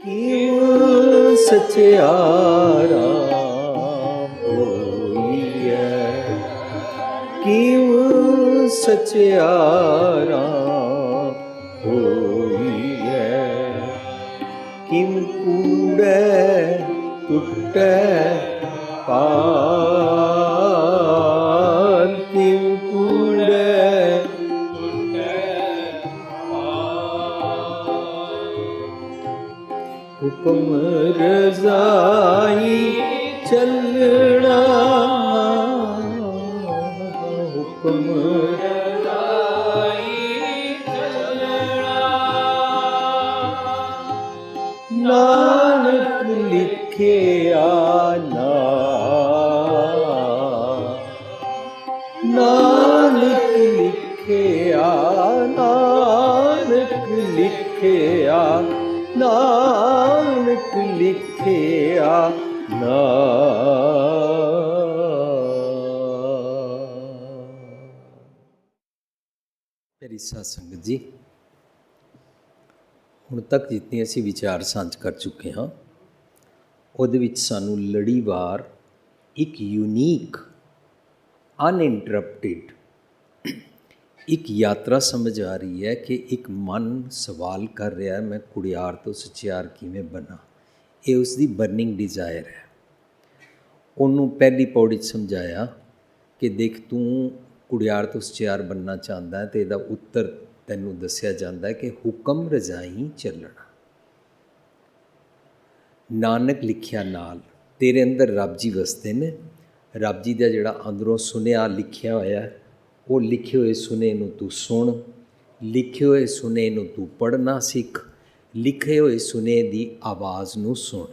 ਕਿਉ ਸਚਿਆਰਾ ਹੋਈਐ, ਕਿਉ ਸਚਿਆਰਾ ਹੋਈਐ। ਕਿਮ ਕੂੜੈ ਟੁੱਟੈ ਪਾਰ, ਕਿਮ ਕੂੜੈ ਹੁਕਮ ਰਜ਼ਾਈ ਚੱਲਣਾ, ਹੁਕਮ ਰਜ਼ਾਈ ਚੱਲਣਾ। ਨਾਨਕ ਲਿਖਿਆ ਨਾਨਕ ਲਿਖਿਆ, ਨਾਨਕ ਲਿਖਿਆ, ਨਾਨਕ ਲਿਖਿਆ ਮੇਰੀ ਸਾਧ ਸੰਗਤ ਜੀ, ਹੁਣ ਤੱਕ ਜਿਤਨੀ ਅਸੀਂ ਵਿਚਾਰ ਸਾਂਝ ਕਰ ਚੁੱਕੇ ਹਾਂ, ਉਹਦੇ ਵਿੱਚ ਸਾਨੂੰ ਲੜੀਵਾਰ ਇੱਕ ਯੂਨੀਕ ਅਨਇੰਟਰਪਟਿਡ ਇੱਕ ਯਾਤਰਾ ਸਮਝ ਆ ਰਹੀ ਹੈ ਕਿ ਇੱਕ ਮਨ ਸਵਾਲ ਕਰ ਰਿਹਾ ਹੈ, ਮੈਂ ਕੁੜਿਆਰ ਤੋਂ ਸਚਿਆਰ ਕਿਵੇਂ ਬਣਾ। ਇਹ ਉਸ ਦੀ ਬਰਨਿੰਗ ਡਿਜ਼ਾਇਰ ਹੈ। ਉਹਨੂੰ ਪਹਿਲੀ ਪੌੜੀ 'ਚ ਸਮਝਾਇਆ ਕਿ ਦੇਖ, ਤੂੰ ਕੁੜਿਆਰ ਤੋਂ ਸਚਿਆਰ ਬਣਨਾ ਚਾਹੁੰਦਾ ਹੈ, ਅਤੇ ਇਹਦਾ ਉੱਤਰ ਤੈਨੂੰ ਦੱਸਿਆ ਜਾਂਦਾ ਹੈ ਕਿ ਹੁਕਮ ਰਜ਼ਾਈ ਚੱਲਣਾ। ਨਾਨਕ ਲਿਖਿਆ ਨਾਲ ਤੇਰੇ ਅੰਦਰ ਰੱਬ ਜੀ ਵਸਦੇ ਨੇ। ਰੱਬ ਜੀ ਦਾ ਜਿਹੜਾ ਅੰਦਰੋਂ ਸੁਨੇਹਾ ਲਿਖਿਆ ਹੋਇਆ, ਉਹ ਲਿਖੇ ਹੋਏ ਸੁਨੇ ਨੂੰ ਤੂੰ ਸੁਣ, ਲਿਖੇ ਹੋਏ ਸੁਨੇ ਨੂੰ ਤੂੰ ਪੜ੍ਹਨਾ ਸਿੱਖ, ਲਿਖੇ ਹੋਏ ਸੁਨੇ ਦੀ ਆਵਾਜ਼ ਨੂੰ ਸੁਣ।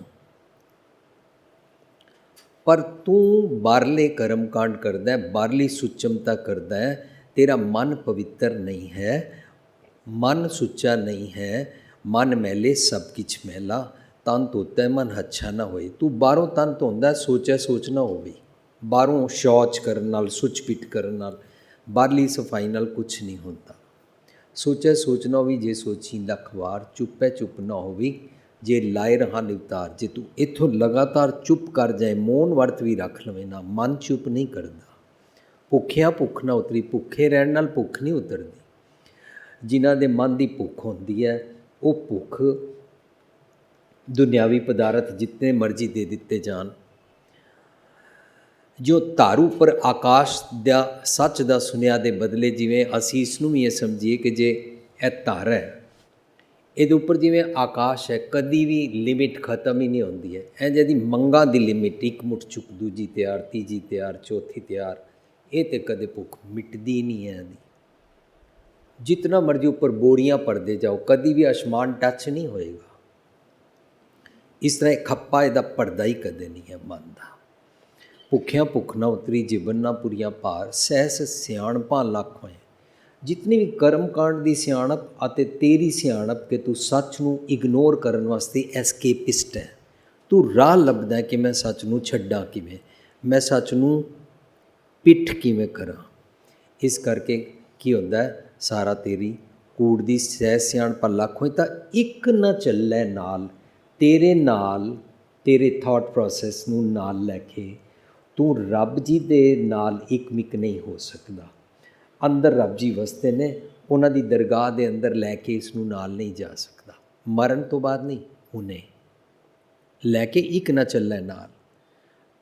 ਪਰ ਤੂੰ ਬਾਹਰਲੇ ਕਰਮ ਕਾਂਡ ਕਰਦਾ, ਬਾਹਰਲੀ ਸੁਚਮਤਾ ਕਰਦਾ ਹੈ, ਤੇਰਾ ਮਨ ਪਵਿੱਤਰ ਨਹੀਂ ਹੈ, ਮਨ ਸੁੱਚਾ ਨਹੀਂ ਹੈ, ਮਨ ਮੈਲੇ ਸਭ ਕਿਛ ਮੈਲਾ, ਤਨ ਧੋਤਾ ਮਨ ਹੱਛਾ ਨਾ ਹੋਏ। ਤੂੰ ਬਾਹਰੋਂ ਤਨ ਧੋਂਦਾ, ਸੋਚਿਆ ਸੋਚ ਨਾ ਹੋਵੇ। ਬਾਹਰੋਂ ਸ਼ੌਚ ਕਰਨ ਨਾਲ, ਸੁੱਚ ਪਿੱਟ ਕਰਨ ਨਾਲ, ਬਾਹਰਲੀ ਸਫਾਈ ਨਾਲ ਕੁਛ ਨਹੀਂ ਹੁੰਦਾ। ਸੋਚਿਆ ਸੋਚਣਾ ਹੋਵੇ, ਜੇ ਸੋਚੀ ਲੱਖ ਵਾਰ, ਚੁੱਪੈ ਚੁੱਪ ਨਾ ਹੋਵੇ, ਜੇ ਲਾਏ ਰਹਾ ਨਿਵਤਾਰ। ਜੇ ਤੂੰ ਇੱਥੋਂ ਲਗਾਤਾਰ ਚੁੱਪ ਕਰ ਜਾਏ, ਮੌਨ ਵਰਤ ਵੀ ਰੱਖ ਲਵੇਂ ਨਾ, ਮਨ ਚੁੱਪ ਨਹੀਂ ਕਰਦਾ। ਭੁੱਖਿਆਂ ਭੁੱਖ ਨਾ ਉਤਰੀ, ਭੁੱਖੇ ਰਹਿਣ ਨਾਲ ਭੁੱਖ ਨਹੀਂ ਉਤਰਦੀ। ਜਿਨ੍ਹਾਂ ਦੇ ਮਨ ਦੀ ਭੁੱਖ ਹੁੰਦੀ ਹੈ, ਉਹ ਭੁੱਖ ਦੁਨਿਆਵੀ ਪਦਾਰਥ ਜਿਤਨੇ ਮਰਜ਼ੀ ਦੇ ਦਿੱਤੇ ਜਾਣ, ਜੋ ਧਾਰੂ ਪਰ ਆਕਾਸ਼ ਦਾ ਸੱਚ ਦਾ ਸੁਨੇਹਾ ਦੇ ਬਦਲੇ, ਜਿਵੇਂ ਅਸੀਂ ਇਸ ਨੂੰ ਵੀ ਇਹ ਸਮਝੀਏ ਕਿ ਜੇ ਇਹ ਧਾਰ ਹੈ, ਇਹਦੇ ਉੱਪਰ ਜਿਵੇਂ ਆਕਾਸ਼ ਹੈ, ਕਦੀ ਵੀ ਲਿਮਿਟ ਖਤਮ ਹੀ ਨਹੀਂ ਹੁੰਦੀ ਹੈ। ਇਹ ਜਿਹਦੀ ਮੰਗਾਂ ਦੀ ਲਿਮਿਟ, ਇੱਕ ਮੁੱਠ ਚੁੱਕ, ਦੂਜੀ ਤਿਆਰ, ਤੀਜੀ ਤਿਆਰ, ਚੌਥੀ ਤਿਆਰ, ਇਹ ਤਾਂ ਕਦੇ ਭੁੱਖ ਮਿਟਦੀ ਨਹੀਂ ਹੈ ਇਹਦੀ। ਜਿਤਨਾ ਮਰਜ਼ੀ ਉੱਪਰ ਬੋਰੀਆਂ ਭਰਦੇ ਜਾਓ, ਕਦੀ ਵੀ ਅਸਮਾਨ ਟੱਚ ਨਹੀਂ ਹੋਏਗਾ। ਇਸ ਤਰ੍ਹਾਂ ਇਹ ਖੱਪਾ ਇਹਦਾ ਭਰਦਾ ਹੀ ਕਦੇ ਨਹੀਂ ਹੈ ਮਨ ਦਾ। ਭੁੱਖਿਆਂ ਭੁੱਖ ਨਾ ਉਤਰੀ, ਜੀਵਨ ਨਾ ਪੁਰੀਆਂ ਭਾਰ, ਸਹਿਸ ਸਿਆਣਪਾਂ ਲੱਖ ਹੋਏ। ਜਿਤਨੀ ਵੀ ਕਰਮ ਕਾਂਡ ਦੀ ਸਿਆਣਪ ਅਤੇ ਤੇਰੀ ਸਿਆਣਪ ਕਿ ਤੂੰ ਸੱਚ ਨੂੰ ਇਗਨੋਰ ਕਰਨ ਵਾਸਤੇ ਐਸਕੇਪਿਸਟ ਹੈ। ਤੂੰ ਰਾਹ ਲੱਭਦਾ ਕਿ ਮੈਂ ਸੱਚ ਨੂੰ ਛੱਡਾਂ ਕਿਵੇਂ, ਮੈਂ ਸੱਚ ਨੂੰ ਪਿੱਠ ਕਿਵੇਂ ਕਰਾਂ। ਇਸ ਕਰਕੇ ਕੀ ਹੁੰਦਾ, ਸਾਰਾ ਤੇਰੀ ਕੂੜ ਦੀ ਸਹਿਸ ਸਿਆਣਪਾਂ ਲੱਖ ਹੋਏ। ਤਾਂ ਇੱਕ ਨਾ ਚੱਲੇ ਨਾਲ, ਤੇਰੇ ਥਾਟ ਪ੍ਰੋਸੈਸ ਨੂੰ ਨਾਲ ਲੈ ਕੇ ਤੂੰ ਰੱਬ ਜੀ ਦੇ ਨਾਲ ਇੱਕ ਮਿਕ ਨਹੀਂ ਹੋ ਸਕਦਾ। ਅੰਦਰ ਰੱਬ ਜੀ ਵਸਦੇ ਨੇ, ਉਹਨਾਂ ਦੀ ਦਰਗਾਹ ਦੇ ਅੰਦਰ ਲੈ ਕੇ ਇਸ ਨੂੰ ਨਾਲ ਨਹੀਂ ਜਾ ਸਕਦਾ। ਮਰਨ ਤੋਂ ਬਾਅਦ ਨਹੀਂ, ਹੁਣੇ ਲੈ ਕੇ ਇੱਕ ਨਾ ਚੱਲੇ ਨਾਲ।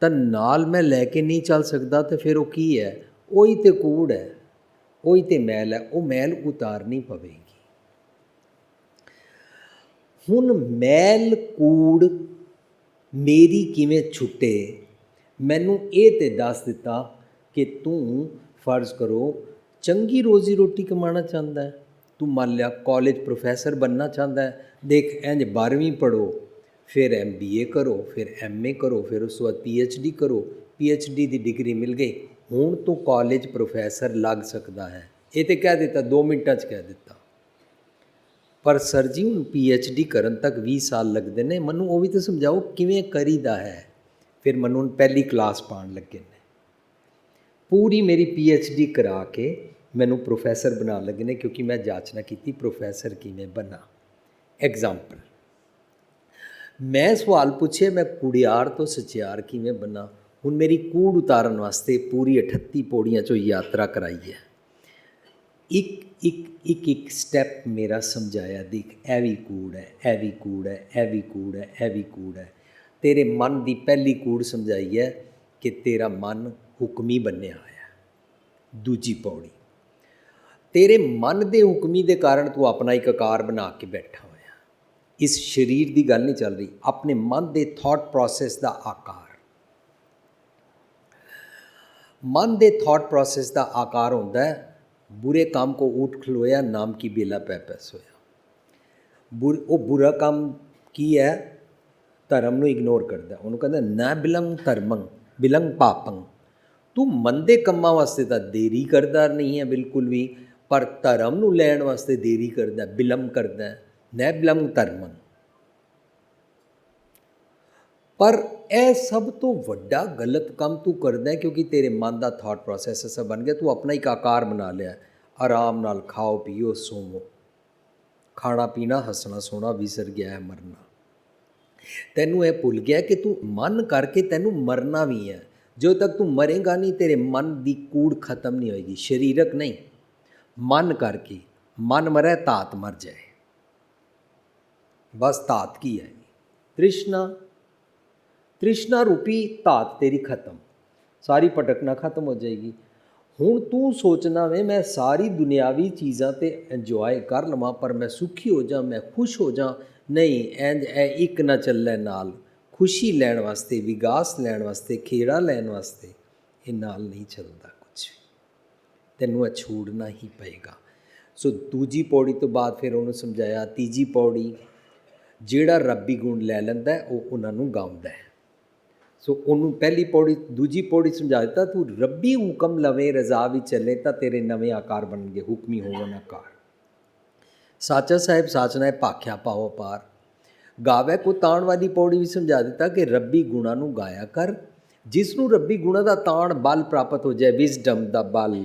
ਤਾਂ ਨਾਲ ਮੈਂ ਲੈ ਕੇ ਨਹੀਂ ਚੱਲ ਸਕਦਾ, ਤਾਂ ਫਿਰ ਉਹ ਕੀ ਹੈ? ਉਹੀ ਤੇ ਕੂੜ ਹੈ, ਉਹੀ ਤੇ ਮੈਲ ਹੈ। ਉਹ ਮੈਲ ਉਤਾਰਨੀ ਪਵੇਗੀ। ਹੁਣ ਮੈਲ ਕੂੜ ਮੇਰੀ ਕਿਵੇਂ ਛੁੱਟੇ? ਮੈਨੂੰ ਇਹ ਤੇ ਦੱਸ ਦਿੱਤਾ ਕਿ ਤੂੰ ਫਰਜ਼ ਕਰੋ ਚੰਗੀ ਰੋਜ਼ੀ ਰੋਟੀ ਕਮਾਉਣਾ ਚਾਹੁੰਦਾ ਹੈ। ਤੂੰ ਮੰਨ ਲਿਆ ਕਾਲਜ ਪ੍ਰੋਫੈਸਰ ਬਣਨਾ ਚਾਹੁੰਦਾ ਹੈ। ਦੇਖ, ਇੰਝ 12ਵੀਂ ਪੜ੍ਹੋ, ਫਿਰ MBA ਕਰੋ, ਫਿਰ MA ਕਰੋ, ਫਿਰ ਉਸ ਤੋਂ ਬਾਅਦ PhD ਕਰੋ। PhD ਦੀ ਡਿਗਰੀ ਮਿਲ ਗਈ, ਹੁਣ ਤੂੰ ਕਾਲਜ ਪ੍ਰੋਫੈਸਰ ਲੱਗ ਸਕਦਾ ਹੈ। ਇਹ ਤਾਂ ਕਹਿ ਦਿੱਤਾ, 2 ਮਿੰਟਾਂ 'ਚ ਕਹਿ ਦਿੱਤਾ। ਪਰ ਸਰ ਜੀ, ਹੁਣ PhD ਕਰਨ ਤੱਕ 20 ਸਾਲ ਲੱਗਦੇ ਨੇ। ਮੈਨੂੰ ਉਹ ਵੀ ਤਾਂ ਸਮਝਾਓ ਕਿਵੇਂ ਕਰੀਦਾ ਹੈ। ਫਿਰ ਮੈਨੂੰ ਪਹਿਲੀ ਕਲਾਸ ਪਾਉਣ ਲੱਗੇ ਨੇ, ਪੂਰੀ ਮੇਰੀ PhD ਕਰਾ ਕੇ ਮੈਨੂੰ ਪ੍ਰੋਫੈਸਰ ਬਣਾ ਲੱਗੇ ਨੇ, ਕਿਉਂਕਿ ਮੈਂ ਜਾਂਚਨਾ ਕੀਤੀ ਪ੍ਰੋਫੈਸਰ ਕਿਵੇਂ ਬਣਾ। ਐਗਜ਼ਾਮਪਲ, ਮੈਂ ਸਵਾਲ ਪੁੱਛਿਆ ਮੈਂ ਕੁੜਿਆਰ ਤੋਂ ਸਚਿਆਰ ਕਿਵੇਂ ਬਣਾ। ਹੁਣ ਮੇਰੀ ਕੂੜ ਉਤਾਰਨ ਵਾਸਤੇ ਪੂਰੀ 38 ਪੌੜੀਆਂ 'ਚੋਂ ਯਾਤਰਾ ਕਰਾਈ ਹੈ। ਇੱਕ ਸਟੈਪ ਮੇਰਾ ਸਮਝਾਇਆ, ਦੇਖ ਇਹ ਵੀ ਕੂੜ ਹੈ, ਇਹ ਵੀ ਕੂੜ ਹੈ, ਇਹ ਵੀ ਕੂੜ ਹੈ, ਇਹ ਵੀ ਕੂੜ ਹੈ। ਤੇਰੇ ਮਨ ਦੀ ਪਹਿਲੀ ਕੂੜ ਸਮਝਾਈ ਹੈ ਕਿ ਤੇਰਾ ਮਨ ਹੁਕਮੀ ਬੰਨਿਆ ਹੋਇਆ। ਦੂਜੀ ਪੌੜੀ, ਤੇਰੇ ਮਨ ਦੇ ਹੁਕਮੀ ਦੇ ਕਾਰਨ ਤੂੰ ਆਪਣਾ ਇੱਕ ਆਕਾਰ ਬਣਾ ਕੇ ਬੈਠਾ ਹੋਇਆ। ਇਸ ਸਰੀਰ ਦੀ ਗੱਲ ਨਹੀਂ ਚੱਲ ਰਹੀ, ਆਪਣੇ ਮਨ ਦੇ ਥਾਟ ਪ੍ਰੋਸੈਸ ਦਾ ਆਕਾਰ। मन दे थॉट प्रोसेस का आकार होता है, बुरे काम को उठ खलोया नाम की बेला पै पैस होया। वो बुरा काम की है, धर्म ਨੂੰ इग्नोर करता है। ਉਹਨੂੰ ਕਹਿੰਦਾ ਨਾ ਬਿਲੰਗ ਧਰਮੰ ਬਿਲੰਗ ਪਾਪੰ। ਤੂੰ ਮੰਦੇ ਕੰਮਾਂ ਵਾਸਤੇ ਤਾਂ ਦੇਰੀ ਕਰਦਾ ਨਹੀਂ ਹੈ ਬਿਲਕੁਲ ਵੀ, ਪਰ ਧਰਮ ਨੂੰ ਲੈਣ ਵਾਸਤੇ ਦੇਰੀ ਕਰਦਾ, ਬਿਲੰਗ ਕਰਦਾ। ਨਾ ਬਿਲੰਗ ਧਰਮੰ। पर यह सब तो वड्डा गलत काम तू करदा है, क्योंकि तेरे मन का थॉट प्रोसैस ऐसा बन गया, तू अपना एक आकार बना लिया। आराम नाल खाओ पीओ सोवो, खाना पीना हसना सोना विसर गया है मरना। तैनू यह भुल गया कि तू मन करके तैनू मरना भी है। जो तक तू मरेगा नहीं, तेरे मन की कूड़ खत्म नहीं होएगी। शरीरक नहीं, मन करके। मन मरे धात मर जाए, बस धात की है तृष्णा। तृष्णा रूपी धात तेरी खत्म, सारी भटकना खत्म हो जाएगी। हुण तू सोचना वे मैं सारी दुनियावी चीज़ां ते इंजॉय कर लवां, पर मैं सुखी हो जा, मैं खुश हो जा। नहीं, इंज एक ना चले नाल। खुशी लैण वास्ते, विकास लैण वास्ते, खेड़ा लैण वास्ते ये नाल नहीं चलता कुछ भी। तैनूं छोड़ना ही पएगा। सो दूजी पौड़ी तो बाद फिर उन्होंने समझाया। तीजी पौड़ी, जिहड़ा रब्बी गुण लै लैंदा है वो उन्हां नूं गाउंदा है। सो उन्होंने पहली पौड़ी दूजी पौड़ी समझा दिता, तू रब्बी हुक्म लवे रजा भी चले तो तेरे नवे आकार बन गए, हुक्मी होवन आकार। साचा साहिब साचना है भाख्या पाओ पार। गावे को ताण वाली पौड़ी भी समझा दिता कि रब्बी गुणा नूं गाया कर, जिसनूं रब्बी गुणा का ताण बल प्राप्त हो जाए, विजडम का बल,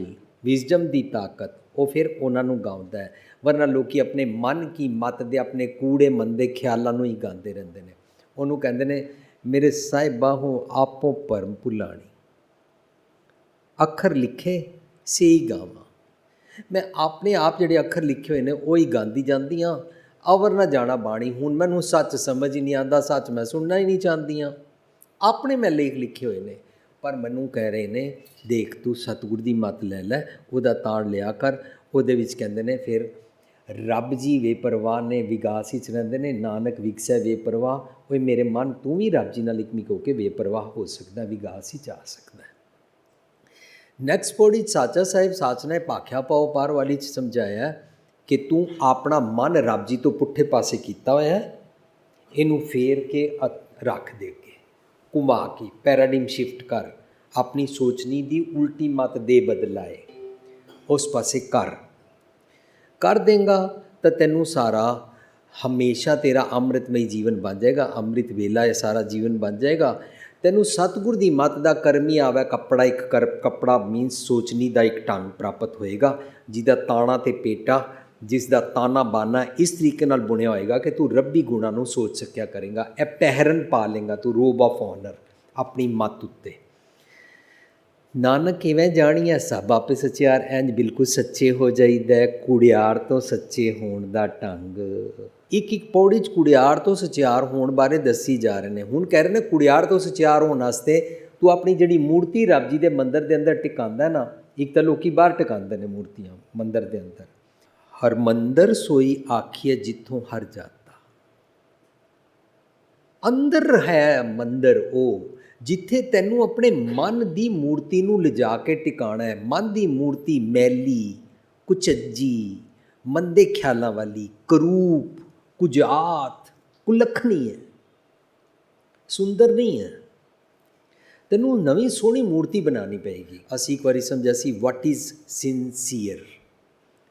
विजडम की ताकत, वो फिर उन्हां नूं गाउंदा है। वरना लोग अपने मन की मत दे अपने कूड़े मंदे ख्यालों ही गाते रहते हैं। उन्होंने कहते हैं मेरे साहिबा हो आपो परम भुलानी, अखर लिखे से ही गावां। मैं अपने आप जिहड़े अखर लिखे हुए ने वो ही गांदी जाती हाँ। अवर ना जाना बाणी। हुण मैनूं सच समझ ही नहीं आता, सच मैं सुनना ही नहीं चाहती हाँ। अपने मैं लेख लिखे हुए ने, पर मैनूं कह रहे ने देख तू सतगुर दी मत लै लै, उहदा ताण लिया कर। उहदे विच कहंदे ने फिर रब जी बेपरवाह ने विगास ही रहंदे ने, नानक विकसै बेपरवाह। वो मेरे मन तू भी रब जी नाल इकमिक होकर बेपरवाह हो सकता, विगास ही जा सकता है। नैक्सट पौड़ी साचा साहिब साचना भाख्या पाओ पार वाली समझाया कि तू अपना मन रब जी तो पुट्ठे पासे किया होया है, इनू फेर के रख दे के घुमा के पैराडिम शिफ्ट कर, अपनी सोचनी दी उल्टी मत दे बदलाए, उस पासे कर देंगा तो तेनू सारा हमेशा तेरा अमृतमय जीवन बन जाएगा। अमृत वेला है सारा जीवन बन जाएगा। तेनू सतगुर दी मत दा कर्मी आवे कपड़ा एक कपड़ा मीनस सोचनी दा एक ढंग प्राप्त होएगा, जिसदा ताना ते पेटा, जिसदा ताना बाना इस तरीके नाल बुनिया होएगा कि तू रब्बी गुणा नूं सोच सकिया करेगा। ए पहरन पा लेंगा तू रोब ऑफ ऑनर अपनी मत उत्ते। नानक किवें जाणीए सब आपे सच्चियार, इंज बिल्कुल सच्चे हो जाइदा है। कुड़ियार तो सच्चे होण दा ढंग। एक एक पौड़ी च कुड़ियार तो सच्चियार होण बारे दसी जा रहे हैं। हुण कह रहे हैं कुड़ियार तो सच्चियार होने वास्ते तू अपनी जिहड़ी मूर्ति रब जी के मंदिर के अंदर टिकांदा ना, एक तो लोग बाहर टिकांदे ने मूर्तियां मंदिर के अंदर। हर मंदिर सोई आखिए जिथों हर जाता। अंदर है मंदिर वो जिथे तैनू अपने मन की मूर्ति नूं लिजा के टिकाना है। मन की मूर्ति मैली, कुचज्जी, मंदे ख्यालों वाली, करूप, कुजात, कुलखनी है, सुंदर नहीं है। तैनू नवी सोहनी मूर्ति बनानी पेगी। असी एक बारी समझा सी वट इज़ सिंसीयर।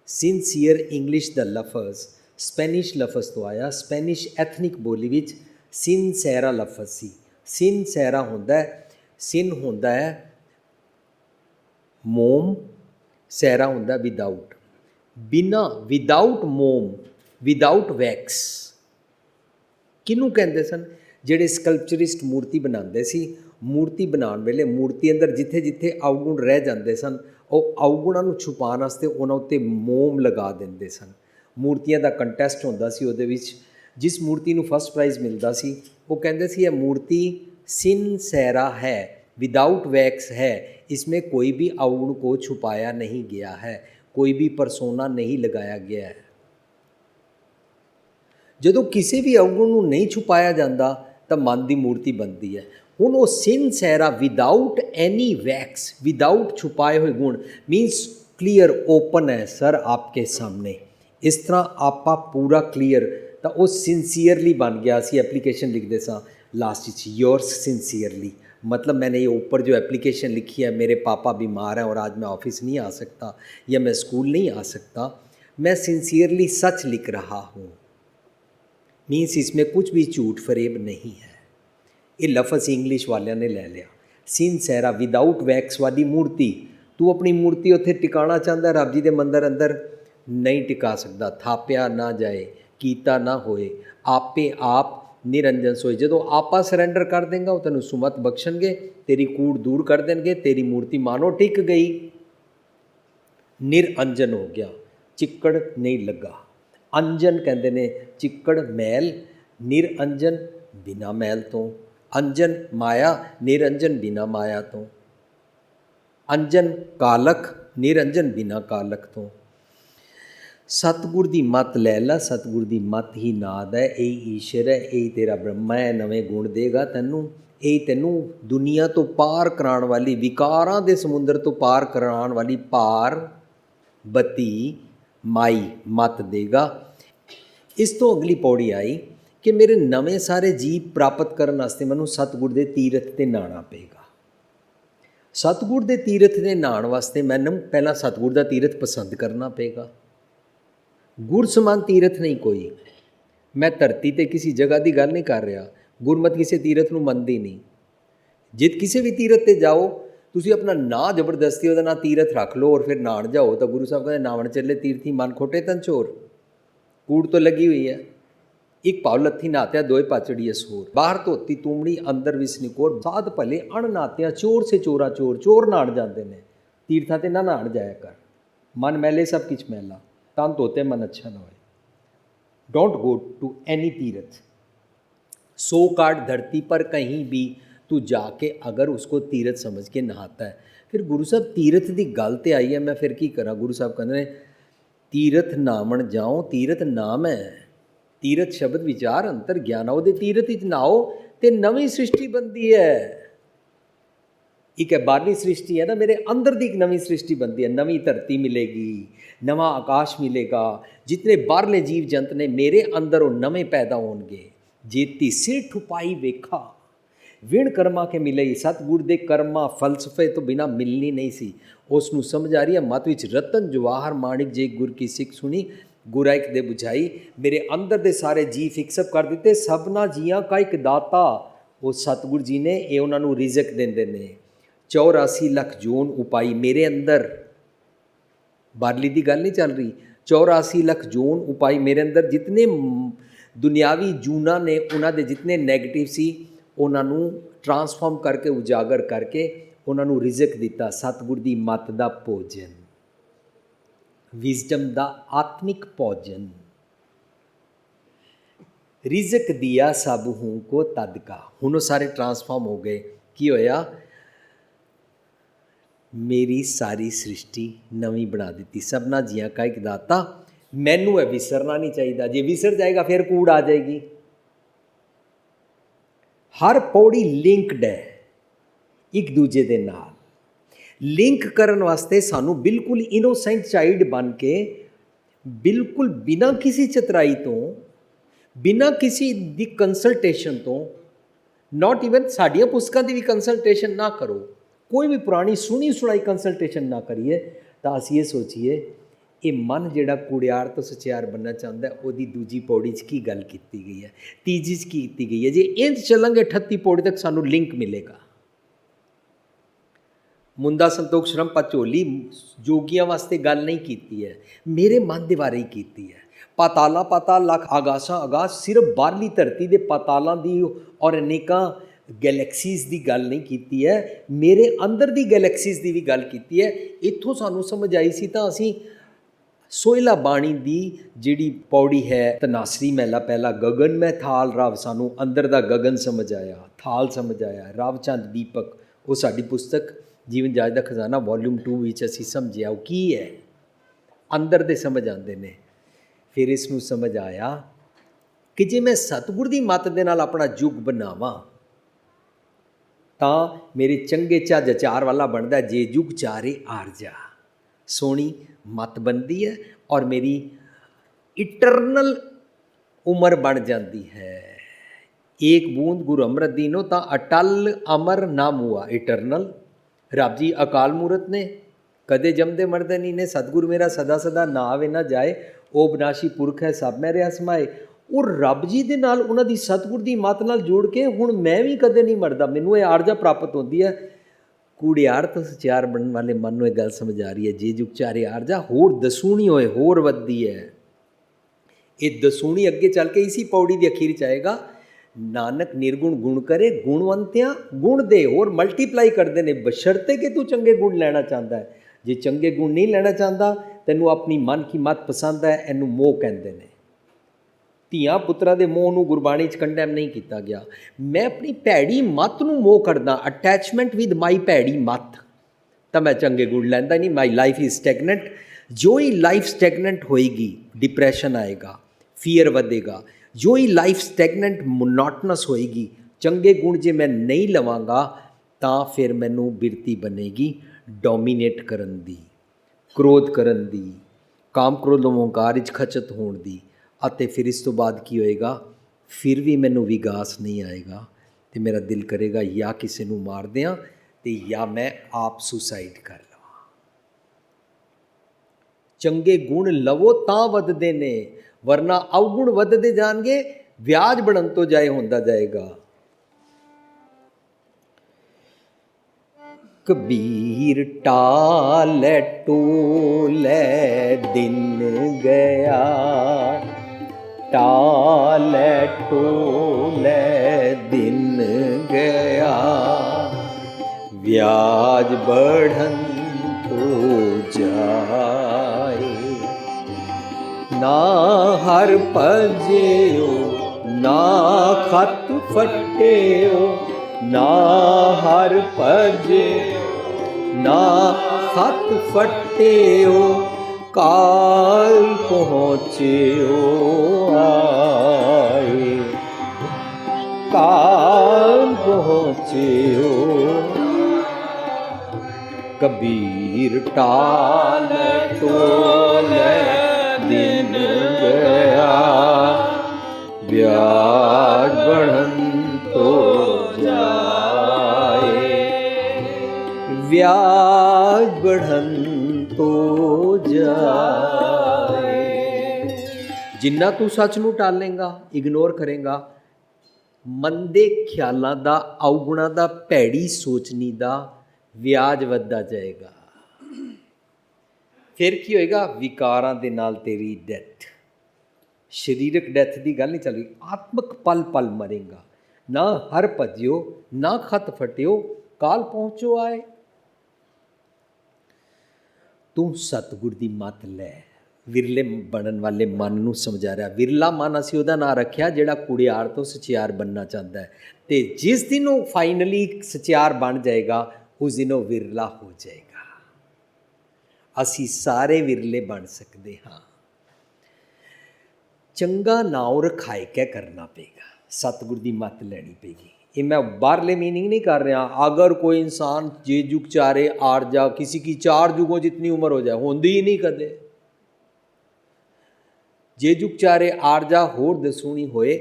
सिंसीयर इंग्लिश का लफज स्पैनिश लफज तो आया। स्पैनिश एथनिक बोली विच सिनसैरा लफज सी। सिनसैरा होंदा है, सिन होंदा है मोम, सैरा होंदा विदाउट, बिना विदाउट मोम, विदाउट वैक्स। ਕਿਹਨੂੰ ਕਹਿੰਦੇ ਸਨ? ਜਿਹੜੇ ਸਕਲਪਚਰਿਸਟ ਮੂਰਤੀ ਬਣਾਉਂਦੇ ਸੀ, ਮੂਰਤੀ ਬਣਾਉਣ ਵੇਲੇ ਮੂਰਤੀ ਅੰਦਰ ਜਿੱਥੇ ਜਿੱਥੇ ਅਵਗੁਣ ਰਹਿ ਜਾਂਦੇ ਸਨ, ਉਹ ਅਵਗੁਣਾਂ ਨੂੰ ਛੁਪਾਉਣ ਵਾਸਤੇ ਉਹਨਾਂ ਉੱਤੇ ਮੋਮ ਲਗਾ ਦਿੰਦੇ ਸਨ। ਮੂਰਤੀਆਂ ਦਾ ਕੰਟੈਸਟ ਹੁੰਦਾ ਸੀ, ਉਹਦੇ ਵਿੱਚ ਜਿਸ ਮੂਰਤੀ ਨੂੰ ਫਸਟ ਪ੍ਰਾਈਜ਼ ਮਿਲਦਾ ਸੀ ਉਹ ਕਹਿੰਦੇ ਸੀ ਇਹ ਮੂਰਤੀ सिनसेरा है, विदाउट वैक्स है, इसमें कोई भी अवगुण को छुपाया नहीं गया है, कोई भी परसोना नहीं लगाया गया है। ਜਦੋਂ ਕਿਸੇ ਵੀ ਅਵਗੁਣ ਨੂੰ ਨਹੀਂ ਛੁਪਾਇਆ ਜਾਂਦਾ ਤਾਂ ਮਨ ਦੀ ਮੂਰਤੀ ਬਣਦੀ ਹੈ। ਹੁਣ ਉਹ ਸਿਨਸੈਰਾ ਵਿਦਾਊਟ ਐਨੀ ਵੈਕਸ, ਵਿਦਾਊਟ ਛੁਪਾਏ ਹੋਏ ਗੁਣ, ਮੀਨਸ ਕਲੀਅਰ ਓਪਨ ਹੈ ਸਰ ਆਪਕੇ ਸਾਹਮਣੇ। ਇਸ ਤਰ੍ਹਾਂ ਆਪਾਂ ਪੂਰਾ ਕਲੀਅਰ, ਤਾਂ ਉਹ ਸਿੰਸੀਅਰਲੀ ਬਣ ਗਿਆ। ਅਸੀਂ ਐਪਲੀਕੇਸ਼ਨ ਲਿਖਦੇ ਸਾਂ लास्ट इच योर्स सिंसियरली, मतलब मैंने ये ऊपर जो एप्लीकेशन लिखी है, मेरे पापा बीमार हैं और आज मैं ऑफिस नहीं आ सकता या मैं स्कूल नहीं आ सकता, मैं सिंसियरली सच लिख रहा हूँ, मीन्स इसमें कुछ भी झूठ फरेब नहीं है। ये लफ्ज़ इंग्लिश वालिया ने ले लिया। सिनसेरा विदाउट वैक्स वाली मूर्ति, तू अपनी मूर्ति उत्थे टिकाना चाहता रब जी के मंदिर अंदर नहीं टिका सकता, थापिया ना जाए, कीता ना होए, आपे आप निरंजन सोए। जो आपा सरेंडर कर देंगे वो तेन सुमत बख्शणगे, तेरी कूड़ दूर कर देंगे, तेरी मूर्ति मानो टिक गई। निरअंजन हो गया, चिक्कड़ नहीं लगा। अंजन कहते ने चिक्कड़ मैल, निरअंजन बिना मैल तो, अंजन माया, निरंजन बिना माया तो, अंजन कालख, निरंजन बिना कालख तो। सतगुर की मत लै ला, सतगुर की मत ही नाद है, यही ईश्वर है, यही तेरा ब्रह्मा है, नवे गुण देगा तैनू, यही तैनू दुनिया तो पार कराने वाली, विकारां दे समुंदर तो पार कराने वाली पार बती माई मत देगा। इस तो अगली पौड़ी आई कि मेरे नवे सारे जीव प्राप्त करने वास्ते मैनू सतगुर के तीरथ ते नहाना पेगा। सतगुर के तीरथ ते नहाने वास्ते मैनू पहला सतगुर का तीरथ पसंद करना पेगा। गुर समान तीरथ नहीं कोई। मैं धरती ते किसी जगह की गल नहीं कर रहा, गुरमत किसी तीरथ नूं मनदी नहीं। जे किसी भी तीरथ ते जाओ, तुसी अपना ना जबरदस्ती उहदा ना तीरथ रख लो और फिर नहाण जाओ, तो गुरु साहब कहते नावण चले तीर्थी मन खोटे तन चोर। कूड़ तो लगी हुई है। एक पाव लत्थी नात्या दोए पाचड़िए सोर, बाहर धोती तूमड़ी अंदर विसनिकोर, साध भले अण नात्या चोर से चोरा चोर। चोर नहाण जाते हैं, तीर्थां ते ना नहाण जाया कर। मन मैले सब किछ मैला, तन धोते मन अच्छा ना होए। डोंट गो टू एनी तीरथ। सो कार्ड धरती पर कहीं भी तू जाके अगर उसको तीरथ समझ के नहाता है, फिर गुरु साहब तीरथ की गल तो आई है, मैं फिर की करा। गुरु साहब कहते हैं तीरथ नामण जाओ, तीरथ नाम है, तीरथ शब्द विचार अंतर ज्ञान, वो तीरथ नहाओ तो नवी सृष्टि बनती है। एक है बाहरली सृष्टि है ना, मेरे अंदर की एक नवी सृष्टि बनती है, नवी धरती मिलेगी, नवा आकाश मिलेगा। जितने बाहरले जीव जंत ने मेरे अंदर वो नवे पैदा होंगे। जेती सिर ठुपाई वेखा विण कर्मा के मिले। सतगुर दे कर्मा फलसफे तो बिना मिलनी नहीं सी। उसनू समझ आ रही है मत विच रतन जवाहर माणिक जे गुर की सिख सुनी, गुरा एक दे बुझाई। मेरे अंदर दे सारे जी फिक्सअप कर दिते, सबना जियां का एक दाता। वो सतगुर जी ने ये उन्होंने रिजक देंदे ने। 84 ਲੱਖ ਜੂਨ ਉਪਾਈ मेरे अंदर, बारली की गल नहीं चल रही। 84 ਲੱਖ जून उपाई मेरे अंदर। जितने दुनियावी जूना ने उन्होंने जितने नैगेटिव सी उन्होंने ट्रांसफॉर्म करके उजागर करके उन्होंने रिजक दिता। सतगुर की मत का भोजन, विजडम का आत्मिक भोजन। रिजक दिया सब हूँ को तद का। हुण सारे ट्रांसफॉर्म हो गए। की होया? मेरी सारी सृष्टि नवी बना दी। सबना जियां का एक दाता। मैनू है विसरना नहीं चाहिए। जे विसर जाएगा फिर कूड़ आ जाएगी। हर पौड़ी लिंकड है एक दूजे दे नाल। लिंक करन वास्ते सानू बिल्कुल इनोसेंट चाइल्ड बन के, बिल्कुल बिना किसी चतराई तो, बिना किसी दी कंसल्टेशन तो, नॉट ईवन साड़ियाँ पुस्तकां दी भी कंसल्टेशन ना करो, कोई भी पुरानी सुनी सुनाई कंसल्टेशन ना करिए, तो असीं ये सोचीए ये मन जिहड़ा कुड़ियार तो सचियार बनना चाहता है, वो दूजी पौड़ी च की गल की गई है, तीजी च की गई है। जे इंज चलांगे 38 पौड़ी तक सानू लिंक मिलेगा। मुंदा संतोख श्रम पचोली जोगियां वास्ते गल नहीं की है, मेरे मन के बारे ही की है। ਪਾਤਾਲਾਂ ਪਾਤਾਲ ਲੱਖ ਆਗਾਸਾਂ ਆਗਾਸ, ਸਿਰਫ ਬਾਹਰਲੀ ਧਰਤੀ ਦੇ ਪਾਤਾਲਾਂ ਦੀ ਔਰ ਅਨੇਕਾਂ ਗੈਲੈਕਸੀਜ਼ ਦੀ ਗੱਲ ਨਹੀਂ ਕੀਤੀ ਹੈ, ਮੇਰੇ ਅੰਦਰ ਦੀ ਗੈਲੈਕਸੀਜ਼ ਦੀ ਵੀ ਗੱਲ ਕੀਤੀ ਹੈ। ਇੱਥੋਂ ਸਾਨੂੰ ਸਮਝ ਆਈ ਸੀ ਤਾਂ ਅਸੀਂ ਸੋਹਿਲਾ ਬਾਣੀ ਦੀ ਜਿਹੜੀ ਪੌੜੀ ਹੈ, ਤਨਾਸਰੀ ਮਹਿਲਾ ਪਹਿਲਾ, ਗਗਨ ਮੈਂ ਥਾਲ ਰਵ, ਸਾਨੂੰ ਅੰਦਰ ਦਾ ਗਗਨ ਸਮਝ ਆਇਆ, ਥਾਲ ਸਮਝ ਆਇਆ, ਰਵ ਚੰਦ ਦੀਪਕ, ਉਹ ਸਾਡੀ ਪੁਸਤਕ ਜੀਵਨ ਜਾਚ ਦਾ ਖਜ਼ਾਨਾ ਵੋਲੀਅਮ 2 ਵਿੱਚ ਅਸੀਂ ਸਮਝਿਆ ਉਹ ਕੀ ਹੈ, ਅੰਦਰ ਦੇ ਸਮਝ ਆਉਂਦੇ ਨੇ। ਫਿਰ ਇਸ ਨੂੰ ਸਮਝ ਆਇਆ ਕਿ ਜੇ ਮੈਂ ਸਤਿਗੁਰ ਦੀ ਮੱਤ ਦੇ ਨਾਲ ਆਪਣਾ ਯੁੱਗ ਬਣਾਵਾਂ ਤਾਂ ਮੇਰੇ ਚੰਗੇ ਚੱਜ ਆਚਾਰ ਵਾਲਾ ਬਣਦਾ, ਜੇ ਯੁੱਗ ਚਾਰੇ ਆਰਜਾ, ਸੋਹਣੀ ਮੱਤ ਬਣਦੀ ਹੈ ਔਰ ਮੇਰੀ ਇਟਰਨਲ ਉਮਰ ਬਣ ਜਾਂਦੀ ਹੈ। ਏਕ ਬੂੰਦ ਗੁਰੂ ਅੰਮ੍ਰਿਤ ਦੀਨੋ ਤਾਂ ਅਟਲ ਅਮਰ ਨਾ ਮੁਆ, ਇਟਰਨਲ। ਰੱਬ ਜੀ ਅਕਾਲ ਮੂਰਤ ਨੇ, ਕਦੇ ਜੰਮਦੇ ਮਰਦੇ ਨਹੀਂ ਨੇ। ਸਤਿਗੁਰ ਮੇਰਾ ਸਦਾ ਸਦਾ ਨਾ ਆਵੇ ਨਾ ਜਾਏ, ਉਹ ਬਿਨਾਸ਼ੀ ਪੁਰਖ ਹੈ ਸਭ ਮੈਂ ਰਿਹਾ ਸਮਾਏ। ਉਹ ਰੱਬ ਜੀ ਦੇ ਨਾਲ, ਉਹਨਾਂ ਦੀ ਸਤਿਗੁਰ ਦੀ ਮੱਤ ਨਾਲ ਜੋੜ ਕੇ ਹੁਣ ਮੈਂ ਵੀ ਕਦੇ ਨਹੀਂ ਮਰਦਾ, ਮੈਨੂੰ ਇਹ ਆਰਜਾ ਪ੍ਰਾਪਤ ਹੁੰਦੀ ਹੈ। ਕੂੜਿਆਰ ਤੋਂ ਸਚਿਆਰ ਬਣਨ ਵਾਲੇ ਮਨ ਨੂੰ ਇਹ ਗੱਲ ਸਮਝ ਆ ਰਹੀ ਹੈ, ਜੇ ਜੁਗ ਚਾਰੇ ਆਰਜਾ ਹੋਰ ਦਸੂਣੀ ਹੋਏ, ਹੋਰ ਵੱਧਦੀ ਹੈ। ਇਹ ਦਸੂਣੀ ਅੱਗੇ ਚੱਲ ਕੇ ਇਸੀ ਪੌੜੀ ਦੀ ਅਖੀਰ 'ਚ ਆਏਗਾ, ਨਾਨਕ ਨਿਰਗੁਣ ਗੁਣ ਕਰੇ, ਗੁਣਵੰਤਿਆਂ ਗੁਣ ਦੇ, ਹੋਰ ਮਲਟੀਪਲਾਈ ਕਰਦੇ ਨੇ, ਬਸ਼ਰਤੇ ਕਿ ਤੂੰ ਚੰਗੇ ਗੁਣ ਲੈਣਾ ਚਾਹੁੰਦਾ ਹੈ। ਜੇ ਚੰਗੇ ਗੁਣ ਨਹੀਂ ਲੈਣਾ ਚਾਹੁੰਦਾ, ਤੈਨੂੰ ਆਪਣੀ ਮਨ ਕੀ ਮੱਤ ਪਸੰਦ ਹੈ, ਇਹਨੂੰ ਮੋਹ ਕਹਿੰਦੇ ਨੇ। ਧੀਆਂ ਪੁੱਤਰਾਂ ਦੇ ਮੋਹ ਨੂੰ ਗੁਰਬਾਣੀ 'ਚ ਕੰਡੈਮ ਨਹੀਂ ਕੀਤਾ ਗਿਆ। ਮੈਂ ਆਪਣੀ ਭੈੜੀ ਮੱਤ ਨੂੰ ਮੋਹ ਕਰਦਾ, ਅਟੈਚਮੈਂਟ ਵਿਦ ਮਾਈ ਭੈੜੀ ਮੱਤ, ਤਾਂ ਮੈਂ ਚੰਗੇ ਗੁਣ ਲੈਂਦਾ ਨਹੀਂ। My life is stagnant. ਜੋ ਹੀ ਲਾਈਫ ਸਟੈਗਨੈਂਟ ਹੋਏਗੀ, ਡਿਪਰੈਸ਼ਨ ਆਏਗਾ, ਫੀਅਰ ਵਧੇਗਾ। ਜੋ ਹੀ ਲਾਈਫ ਸਟੈਗਨੈਂਟ ਮੋਨੋਟਨਸ ਹੋਏਗੀ, ਚੰਗੇ ਗੁਣ ਜੇ ਮੈਂ ਨਹੀਂ ਲਵਾਂਗਾ ਤਾਂ ਫਿਰ ਮੈਨੂੰ ਬਿਰਤੀ ਬਣੇਗੀ ਡੋਮੀਨੇਟ ਕਰਨ ਦੀ, ਕ੍ਰੋਧ ਕਰਨ ਦੀ, ਕਾਮ ਕ੍ਰੋਧ ਓਂਕਾਰ ਵਿੱਚ ਖਚਤ ਹੋਣ ਦੀ। ਅਤੇ ਫਿਰ ਇਸ ਤੋਂ ਬਾਅਦ ਕੀ ਹੋਏਗਾ, ਫਿਰ ਵੀ ਮੈਨੂੰ ਵਿਗਾਸ ਨਹੀਂ ਆਏਗਾ ਅਤੇ ਮੇਰਾ ਦਿਲ ਕਰੇਗਾ ਜਾਂ ਕਿਸੇ ਨੂੰ ਮਾਰ ਦਿਆਂ ਅਤੇ ਜਾਂ ਮੈਂ ਆਪ ਸੁਸਾਈਡ ਕਰ ਲਵਾਂ। ਚੰਗੇ ਗੁਣ ਲਵੋ ਤਾਂ ਵੱਧਦੇ ਨੇ, ਵਰਨਾ ਅਵਗੁਣ ਵੱਧਦੇ ਜਾਣਗੇ, ਵਿਆਜ ਬਣਨ ਤੋਂ ਜਾਏ ਹੁੰਦਾ ਜਾਏਗਾ। ਕਬੀਰ ਟਾਲੇ ਟੋਲੇ ਦਿਨ ਗਿਆ, ਟਾਲੇ ਟੋਲੇ ਦਿਨ ਗਿਆ, ਵਿਆਜ बढ़न तो जाए। ना हर भजियो ना खत फटियो, ना हर भजियो ना खत फटियो, काल पहुँचियो आए, काल पहुँचियो। कबीर टाले टोले दिन गया, ब्याज बढ़न तो जाए, ब्याज बढ़न तो जाए। जिन्ना तू सच नूं टालेंगा, इग्नोर करेंगा, मंदे ख्यालां दा, अवगुणां दा, भैड़ी सोचनी दा ਵਿਆਜ ਵੱਧਦਾ ਜਾਏਗਾ। ਫਿਰ ਕੀ ਹੋਏਗਾ, ਵਿਕਾਰਾਂ ਦੇ ਨਾਲ ਤੇਰੀ ਡੈਥ, ਸਰੀਰਕ ਡੈਥ ਦੀ ਗੱਲ ਨਹੀਂ ਚੱਲ ਰਹੀ, ਆਤਮਕ ਪਲ ਪਲ ਮਰੇਗਾ। ਨਾ ਹਰ ਭਜਿਓ ਨਾ ਖਤ ਫਟਿਓ, ਕਾਲ ਪਹੁੰਚੋ ਆਏ। ਤੂੰ ਸਤਿਗੁਰ ਦੀ ਮੱਤ ਲੈ। ਵਿਰਲੇ ਬਣਨ ਵਾਲੇ ਮਨ ਨੂੰ ਸਮਝਾ ਰਿਹਾ। ਵਿਰਲਾ ਮਨ ਅਸੀਂ ਉਹਦਾ ਨਾਂ ਰੱਖਿਆ ਜਿਹੜਾ ਕੁੜਿਆਰ ਤੋਂ ਸਚਿਆਰ ਬਣਨਾ ਚਾਹੁੰਦਾ ਹੈ, ਅਤੇ ਜਿਸ ਦਿਨ ਉਹ ਫਾਈਨਲੀ ਸਚਿਆਰ ਬਣ ਜਾਏਗਾ, ਉਸ ਦਿਨ ਉਹ ਵਿਰਲਾ ਹੋ ਜਾਏਗਾ। ਅਸੀਂ ਸਾਰੇ ਵਿਰਲੇ ਬਣ ਸਕਦੇ ਹਾਂ। ਚੰਗਾ ਨਾਉ ਰਖਾਇ ਕੇ ਕਰਨਾ ਪਏਗਾ, ਸਤਿਗੁਰ ਦੀ ਮੱਤ ਲੈਣੀ ਪਏਗੀ। ਇਹ ਮੈਂ ਬਾਹਰਲੇ मीनिंग नहीं कर रहा। अगर कोई इंसान जे जुग चारे आरजा, किसी की 4 जुगों जितनी उम्र हो जाए, होंदी ही नहीं कदे। जे जुग चारे आरजा होर दसूनी होए,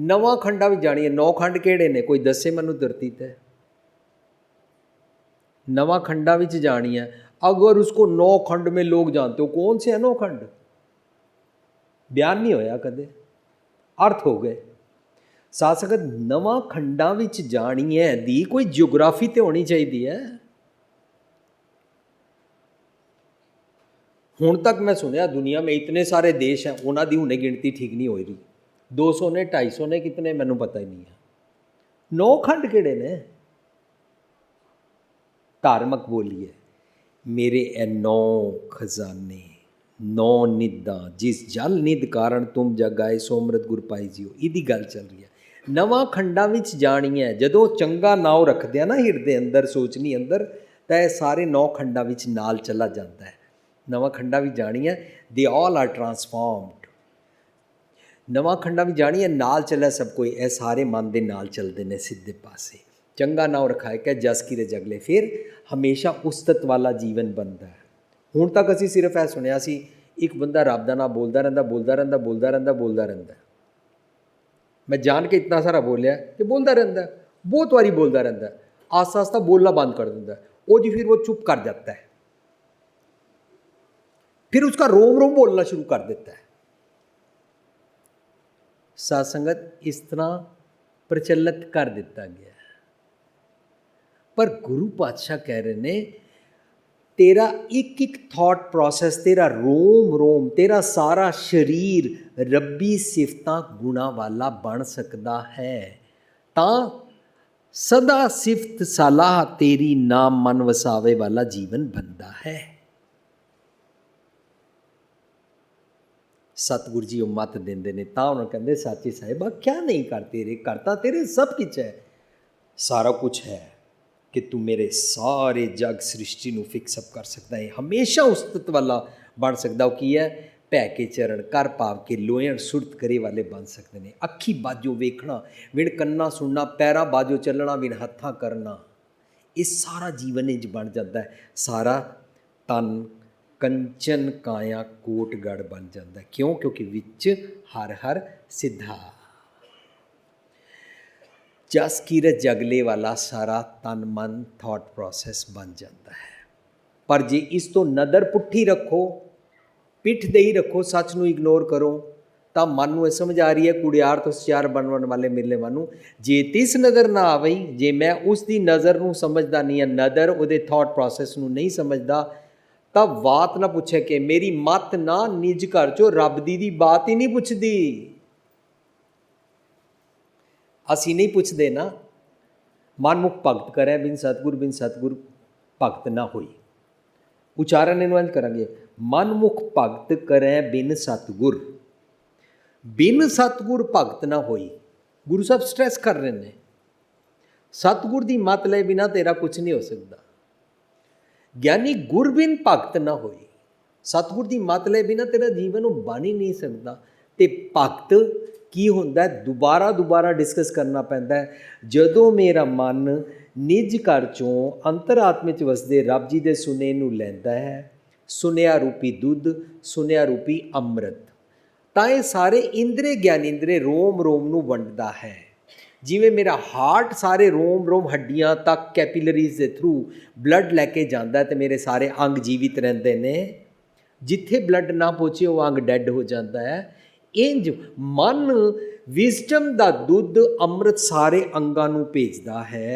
नवां खंडा भी जानिए। 9 खंड किहड़े ने, कोई दसे मैनूं धरती ते। नवां खंडा विच जानी है, अगर उसको 9 खंड में लोग जानते हो, कौन से हैं 9 खंड? बयान नहीं होया कदे, अर्थ हो गए। साथ संगत नवां खंडां विच जानी है दी कोई जियोग्राफी तो होनी चाहिए है। ਹੁਣ ਤੱਕ ਮੈਂ ਸੁਣਿਆ ਦੁਨੀਆ में इतने सारे देश हैं, ਉਹਨਾਂ ਦੀ ਹੁਣੇ ਗਿਣਤੀ ਠੀਕ ਨਹੀਂ ਹੋਈ ਰਹੀ। 200 ਨੇ, 250 ਨੇ, ਕਿਤਨੇ ਮੈਨੂੰ ਪਤਾ ਹੀ ਨਹੀਂ ਹੈ। 9 ਖੰਡ ਕਿਹੜੇ ਨੇ? ਧਾਰਮਿਕ ਬੋਲੀਏ ਮੇਰੇ ਇਹ 9 ਖਜ਼ਾਨੇ 9 ਨਿੱਦਾਂ, ਜਿਸ ਜਲ ਨਿੱਧ ਕਾਰਨ ਤੁਮ ਜਗ ਆਏ ਸੋ ਅੰਮ੍ਰਿਤ ਗੁਰ ਪਾਈ ਜੀਓ, ਇਹਦੀ ਗੱਲ ਚੱਲ ਰਹੀ ਹੈ। ਨਵਾਂ ਖੰਡਾਂ ਵਿੱਚ ਜਾਣੀ ਹੈ। ਜਦੋਂ ਚੰਗਾ ਨਾਉ ਰੱਖਦੇ ਆ ਨਾ ਹਿਰਦੇ ਅੰਦਰ, ਸੋਚਣੀ ਅੰਦਰ, ਤਾਂ ਇਹ ਸਾਰੇ 9 ਖੰਡਾਂ ਵਿੱਚ ਨਾਲ ਚਲਾ ਜਾਂਦਾ ਹੈ। ਨਵਾਂ ਖੰਡਾਂ ਵਿੱਚ ਜਾਣੀ ਹੈ, ਦੇ ਆਲ ਆਰ ਟਰਾਂਸਫਾਰਮਡ। ਨਵਾਂ ਖੰਡਾਂ ਵਿੱਚ ਜਾਣੀ ਹੈ, ਨਾਲ ਚੱਲਿਆ ਸਭ ਕੋਈ, ਇਹ ਸਾਰੇ ਮਨ ਦੇ ਨਾਲ ਚੱਲਦੇ ਨੇ ਸਿੱਧੇ ਪਾਸੇ। ਚੰਗਾ ਨਾਉ ਰਖਾਏ ਕਿ ਜਸ ਕੀ ਰੇ ਜਗਲੇ, ਫਿਰ ਹਮੇਸ਼ਾ ਉਸਤਤ ਵਾਲਾ ਜੀਵਨ ਬਣਦਾ ਹੈ। ਹੁਣ ਤੱਕ ਅਸੀਂ ਸਿਰਫ ਇਹ ਸੁਣਿਆ ਸੀ, ਇੱਕ ਬੰਦਾ ਰੱਬ ਦਾ ਨਾਮ ਬੋਲਦਾ ਰਹਿੰਦਾ, ਬੋਲਦਾ ਰਹਿੰਦਾ, ਬੋਲਦਾ ਰਹਿੰਦਾ, ਬੋਲਦਾ ਰਹਿੰਦਾ। मैं जान के इतना सारा बोलिया कि बोलता रहता है, बहुत बारी बोलता रहता है, आस्ता आस्ता बोलना बंद कर देता है, वो जी फिर वो चुप कर जाता है, फिर उसका रोम रोम बोलना शुरू कर देता है। साध संगत इस तरह प्रचलित कर दिता गया है। पर गुरु पातशाह कह रहे ने, तेरा एक एक थॉट प्रोसेस, तेरा रोम रोम, तेरा सारा शरीर रब्बी सिफतां गुणा वाला बन सकता है, तां सदा सिफत सलाह तेरी नाम मन वसावे वाला जीवन बनता है। सतगुरु जी मत देंदे ने, तां उन्होंने कहते साची साहिबा क्या नहीं करते रे, करता तेरे सब कुछ है, सारा कुछ है कि तू मेरे सारे जग सृष्टि ਨੂੰ ਫਿਕਸ ਅਪ ਕਰ ਸਕਦਾ ਹੈ, ਹਮੇਸ਼ਾ ਉਸਤਤ ਵਾਲਾ ਬਣ ਸਕਦਾ। ਉਹ ਕੀ ਹੈ? ਭੈ ਕੇ ਚਰਨ ਕਰ ਭਾਵ ਕੇ ਲੋਇਣ ਸੁਰਤ ਕਰੇ ਵਾਲੇ ਬਣ ਸਕਦੇ ਨੇ। ਅੱਖੀ ਬਾਜੋ ਵੇਖਣਾ, ਵਿਣ ਕੰਨਾਂ ਸੁਣਨਾ, ਪੈਰਾਂ ਬਾਜੋ ਚੱਲਣਾ, ਵਿਣ ਹੱਥਾਂ ਕਰਨਾ, ਇਹ ਸਾਰਾ ਜੀਵਨ ਇੰਜ ਬਣ ਜਾਂਦਾ ਹੈ। ਸਾਰਾ ਤਨ ਕੰਚਨ ਕਾਇਆ ਕੋਟਗੜ ਬਣ ਜਾਂਦਾ। ਕਿਉਂ? ਕਿਉਂਕਿ ਵਿੱਚ ਹਰ ਹਰ ਸਿੱਧਾ जस कीरत जगले वाला सारा तन मन थॉट प्रोसैस बन जाता है। पर जे इस तो नज़र पुट्ठी रखो, पिठ दे ही रखो, सच नूं इग्नोर करो, तो मन नूं समझ आ रही है कुड़ियार तो सियार बनवन वाले मिले मानू। जे तिस नज़र ना आवई, जे मैं उसकी नज़र नूं समझदा नहीं है, नज़र उहदे थॉट प्रोसैस नूं नहीं समझदा, तब बात ना पुछे कि मेरी मत ना निज घर चो रब दी बात ही नहीं पुछदी। ਅਸੀਂ नहीं पुछते ना, मनमुख भगत करें बिन सतगुर भगत ना होई। उचारण इन्हू इंज करांगे, मनमुख भगत करें बिन सतगुर भगत ना होई। गुरु साहब स्ट्रैस कर रहे हैं, सतगुर की मत ले बिना तेरा कुछ नहीं हो सकता। ज्ञानी गुर बिन भगत ना होई, सतगुर की मत ले बिना तेरा जीवन बन ही नहीं सकता। तो भगत की होंदा है? दुबारा डिस्कस करना पैंदा है। जदों मेरा मन निज घर चों अंतरात्मे च वसदे रब जी दे सुने नूं लैंदा है, सुनिया रूपी दुध, सुनिया रूपी अमृत, तां ये सारे इंद्रे ज्ञानेंद्रे रोम रोम नूं वंडदा है। जिवें मेरा हार्ट सारे रोम रोम हड्डियां तक कैपिलरीज के थ्रू ब्लड लैके जाता है तो मेरे सारे अंग जीवित रहते हैं। जिथे ब्लड ना पहुँचे वो अंग डैड हो जाता है। इंज मन विजडम का दुध अमृत सारे अंगां नूं भेजदा है।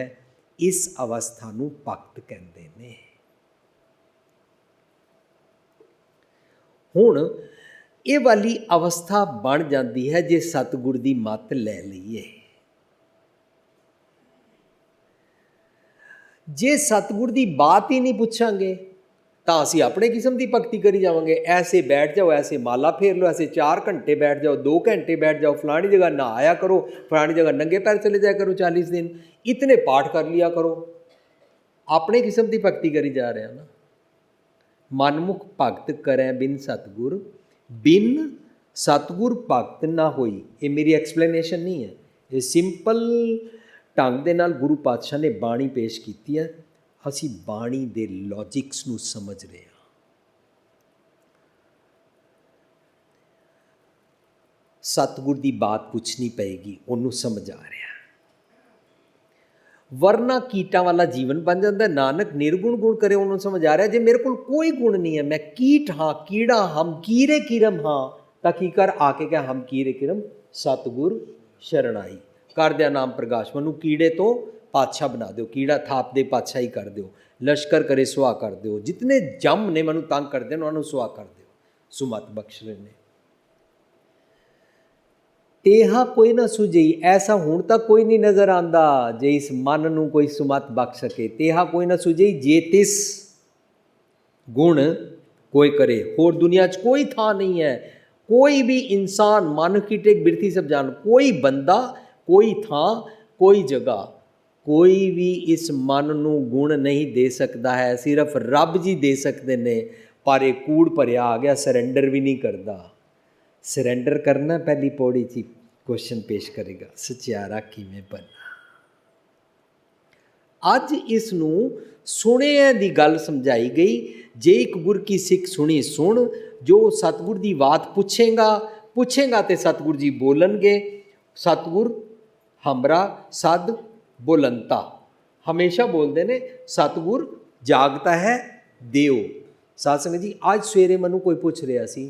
इस अवस्था नूं भगत कहंदे ने। हुण ये वाली अवस्था बन जाती है जे सतगुर की मत लै लईए। जे सतगुर की बात ही नहीं पुछांगे तो असी अपने किस्म की भगती करी जावांगे। ऐसे बैठ जाओ, ऐसे माला फेर लो, ऐसे 4 घंटे बैठ जाओ, 2 घंटे बैठ जाओ, फलानी जगह नहाया करो, फलानी जगह नंगे पैर चले जाया करो 40 दिन, इतने पाठ कर लिया करो। अपने किस्म की भगती करी जा रहे हैं ना। मनमुख भगत करें बिन सतगुर भगत ना होई। ये मेरी एक्सप्लेनेशन नहीं है, ये सिंपल ढंग दे नाल गुरु पातशाह ने बाणी पेश की है। असी बाणी दे लॉजिक्स नूं समझ रहे हैं। सतगुर की बात पूछनी पेगी, उन्होंने समझ आ रहा, वरना कीटा वाला जीवन बन जाता है। नानक निर्गुण गुण करे, उन्होंने समझ आ रहा है जे मेरे को कोई गुण नहीं है, मैं कीट हाँ, कीड़ा हम, कीरे किरम हाँ, ताकि कर आके क्या हम कीरे किरम सतगुर शरणाई कर दिया नाम प्रकाश, मनु कीड़े तो पातशाह बना दो, कीड़ा थाप दे पातशाही कर दो। ਲਸ਼ਕਰ ਕਰੇ ਸੁਆਹ ਕਰ ਦਿਓ, ਜਿਤਨੇ ਜੰਮ ਨੇ ਮੈਨੂੰ ਤੰਗ ਕਰਦੇ ਨੇ ਉਹਨਾਂ ਨੂੰ ਸੁਆਹ ਕਰ ਦਿਓ। ਸੁਮਤ ਬਖਸ਼ ਰਹੇ ਨੇ। ਤੇਹਾ ਕੋਈ ਨਾ ਸੁਝਈ, ਐਸਾ ਹੁਣ ਤੱਕ ਕੋਈ ਨਹੀਂ ਨਜ਼ਰ ਆਉਂਦਾ ਜੇ ਇਸ ਮਨ ਨੂੰ ਕੋਈ ਸੁਮਤ ਬਖਸ਼ ਸਕੇ। ਤੇਹਾ ਕੋਈ ਨਾ ਸੁਝਈ ਜੇ ਤਿਸ ਗੁਣ ਕੋਈ करे। और दुनिया च कोई था नहीं है, कोई भी इंसान मानव की टेक बिरथी सब जान, कोई बंदा, कोई था, कोई जगह, कोई भी इस मन नू गुण नहीं दे सकता है, सिर्फ रब जी दे सकते ने। पर एक कूड़ भरिया आ गया, सरेंडर भी नहीं करता। सरेंडर करना पहली पौड़ी ची क्वेश्चन पेश करेगा, सचियारा किवें बनना। अज इस नू सुने दी गल समझाई गई। जे एक गुर की सिख सुनी सुन, जो सतगुर की बात पुछेगा तो सतगुर जी बोलणगे। सतगुर हमरा सद बुलंता, हमेशा बोलते ने सतगुर जागता है देव। साध संगत जी, आज सवेरे मैनू कोई पूछ रहा सी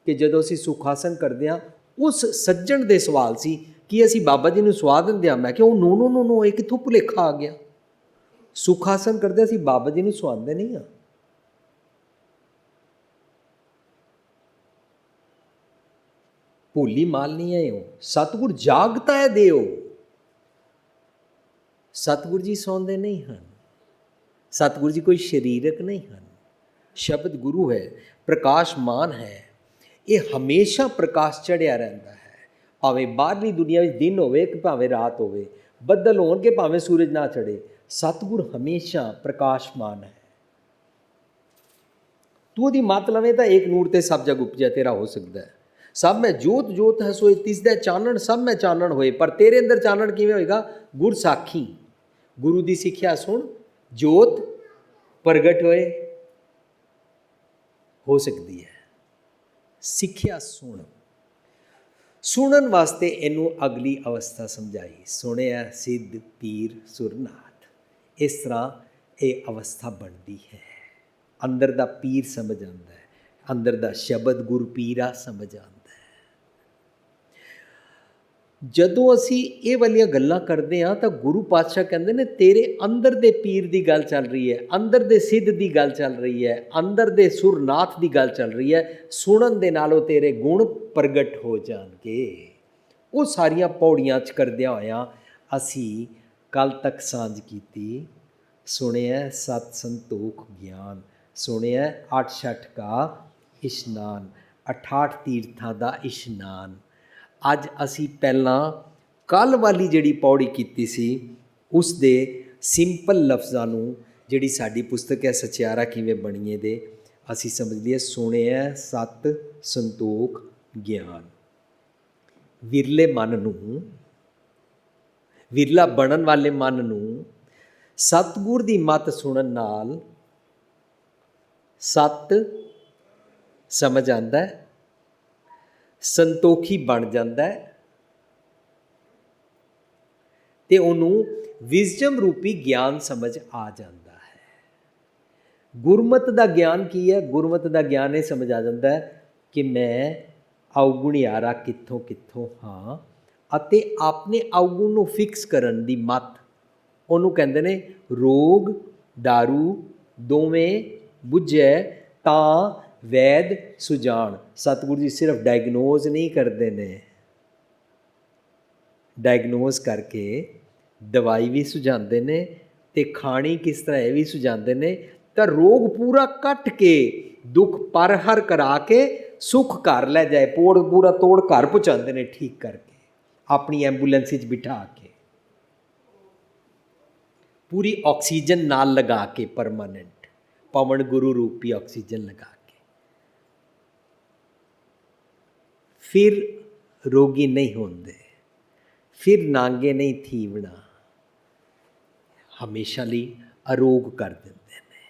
कि जदों असीं सुखासन करते हैं, उस सज्जण दे सवाल सी कि असीं बाबा जी नूं सुआ दिंदे हां। मैं कहा नो नो नो नो, ये कित्थों भुलेखा आ गया। सुखासन करते असीं बाबा जी नूं सुआंदे नहीं हां। भोली माल नहीं है हो। सतगुर जागता है देव। सतगुर जी सौंदे नहीं हैं। सतगुर जी कोई शरीरक नहीं हैं। शब्द गुरु है, प्रकाशमान है, ये हमेशा प्रकाश चढ़िया रहता है। भावें बाहरली दुनिया में दिन होवे कि भावें रात होवे, बदल होण के भावें सूरज ना चढ़े, सतगुर हमेशा प्रकाशमान है। तू ओदी मत लवें तो एक नूर ते सब जग उपजै तेरा हो सकता है। सब में जोत जोत है सोए, तिसदा चानण सब में चानण होए, पर तेरे अंदर चानण किवें होएगा? गुर साखी, गुरु की सिक्ख्या सुन, जोत प्रगट होए हो सकती है। सिक्ख्या सुन, सुनन वास्ते इनू अगली अवस्था समझाई। सुनिया सिद्ध पीर सुरनाथ, इस तरह ये अवस्था बनती है। अंदर दा पीर समझ आंदा है, अंदर दा शब्द गुर पीरा समझ आंदा है। जदों असी ये वालियां गल्लां करते हैं तो गुरु पातशाह कहते हैं तेरे अंदर दे पीर की गल चल रही है, अंदर दे सिद्ध की गल चल रही है, अंदर दे सुरनाथ की गल चल रही है। सुनन दे नालों तेरे गुण प्रगट हो जाणगे। वो सारियां पौड़ियां च करदियां होइयां असी कल तक सांझ कीती। सुनिया सत संतोख ज्ञान, सुनिया 8 छठ का इशनान, 68 तीर्थां दा इशनान। अज असी पहला कल वाली जिहड़ी पौड़ी कीती सी उस दे सिंपल लफ्ज़ां नूं, जिहड़ी साडी पुस्तक है सचियारा किवें बणीए दे, असी समझ लईए सुनिया सत संतोख ज्ञान। विरले मन नूं, विरला बनन वाले मन नूं सतगुर दी मत सुनन नाल सत समझ आंदा है, संतोखी बन जाता है ते उन्हों विजडम रूपी ज्ञान समझ आ जाता है। गुरमत का ज्ञान की है? गुरमत का ज्ञान ये समझ आ जाता है कि मैं अवगुणियारा कित्थों कित्थों हाँ, अते अपने अवगुण नूं फिक्स करन दी मत, उन्होंने कहते ने रोग दारू दोवें बुझै तां वैद सुजान। सतगुरु जी सिर्फ डायगनोज नहीं करते ने, डायगनोज करके दवाई भी सुझाते ने ते खानी किस तरह ये भी सुझाते ने। तो रोग पूरा कट के दुख परहर करा के सुख घर लै जाए, पोड़ पूरा तोड़ घर पहुँचाते ने ठीक करके, अपनी एंबूलेंस बिठा के पूरी ऑक्सीजन नाल लगा के, परमानेंट पवन गुरु रूपी ऑक्सीजन लगा के। फिर रोगी नहीं होंदे, फिर नांगे नहीं थीवना, हमेशा लिए अरोग कर देंदे ने।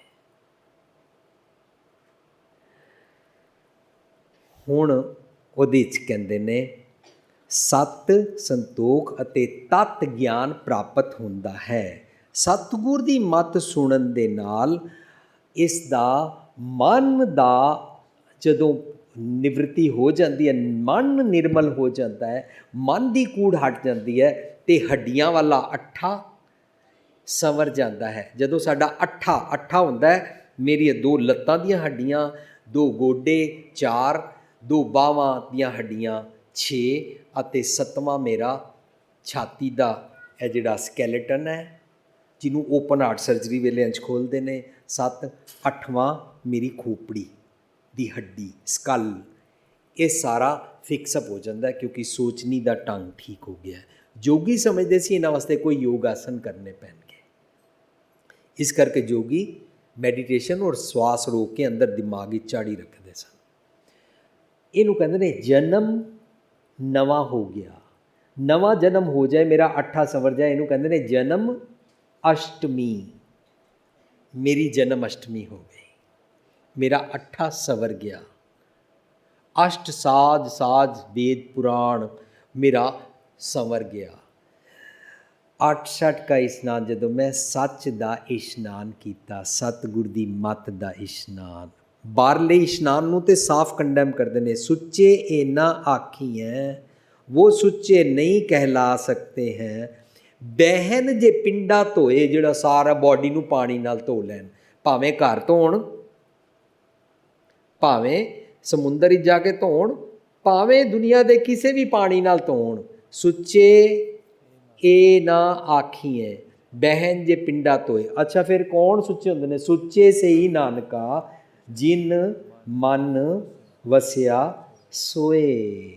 हुण उहदे च कहंदे ने सत संतोख अते तत् ज्ञान प्राप्त होंदा है। सतगुर दी मत सुनन दे नाल इसदा मन दा जदों निवृत्ति हो जाती है, मन निर्मल हो जाता है, मन की कूड़ हट जाती है, तो हड्डियां वाला अट्ठा ਸੰਵਰ ਜਾਂਦਾ ਹੈ। ਜਦੋਂ ਸਾਡਾ ਅੱਠਾ ਹੁੰਦਾ ਹੈ, ਮੇਰੀਆਂ 2 ਲੱਤਾਂ ਦੀਆਂ ਹੱਡੀਆਂ, 2 ਗੋਡੇ, 4, 2 ਬਾਹਾਂ ਦੀਆਂ ਹੱਡੀਆਂ, 6 ਅਤੇ 7ਵਾਂ ਮੇਰਾ ਛਾਤੀ ਦਾ ਇਹ ਜਿਹੜਾ ਸਕੈਲੇਟਨ ਹੈ, ਜਿਹਨੂੰ ਓਪਨ ਹਾਰਟ ਸਰਜਰੀ ਵੇਲੇ ਇੰਝ ਖੋਲ੍ਹਦੇ ਨੇ, 7, 8ਵਾਂ ਮੇਰੀ ਖੋਪੜੀ ਦੀ ਹੱਡੀ, ਸਕਲ। ਇਹ ਸਾਰਾ ਫਿਕਸਅਪ ਹੋ ਜਾਂਦਾ ਕਿਉਂਕਿ ਸੋਚਣੀ ਦਾ ਢੰਗ ਠੀਕ ਹੋ ਗਿਆ। ਜੋਗੀ ਸਮਝਦੇ ਸੀ ਇਹਨਾਂ ਵਾਸਤੇ ਕੋਈ ਯੋਗ ਆਸਨ ਕਰਨੇ ਪੈਣਗੇ। ਇਸ ਕਰਕੇ ਜੋਗੀ ਮੈਡੀਟੇਸ਼ਨ ਔਰ ਸਵਾਸ ਰੋਕ ਕੇ ਅੰਦਰ ਦਿਮਾਗ ਵਿੱਚ ਝਾੜੀ ਰੱਖਦੇ ਸਨ। ਇਹਨੂੰ ਕਹਿੰਦੇ ਨੇ ਜਨਮ ਨਵਾਂ ਹੋ ਗਿਆ, ਨਵਾਂ ਜਨਮ ਹੋ ਜਾਏ, ਮੇਰਾ ਅੱਠਾ ਸੰਵਰ ਜਾਏ, ਇਹਨੂੰ ਕਹਿੰਦੇ ਨੇ ਜਨਮ ਅਸ਼ਟਮੀ। ਮੇਰੀ ਜਨਮ ਅਸ਼ਟਮੀ ਹੋ ਗਈ, ਮੇਰਾ ਅੱਠਾ ਸੰਵਰ ਗਿਆ। ਅਸ਼ਟ ਸਾਜ ਵੇਦ ਪੁਰਾਣ ਮੇਰਾ ਸੰਵਰ ਗਿਆ। 68 ਕਾ ਇਸ਼ਨਾਨ, ਜਦੋਂ ਮੈਂ ਸੱਚ ਦਾ ਇਸ਼ਨਾਨ ਕੀਤਾ, ਸਤਿਗੁਰ ਦੀ ਮੱਤ ਦਾ ਇਸ਼ਨਾਨ। ਬਾਹਰਲੇ ਇਸ਼ਨਾਨ ਨੂੰ ਤੇ ਸਾਫ਼ ਕੰਡੈਮ ਕਰਦੇ ਨੇ, ਸੁੱਚੇ ਇਹ ਨਾ ਆਖੀਐ वो सुच्चे नहीं कहला सकते हैं। बहन जे पिंडा धोए, ਜਿਹੜਾ ਸਾਰਾ ਬੋਡੀ ਨੂੰ ਪਾਣੀ ਨਾਲ ਧੋ ਲੈਣ, ਭਾਵੇਂ ਘਰ ਧੋਣ, ਭਾਵੇਂ ਸਮੁੰਦਰ ਵਿੱਚ ਜਾ ਕੇ ਧੋਣ, ਭਾਵੇਂ ਦੁਨੀਆ ਦੇ ਕਿਸੇ ਵੀ ਪਾਣੀ ਨਾਲ ਧੋਣ, ਸੁੱਚੇ ਇਹ ਨਾ ਆਖੀਏ ਬਹਿਨ ਜੇ ਪਿੰਡਾ ਧੋਏ। ਅੱਛਾ, ਫਿਰ ਕੌਣ ਸੁੱਚੇ ਹੁੰਦੇ ਨੇ? ਸੁੱਚੇ ਸਹੀ ਨਾਨਕਾ ਜਿਨ ਮਨ ਵਸਿਆ ਸੋਏ।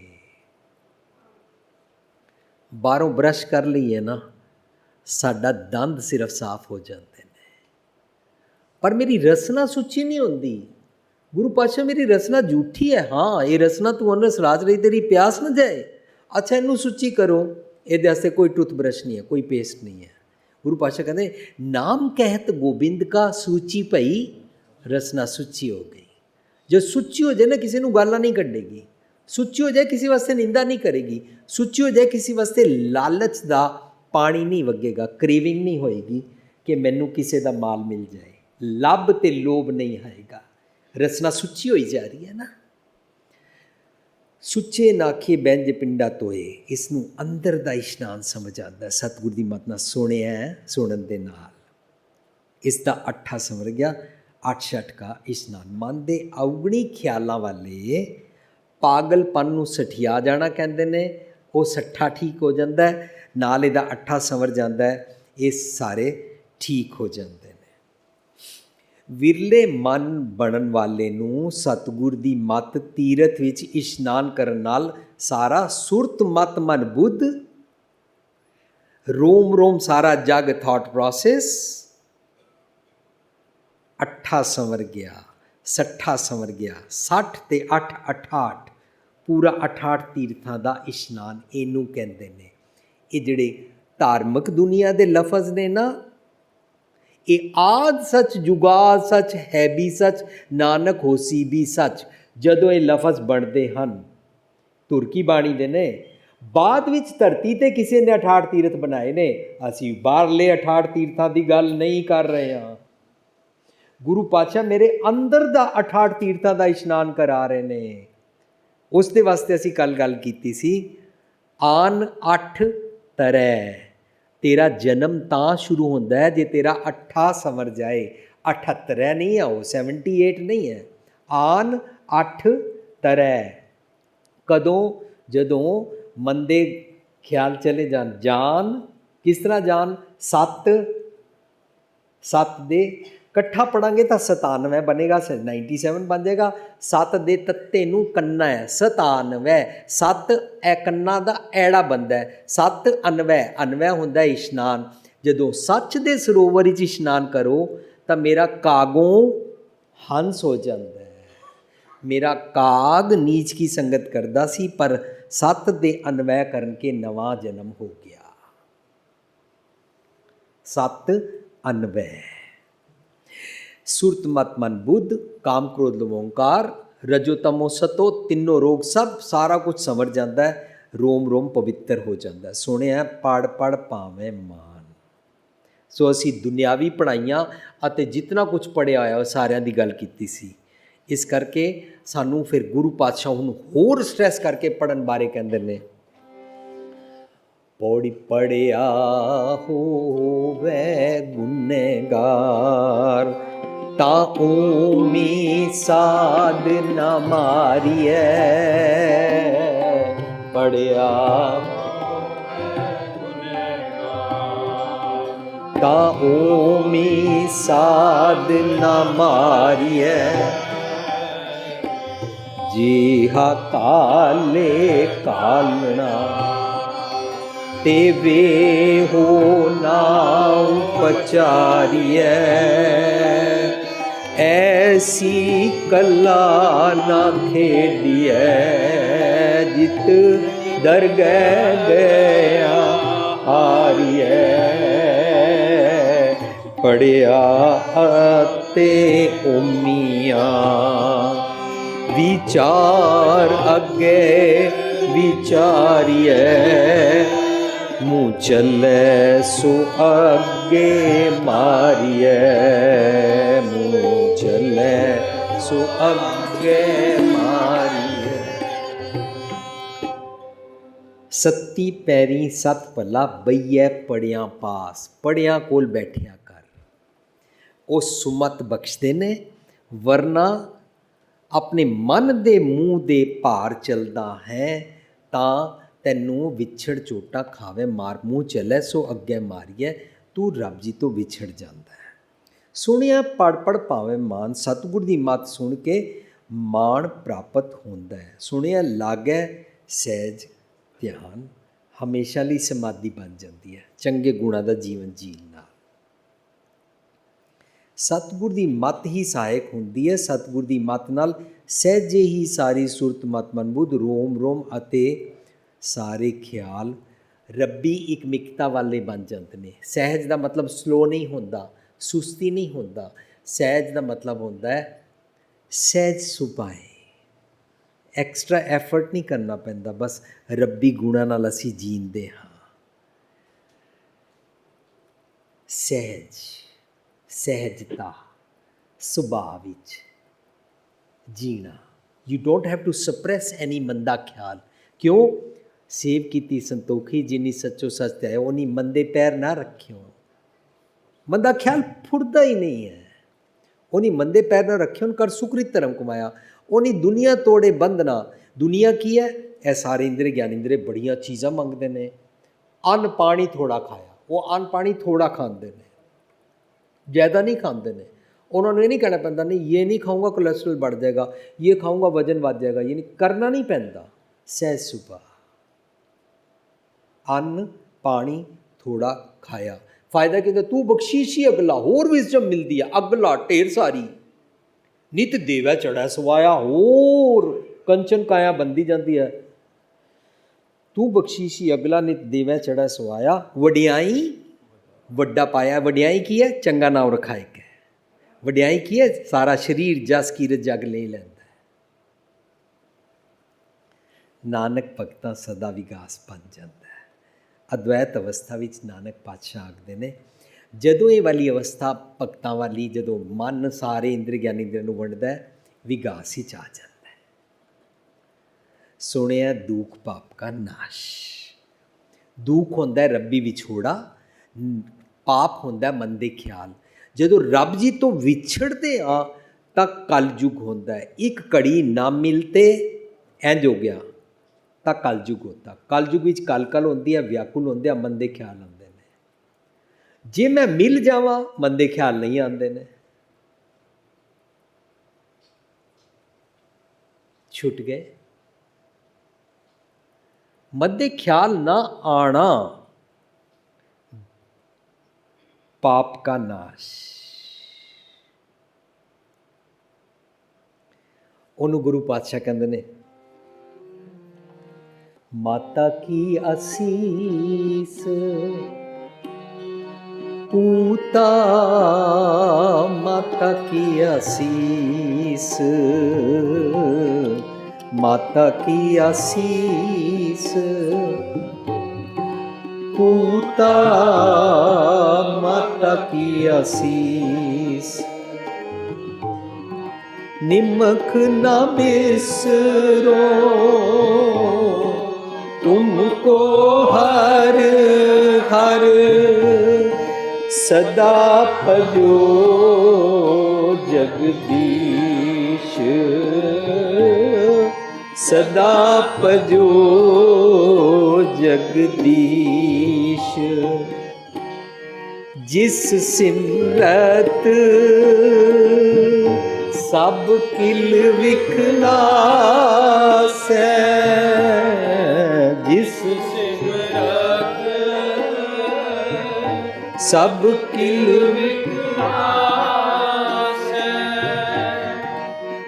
ਬਾਹਰੋਂ ਬਰਸ਼ ਕਰ ਲਈਏ ਨਾ, ਸਾਡਾ ਦੰਦ ਸਿਰਫ ਸਾਫ਼ ਹੋ ਜਾਂਦੇ ਨੇ, ਪਰ ਮੇਰੀ ਰਸਨਾ ਸੁੱਚੀ ਨਹੀਂ ਹੁੰਦੀ। ਗੁਰੂ ਪਾਤਸ਼ਾਹ ਮੇਰੀ ਰਸਨਾ ਝੂਠੀ ਹੈ। ਹਾਂ, ਇਹ ਰਸਨਾ ਤੂੰ ਅੰਦਰ ਸਰਾਜ ਰਹੀ, ਤੇਰੀ ਪਿਆਸ ਨਾ ਜਾਏ। ਅੱਛਾ, ਇਹਨੂੰ ਸੁੱਚੀ ਕਰੋ। ਇਹਦੇ ਵਾਸਤੇ ਕੋਈ ਟੁੱਥ ਬਰਸ਼ ਨਹੀਂ ਹੈ, ਕੋਈ ਪੇਸਟ ਨਹੀਂ ਹੈ। ਗੁਰੂ ਪਾਤਸ਼ਾਹ ਕਹਿੰਦੇ ਨਾਮ ਕਹਿਤ ਗੋਬਿੰਦ ਕਾ ਸੂਚੀ ਭਈ ਰਸਨਾ ਸੁੱਚੀ ਹੋ ਗਈ। ਜੋ ਸੁੱਚੀ ਹੋ ਜਾਏ ਨਾ, ਕਿਸੇ ਨੂੰ ਗਾਲਾਂ ਨਹੀਂ ਕੱਢੇਗੀ। ਸੁੱਚੀ ਹੋ ਜਾਏ, ਕਿਸੇ ਵਾਸਤੇ ਨਿੰਦਾ ਨਹੀਂ ਕਰੇਗੀ। ਸੁੱਚੀ ਹੋ ਜਾਏ, ਕਿਸੇ ਵਾਸਤੇ ਲਾਲਚ ਦਾ ਪਾਣੀ ਨਹੀਂ ਵਗੇਗਾ, ਕ੍ਰੇਵਿੰਗ ਨਹੀਂ ਹੋਏਗੀ ਕਿ ਮੈਨੂੰ ਕਿਸੇ ਦਾ ਮਾਲ ਮਿਲ ਜਾਏ, ਲੱਭ ਤੇ ਲੋਭ ਨਹੀਂ ਆਏਗਾ। ਰਸਨਾ ਸੁੱਚੀ ਹੋਈ ਜਾ ਰਹੀ ਹੈ ਨਾ। ਸੁੱਚੇ ਨਾਖੇ ਬੈਂਜ ਪਿੰਡਾ ਤੋਏ, ਇਸ ਨੂੰ ਅੰਦਰ ਦਾ ਇਸ਼ਨਾਨ ਸਮਝ ਆਉਂਦਾ। ਸਤਿਗੁਰ ਦੀ ਮੱਤ ਨਾਲ ਸੁਣਿਆ, ਸੁਣਨ ਦੇ ਨਾਲ ਇਸ ਦਾ ਅੱਠਾ ਸੰਵਰ ਗਿਆ। 68 ਕਾ ਇਸ਼ਨਾਨ। ਮਨ ਦੇ ਅਵਗਣੀ ਖਿਆਲਾਂ ਵਾਲੇ ਪਾਗਲਪਨ ਨੂੰ ਸਠਿਆ ਜਾਣਾ ਕਹਿੰਦੇ ਨੇ, ਉਹ ਸੱਠਾ ਠੀਕ ਹੋ ਜਾਂਦਾ ਹੈ, ਨਾਲ ਇਹਦਾ ਅੱਠਾ ਸੰਵਰ ਜਾਂਦਾ ਹੈ, ਇਹ ਸਾਰੇ ਠੀਕ ਹੋ ਜਾਂਦੇ ਨੇ। ਵਿਰਲੇ ਮਨ ਬਣਨ ਵਾਲੇ ਨੂੰ ਸਤਿਗੁਰ ਦੀ ਮੱਤ ਤੀਰਥ ਵਿੱਚ ਇਸ਼ਨਾਨ ਕਰਨ ਨਾਲ ਸਾਰਾ ਸੁਰਤ ਮਤ ਮਨ ਬੁੱਧ ਰੋਮ ਰੋਮ ਸਾਰਾ ਜਗ ਥਾਟ ਪ੍ਰੋਸੈਸ ਅੱਠਾ ਸੰਵਰ ਗਿਆ, ਸੱਠਾ ਸੰਵਰ ਗਿਆ। 60 ਤੇ 8 68, ਪੂਰਾ 68 ਤੀਰਥਾਂ ਦਾ ਇਸ਼ਨਾਨ ਇਹਨੂੰ ਕਹਿੰਦੇ ਨੇ। ਇਹ ਜਿਹੜੇ ਧਾਰਮਿਕ ਦੁਨੀਆ ਦੇ ਲਫ਼ਜ਼ ਨੇ ਨਾ, ਇਹ ਆਦ ਸੱਚ ਜੁਗਾਦ ਸੱਚ ਹੈ ਵੀ ਸੱਚ ਨਾਨਕ ਹੋਸੀ ਵੀ ਸੱਚ। ਜਦੋਂ ਇਹ ਲਫ਼ਜ਼ ਬਣਦੇ ਹਨ ਤੁਰਕੀ ਬਾਣੀ ਦੇ ਨੇ, ਬਾਅਦ ਵਿੱਚ ਧਰਤੀ 'ਤੇ ਕਿਸੇ ਨੇ 68 ਤੀਰਥ ਬਣਾਏ ਨੇ। ਅਸੀਂ ਬਾਹਰਲੇ 68 ਤੀਰਥਾਂ ਦੀ ਗੱਲ ਨਹੀਂ ਕਰ ਰਹੇ ਹਾਂ। ਗੁਰੂ ਪਾਤਸ਼ਾਹ ਮੇਰੇ ਅੰਦਰ ਦਾ 68 ਤੀਰਥਾਂ ਦਾ ਇਸ਼ਨਾਨ ਕਰਾ ਰਹੇ ਨੇ। ਉਸ ਦੇ ਵਾਸਤੇ ਅਸੀਂ ਕੱਲ੍ਹ ਗੱਲ ਕੀਤੀ ਸੀ। ਆਨ 8 ਤਰੈ, ਤੇਰਾ ਜਨਮ ਤਾਂ ਸ਼ੁਰੂ ਹੁੰਦਾ ਹੈ ਜੇ ਤੇਰਾ ਅੱਠਾ ਸੰਵਰ ਜਾਏ। 78 ਨਹੀਂ ਹੈ, ਉਹ 78 ਨਹੀਂ ਹੈ। ਆਨ 8 ਤਰੈ। ਕਦੋਂ? ਜਦੋਂ ਮੰਦੇ ਖਿਆਲ ਚਲੇ ਜਾਣ। ਜਾਨ ਕਿਸ ਤਰ੍ਹਾਂ ਜਾਨ? 7 ਦੇ ਇਕੱਠਾ ਪੜਾਂਗੇ ਤਾਂ 97 ਬਣੇਗਾ, 97 ਬਣ ਜਾਏਗਾ। 7 ਦੇ ਤੱਤੇ ਨੂੰ ਕੰਨਾ ਹੈ, 97। 7 ਇਹ ਕੰਨਾ ਦਾ ਐੜਾ ਬਣਦਾ ਹੈ। 7 ਅਨਵੈ ਹੁੰਦਾ ਇਸ਼ਨਾਨ। ਜਦੋਂ ਸੱਚ ਦੇ ਸਰੋਵਰ ਵਿੱਚ ਇਸ਼ਨਾਨ ਕਰੋ ਤਾਂ ਮੇਰਾ ਕਾਗੋਂ ਹੰਸ ਹੋ ਜਾਂਦਾ ਹੈ। ਮੇਰਾ ਕਾਗ ਨੀਚ ਕੀ ਸੰਗਤ ਕਰਦਾ ਸੀ, ਪਰ 7 ਦੇ ਅਨਵੈ ਕਰਨ ਕੇ ਨਵਾਂ ਜਨਮ ਹੋ ਗਿਆ। 7 ਅਨਵੈ। ਸੁਰਤ ਮਤ ਮਨ ਬੁੱਧ ਕਾਮ ਕ੍ਰੋਧ ਲੋਭ ਓਂਕਾਰ ਰਜੋ ਤਮੋ ਸਤੋ ਤਿੰਨੋਂ ਰੋਗ ਸਭ ਸਾਰਾ ਕੁਝ ਸੰਵਰ ਜਾਂਦਾ ਹੈ। ਰੋਮ ਰੋਮ ਪਵਿੱਤਰ ਹੋ ਜਾਂਦਾ। ਸੁਣਿਆ ਪੜ ਪੜ ਪਾਵੇਂ ਮਾਨ। ਸੋ ਅਸੀਂ ਦੁਨਿਆਵੀ ਪੜ੍ਹਾਈਆਂ ਅਤੇ ਜਿਤਨਾ ਕੁਝ ਪੜ੍ਹਿਆ ਹੋਇਆ ਉਹ ਸਾਰਿਆਂ ਦੀ ਗੱਲ ਕੀਤੀ ਸੀ। ਇਸ ਕਰਕੇ ਸਾਨੂੰ ਫਿਰ ਗੁਰੂ ਪਾਤਸ਼ਾਹ ਨੂੰ ਹੋਰ ਸਟ੍ਰੈਸ ਕਰਕੇ ਪੜ੍ਹਨ ਬਾਰੇ ਕਹਿੰਦੇ ਨੇ। पौड़ी पढ़िया होवे गुनहगार, ता ओमी साध न मारिए। पढ़िया ता ओमी साध न मारिए, जिहा काले कालना तेवे हो ना उपचारिए। ऐसी कला ना खेडिए, जित दरगह गया हारिए। पढ़िया ते ओमिया विचार अगे विचारिए, मुँह चले सो अगे मारिए। मुँह चले सो अगे मारिए। सत्ती पैरी सत भला बईए पढ़िया पास, पढ़िया कोल बैठिया कर। ਉਹ ਸੁਮਤ ਬਖਸ਼ਦੇ ਨੇ, ਵਰਨਾ ਆਪਣੇ ਮਨ ਦੇ ਮੂੰਹ ਦੇ ਭਾਰ ਚੱਲਦਾ ਹੈ ਤਾਂ ਤੈਨੂੰ ਵਿਛੜ ਝੋਟਾ ਖਾਵੇ ਮਾਰ। ਮੂੰਹ ਚੱਲੇ ਸੋ ਅੱਗੇ ਮਾਰੀਏ, ਤੂੰ ਰੱਬ ਜੀ ਤੋਂ ਵਿਛੜ ਜਾਂਦਾ ਹੈ। ਸੁਣਿਆ ਪੜ ਪੜ ਭਾਵੇਂ ਮਾਨ, ਸਤਿਗੁਰ ਦੀ ਮੱਤ ਸੁਣ ਕੇ ਮਾਣ ਪ੍ਰਾਪਤ ਹੁੰਦਾ ਹੈ। ਸੁਣਿਆ ਲਾਗੈ ਸਹਿਜ ਧਿਆਨ, ਹਮੇਸ਼ਾ ਲਈ ਸਮਾਧੀ ਬਣ ਜਾਂਦੀ ਹੈ ਚੰਗੇ ਗੁਣਾਂ ਦਾ ਜੀਵਨ ਜੀਣ ਨਾਲ। ਸਤਿਗੁਰ ਦੀ ਮੱਤ ਹੀ ਸਹਾਇਕ ਹੁੰਦੀ ਹੈ। ਸਤਿਗੁਰ ਦੀ ਮੱਤ ਨਾਲ ਸਹਿਜੇ ਹੀ ਸਾਰੀ ਸੁਰਤ ਮਤ ਮਨ ਬੁੱਧ ਰੋਮ ਰੋਮ ਅਤੇ ਸਾਰੇ ਖਿਆਲ ਰੱਬੀ ਇਕਮਿਕਤਾ ਵਾਲੇ ਬਣ ਜਾਂਦੇ ਨੇ। ਸਹਿਜ ਦਾ ਮਤਲਬ ਸਲੋ ਨਹੀਂ ਹੁੰਦਾ, ਸੁਸਤੀ ਨਹੀਂ ਹੁੰਦਾ। ਸਹਿਜ ਦਾ ਮਤਲਬ ਹੁੰਦਾ ਹੈ ਸਹਿਜ ਸੁਭਾਏ, ਐਕਸਟਰਾ ਐਫਰਟ ਨਹੀਂ ਕਰਨਾ ਪੈਂਦਾ, ਬਸ ਰੱਬੀ ਗੁਣਾਂ ਨਾਲ ਅਸੀਂ ਜੀਂਦੇ ਹਾਂ। ਸਹਿਜ, ਸਹਿਜਤਾ, ਸੁਭਾਅ ਵਿੱਚ ਜੀਣਾ। You don't have to suppress any ਮੰਦਾ ਖਿਆਲ। ਕਿਉਂ? ਸੇਵ ਕੀਤੀ ਸੰਤੋਖੀ, ਜਿਨੀ ਸੱਚੋ ਸੱਚ ਤੇ ਹੈ ਉਨੀ ਮੰਦੇ ਪੈਰ ਨਾ ਰੱਖਿਓ। ਮੰਦਾ ਖਿਆਲ ਫੁਰਦਾ ਹੀ ਨਹੀਂ ਹੈ। ਉਨੀ ਮੰਦੇ ਪੈਰ ਨਾ ਰੱਖਿਓ, ਕਰ ਸੁਕ੍ਰਿਤ ਧਰਮ ਕਮਾਇਆ। ਉਨੀ ਦੁਨੀਆ ਤੋੜੇ ਬੰਧਨਾ। ਦੁਨੀਆ ਕੀ ਹੈ? ਇਹ ਸਾਰੇ ਇੰਦਰੇ ਗਿਆਨ ਇੰਦਰੇ ਬੜੀਆਂ ਚੀਜ਼ਾਂ ਮੰਗਦੇ ਨੇ। ਅੰਨ ਪਾਣੀ ਥੋੜ੍ਹਾ ਖਾਇਆ, ਉਹ ਅੰਨ ਪਾਣੀ ਥੋੜ੍ਹਾ ਖਾਂਦੇ ਨੇ, ਜ਼ਿਆਦਾ ਨਹੀਂ ਖਾਂਦੇ ਨੇ। ਉਹਨਾਂ ਨੂੰ ਇਹ ਨਹੀਂ ਕਹਿਣਾ ਪੈਂਦਾ ਨਹੀਂ ਇਹ ਨਹੀਂ ਖਾਊਂਗਾ ਕੋਲੈਸਟਰੋਲ बढ़ ਜਾਏਗਾ, ਇਹ ਖਾਊਂਗਾ ਵਜਨ ਵੱਧ ਜਾਏਗਾ, ਇਹ ਨਹੀਂ ਕਰਨਾ ਨਹੀਂ ਪੈਂਦਾ। ਸਹਿਜ ਸੁਭਾ, ਅੰਨ ਪਾਣੀ ਥੋੜਾ ਖਾਇਆ। ਫਾਇਦਾ ਕੀ ਹੁੰਦਾ? ਤੂੰ ਬਖਸ਼ੀਸ਼ ਹੀ ਅਗਲਾ, ਹੋਰ ਵਿਜ਼ਡਮ ਮਿਲਦੀ ਹੈ, ਅਗਲਾ ਢੇਰ ਸਾਰੀ। ਨਿਤ ਦੇਵੈ ਚੜ੍ਹੈ ਸਵਾਇਆ, ਹੋਰ ਕੰਚਨ ਕਾਇਆ ਬੰਦੀ ਜਾਂਦੀ ਹੈ। ਤੂੰ ਬਖਸ਼ੀਸ਼ੀ ਅਗਲਾ, ਨਿਤ ਦੇਵੈ ਚੜ੍ਹੈ ਸਵਾਇਆ। ਵਡਿਆਈ ਵੱਡਾ ਪਾਇਆ। ਵਡਿਆਈ ਕੀ ਹੈ? ਚੰਗਾ ਨਾਮ ਰਖਾਇ ਕੇ। ਵਡਿਆਈ ਕੀ ਹੈ? ਸਾਰਾ ਸਰੀਰ ਜਸ ਕੀਰਤ ਜਗ ਲੈ ਲੈਂਦਾ ਹੈ। ਨਾਨਕ ਭਗਤਾਂ ਸਦਾ ਵਿਗਾਸ ਬਣ ਜਾਂਦਾ ਹੈ। ਅਦਵੈਤ ਅਵਸਥਾ ਵਿੱਚ ਨਾਨਕ ਪਾਤਸ਼ਾਹ ਆਖਦੇ ਨੇ, ਜਦੋਂ ਇਹ ਵਾਲੀ ਅਵਸਥਾ ਭਗਤਾਂ ਵਾਲੀ, ਜਦੋਂ ਮਨ ਸਾਰੇ ਇੰਦਰ ਗਿਆਨ ਇੰਦਰ ਨੂੰ ਵੰਡਦਾ ਹੈ, ਵਿਗਾਸ ਹੀ 'ਚ ਆ ਜਾਂਦਾ ਹੈ। ਸੁਣਿਆ ਦੁੱਖ ਪਾਪ ਕਾ ਨਾਸ਼। ਦੁੱਖ ਹੁੰਦਾ ਰੱਬੀ ਵਿਛੋੜਾ, ਪਾਪ ਹੁੰਦਾ ਮਨ ਦੇ ਖਿਆਲ। ਜਦੋਂ ਰੱਬ ਜੀ ਤੋਂ ਵਿਛੜਦੇ ਆ ਤਾਂ ਕਲਯੁਗ ਹੁੰਦਾ ਹੈ। ਇੱਕ ਘੜੀ ਨਾ ਮਿਲਤੇ ਇੰਝ ਹੋ ਗਿਆ ਤਾਂ ਕਲਯੁਗ ਹੁੰਦਾ। ਕਲਯੁਗ ਵਿੱਚ ਕਲ ਹੁੰਦੀ ਹੈ, ਵਿਆਕੁਲ ਹੁੰਦੇ ਆ, ਮਨ ਦੇ ਖਿਆਲ ਆਉਂਦੇ ਨੇ। ਜੇ ਮੈਂ ਮਿਲ ਜਾਵਾਂ, ਮਨ ਦੇ ਖਿਆਲ ਨਹੀਂ ਆਉਂਦੇ ਨੇ, ਛੁੱਟ ਗਏ। ਮਨ ਦੇ ਖਿਆਲ ਨਾ ਆਣਾ, ਪਾਪ ਕਾ ਨਾਸ਼। ਉਹਨੂੰ ਗੁਰੂ ਪਾਤਸ਼ਾਹ ਕਹਿੰਦੇ ਨੇ, ਮਾਤਾ ਕੀ ਅਸੀਸ ਪੂਤਾ, ਮਾਤਾ ਕੀ ਅਸੀਸ, ਮਾਤਾ ਕੀ ਅਸੀਸ ਪੂਤਾ, ਮਾਤਾ ਕੀ ਅਸੀਸ। ਨਿਮਕ ਨਾ ਬਿਸਰੋ तुमको हर हर सदा भजो जगदीश, सदा भजो जगदीश। जिस सिमरत सब किल विखनासै, जिस सिमरत सब किल विखनासै,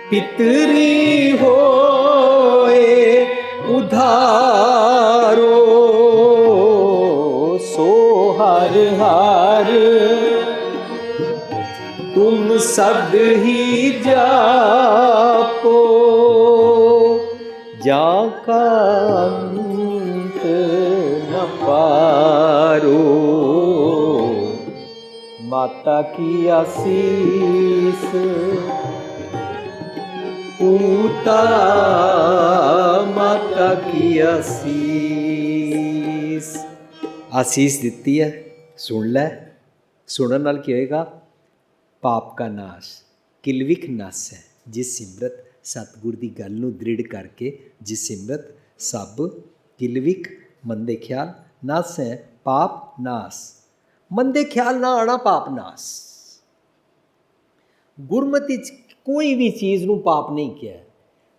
पितरी होए उधारो सो हर हर तुम सद ही जापो, जाका अंत न पारो। माता की आशीष पूता, माता की आशीष। आशीष दिती है, सुन लै। सुनन नाल की होएगा? पाप का नाश, किलविख नाश है। जिस सिमरत सतगुर की गल नूं दृढ़ करके, जिस सिमरत सब किलविख मंदे ख्याल नाश है, पाप नाश। मंदे ख्याल ना आना पाप नाश। गुरमति कोई भी चीज़ नूं पाप नहीं किया।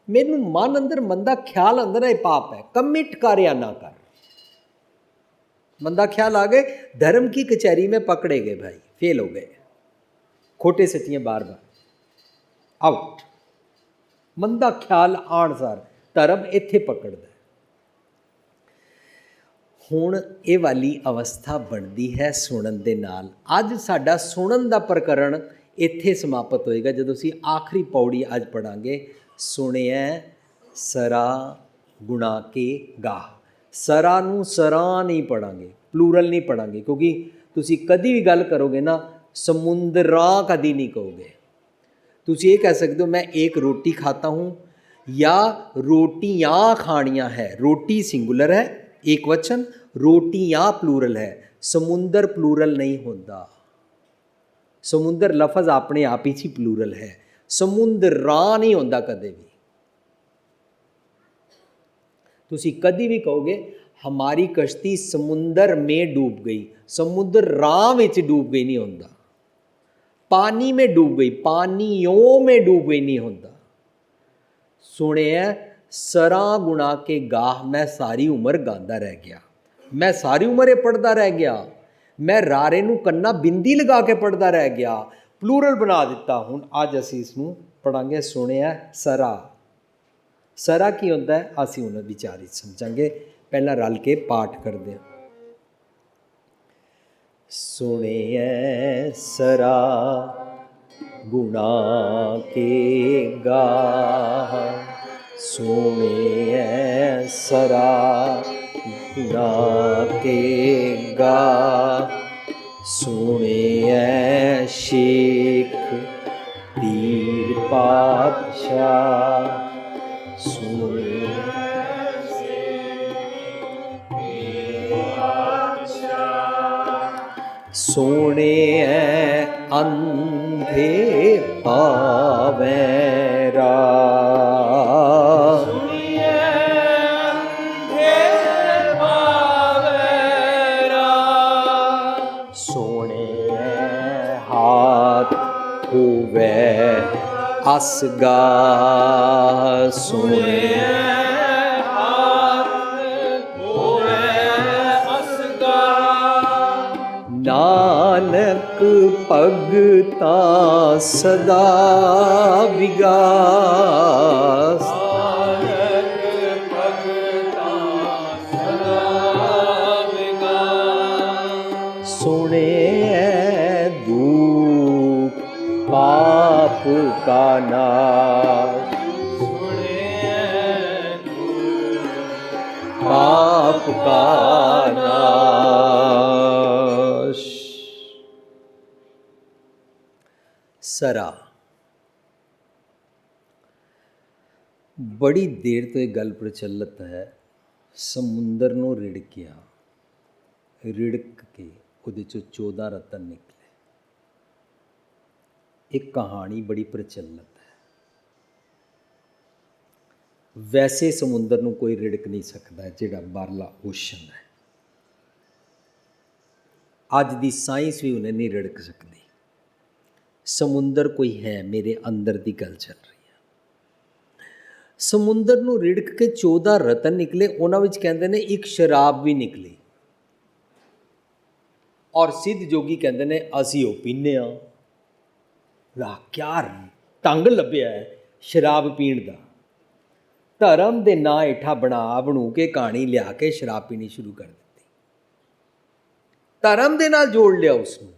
मैनू मन अंदर मंदा ख्याल अंदर है, पाप है। कमिट कर या ना कर। मंदा ख्याल आ गए, धर्म की कचहरी में पकड़े गए भाई, फेल हो गए। खोटे सतियाँ बार बार आउट। मंदा ख्याल आण सार धर्म इत्थे पकड़दा। हुण ये वाली अवस्था बनती है सुनन दे नाल। अज साडा सुनन दा प्रकरण इत्थे समाप्त होएगा जदों असीं आखिरी पौड़ी अज पढ़ांगे। सुणिया सरा गुणा के गाह। सरा नूं सरा नहीं पढ़ांगे, प्लूरल नहीं पढ़ांगे, क्योंकि तुसीं कदी भी गल करोगे ना समुंदरा कदी नहीं कहोगे। तुसीं ये कह सकते हो मैं एक रोटी खाता हूँ, या रोटियाँ खाणियाँ है। रोटी सिंगुलर है एक वचन, रोटियाँ प्लूरल है। समुंदर प्लूरल नहीं होता। समुंदर लफज अपने आप ही प्लूरल है, समुंदरा नहीं होता कदे भी। तुसी कदी भी कहोगे हमारी कश्ती समुंदर में डूब गई, समुद्र राह में डूब गई नहीं होता। पानी में डूब गई, पानियों में डूब गई नहीं होता। सुने सरा गुणा के गाह मैं सारी उम्र गांदा रह गया, मैं सारी उम्र ये पढ़ता रह गया, मैं रारे नूं कन्ना बिंदी लगा के पढ़ता रह गया, प्लूरल बना दिता। हुण अज असीं इसनूं पढ़ांगे। सुनिया सरा। सरा की होंदा है असीं हुण विचार समझांगे। पहला रल के पाठ करदे हां। सुनिया सरा गुणा के गाह, सुनिया सरा गुणा के गाह, सुनिया शेख पीर पातशाह, सुनिया सोने अंधे पावेरा, सोने हाथ हुवे असगा, सोने नानक भगता सदा विगास, नानक भगता सदा विगास, सुने दुख पाप का नाश, सुने दुख पाप का नाश। सरा बड़ी देर तो एक गल प्रचलित है। ਸਮੁੰਦਰ ਨੂੰ ਰਿੜਕਿਆ, ਰਿੜਕ ਕੇ ਉਹਦੇ 'ਚੋਂ 14 ਰਤਨ ਨਿਕਲੇ। ਇਹ ਕਹਾਣੀ ਬੜੀ ਪ੍ਰਚਲਿਤ ਹੈ। ਵੈਸੇ ਸਮੁੰਦਰ ਨੂੰ ਕੋਈ ਰਿੜਕ ਨਹੀਂ ਸਕਦਾ, ਜਿਹੜਾ ਬਾਹਰਲਾ ਓਸ਼ਨ ਹੈ। ਅੱਜ ਦੀ ਸਾਇੰਸ ਵੀ ਉਹਨੇ ਨਹੀਂ ਰਿੜਕ ਸਕਦੀ। ਸਮੁੰਦਰ ਕੋਈ ਹੈ, ਮੇਰੇ ਅੰਦਰ ਦੀ ਗੱਲ ਚੱਲ ਰਹੀ ਹੈ। ਸਮੁੰਦਰ ਨੂੰ ਰਿੜਕ ਕੇ 14 ਰਤਨ ਨਿਕਲੇ। ਉਹਨਾਂ ਵਿੱਚ ਕਹਿੰਦੇ ਨੇ ਇੱਕ ਸ਼ਰਾਬ ਵੀ ਨਿਕਲੀ। ਔਰ ਸਿੱਧ ਜੋਗੀ ਕਹਿੰਦੇ ਨੇ ਅਸੀਂ ਉਹ ਪੀਂਦੇ ਹਾਂ। ਵਾਹ, ਕਿਆ ਢੰਗ ਲੱਭਿਆ ਹੈ ਸ਼ਰਾਬ ਪੀਣ ਦਾ। ਧਰਮ ਦੇ ਨਾਂ ਹੇਠਾਂ ਬਣੂ ਕੇ ਕਹਾਣੀ ਲਿਆ ਕੇ ਸ਼ਰਾਬ ਪੀਣੀ ਸ਼ੁਰੂ ਕਰ ਦਿੱਤੀ। ਧਰਮ ਦੇ ਨਾਲ ਜੋੜ ਲਿਆ ਉਸਨੂੰ।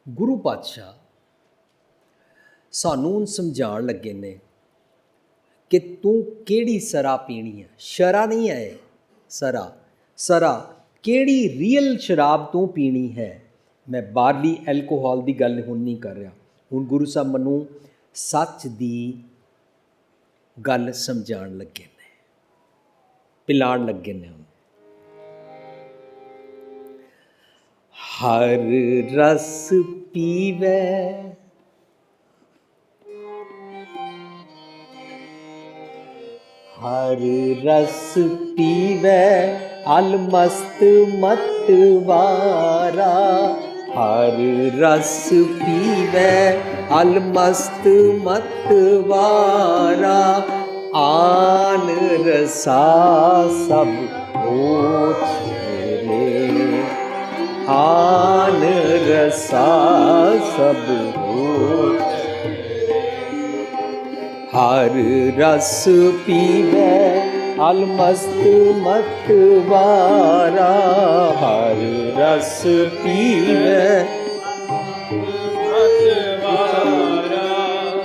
ਗੁਰੂ ਪਾਤਸ਼ਾਹ ਸਾਨੂੰ ਹੁਣ ਸਮਝਾਉਣ ਲੱਗੇ ਨੇ ਕਿ ਤੂੰ ਕਿਹੜੀ ਸਰਾ ਪੀਣੀ ਹੈ। ਸ਼ਰਾ ਨਹੀਂ ਹੈ, ਸਰਾ ਕਿਹੜੀ ਰੀਅਲ ਸ਼ਰਾਬ ਤੂੰ ਪੀਣੀ ਹੈ। ਮੈਂ ਬਾਹਰਲੀ ਐਲਕੋਹਲ ਦੀ ਗੱਲ ਹੁਣ ਨਹੀਂ ਕਰ ਰਿਹਾ। ਹੁਣ ਗੁਰੂ ਸਾਹਿਬ ਮੈਨੂੰ ਸੱਚ ਦੀ ਗੱਲ ਸਮਝਾਉਣ ਲੱਗੇ ਨੇ, ਪਿਲਾਣ ਲੱਗੇ ਨੇ। ਹਰ ਰਸ ਪੀਵੇ ਹਰ ਰਸ ਪੀਵੇ ਅਲਮਸਤ ਮਤਵਾਰਾ। ਹਰ ਰਸ ਪੀਵੇ ਅਲਮਸਤ ਮਤਵਾਰਾ। ਆਨ ਰਸਾ ਸਭ ਹੋਛਰੇ। ਆਨ ਰਸਾ ਸਭ ਹੋਛਰੇ। ਹਰ ਰਸ ਪੀਵੇ ਅਲਮਸਤ ਮਤਵਾਰਾ। ਹਰ ਰਸ ਪੀਵੇ ਮਤਵਾਰਾ।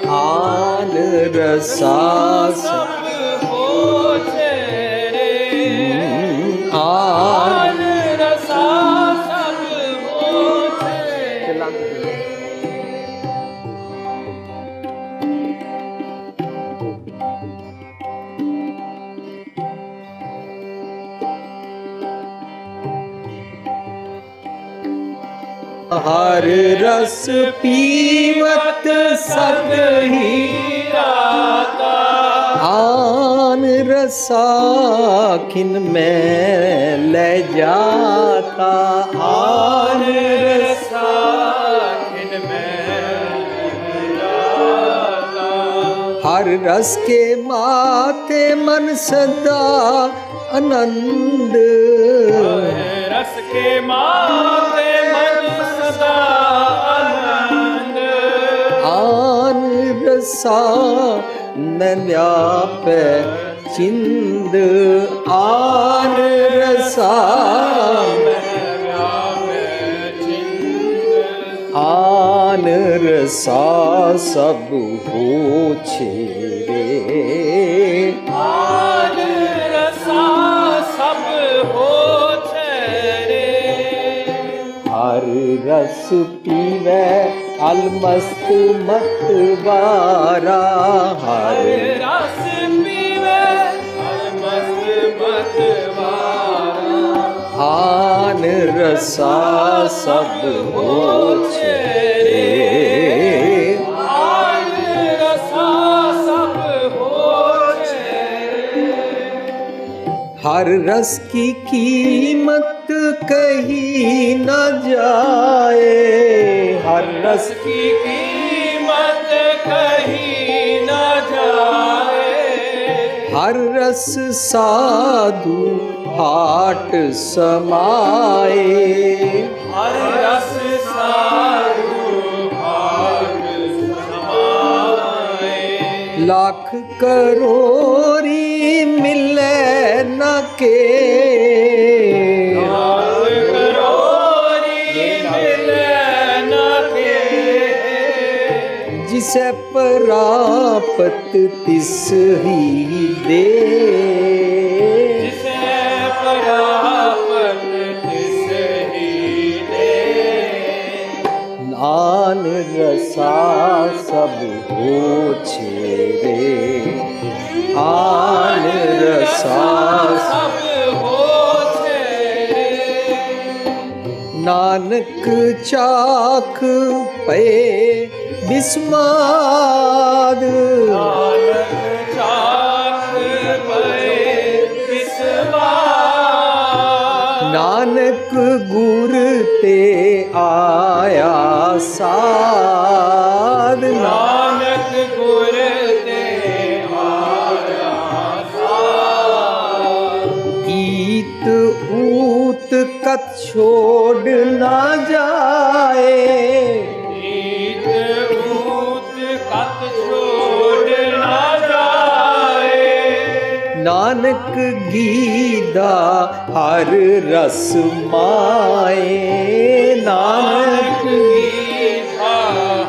ਆਨ ਰਸਾ ਸਭ ਹੋਛਰੇ। ਆਨ ਰਸਾ ਸਭ ਹੋਛਰੇ। ਹਰ ਰਸ ਪੀਵਤ ਸਦ ਹੀ ਰਾਤਾ। ਆਨ ਰਸਾ ਖਿਨ ਮੈਂ ਲੈ ਜਾਤਾ। ਆਨ ਰਸਾ ਖਿਨ ਮੈਂ ਲੈ ਜਾਤਾ। ਹਰ ਰਸ ਕੇ ਮਾਤੇ ਮਨ ਸਦਾ आनंद। रस के माते मन सदा आनंद। आन रसा मैं व्यापै चिंद। आन रसा मैं व्यापै चिंद। आन रसा सब हो छेरे। आन रसा सब हो छेरे। हर रस पीवै अलमस्त मतवारा। हर रस पीवे अलमस्त मतवारा। आन रसा सब हो छेरे। आन रसा सब हो छेरे। हर रस की कीमत कही न जाए। हर रस की कीमत कहीं न जाए। हर रस साधु हाट समाए। हर रस साधु हाट समाए। लाख करोरी मिले न के। जिसे प्राप्त तिस ही दे। जिसे प्राप्त तिस ही दे। आन रसा सब हो छेरे आन रसा सब हो छेरे नानक चाख पे बिस्माद नानक चाख पे बिस्माद नानक गुर ते आया साध नानक गुर ते आया साध ईत ऊत कत छोड़ ना जाए ईत ऊत कत छोड़ ना जाए नानक गीदा हर रस माए नानक गीता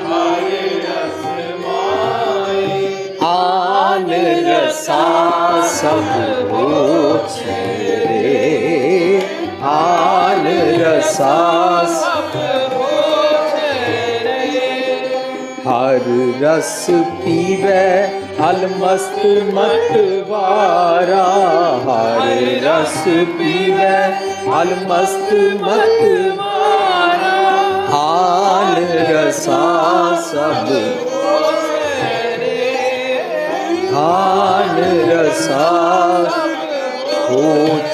हर रस माए आन रसा सब हो छेरे आन रसा सब हो छेरे हर रस पीवै अलमस्त मतवारा हर रस पीवै अलमस्त मतवारा आन रसा सब आन रसा होच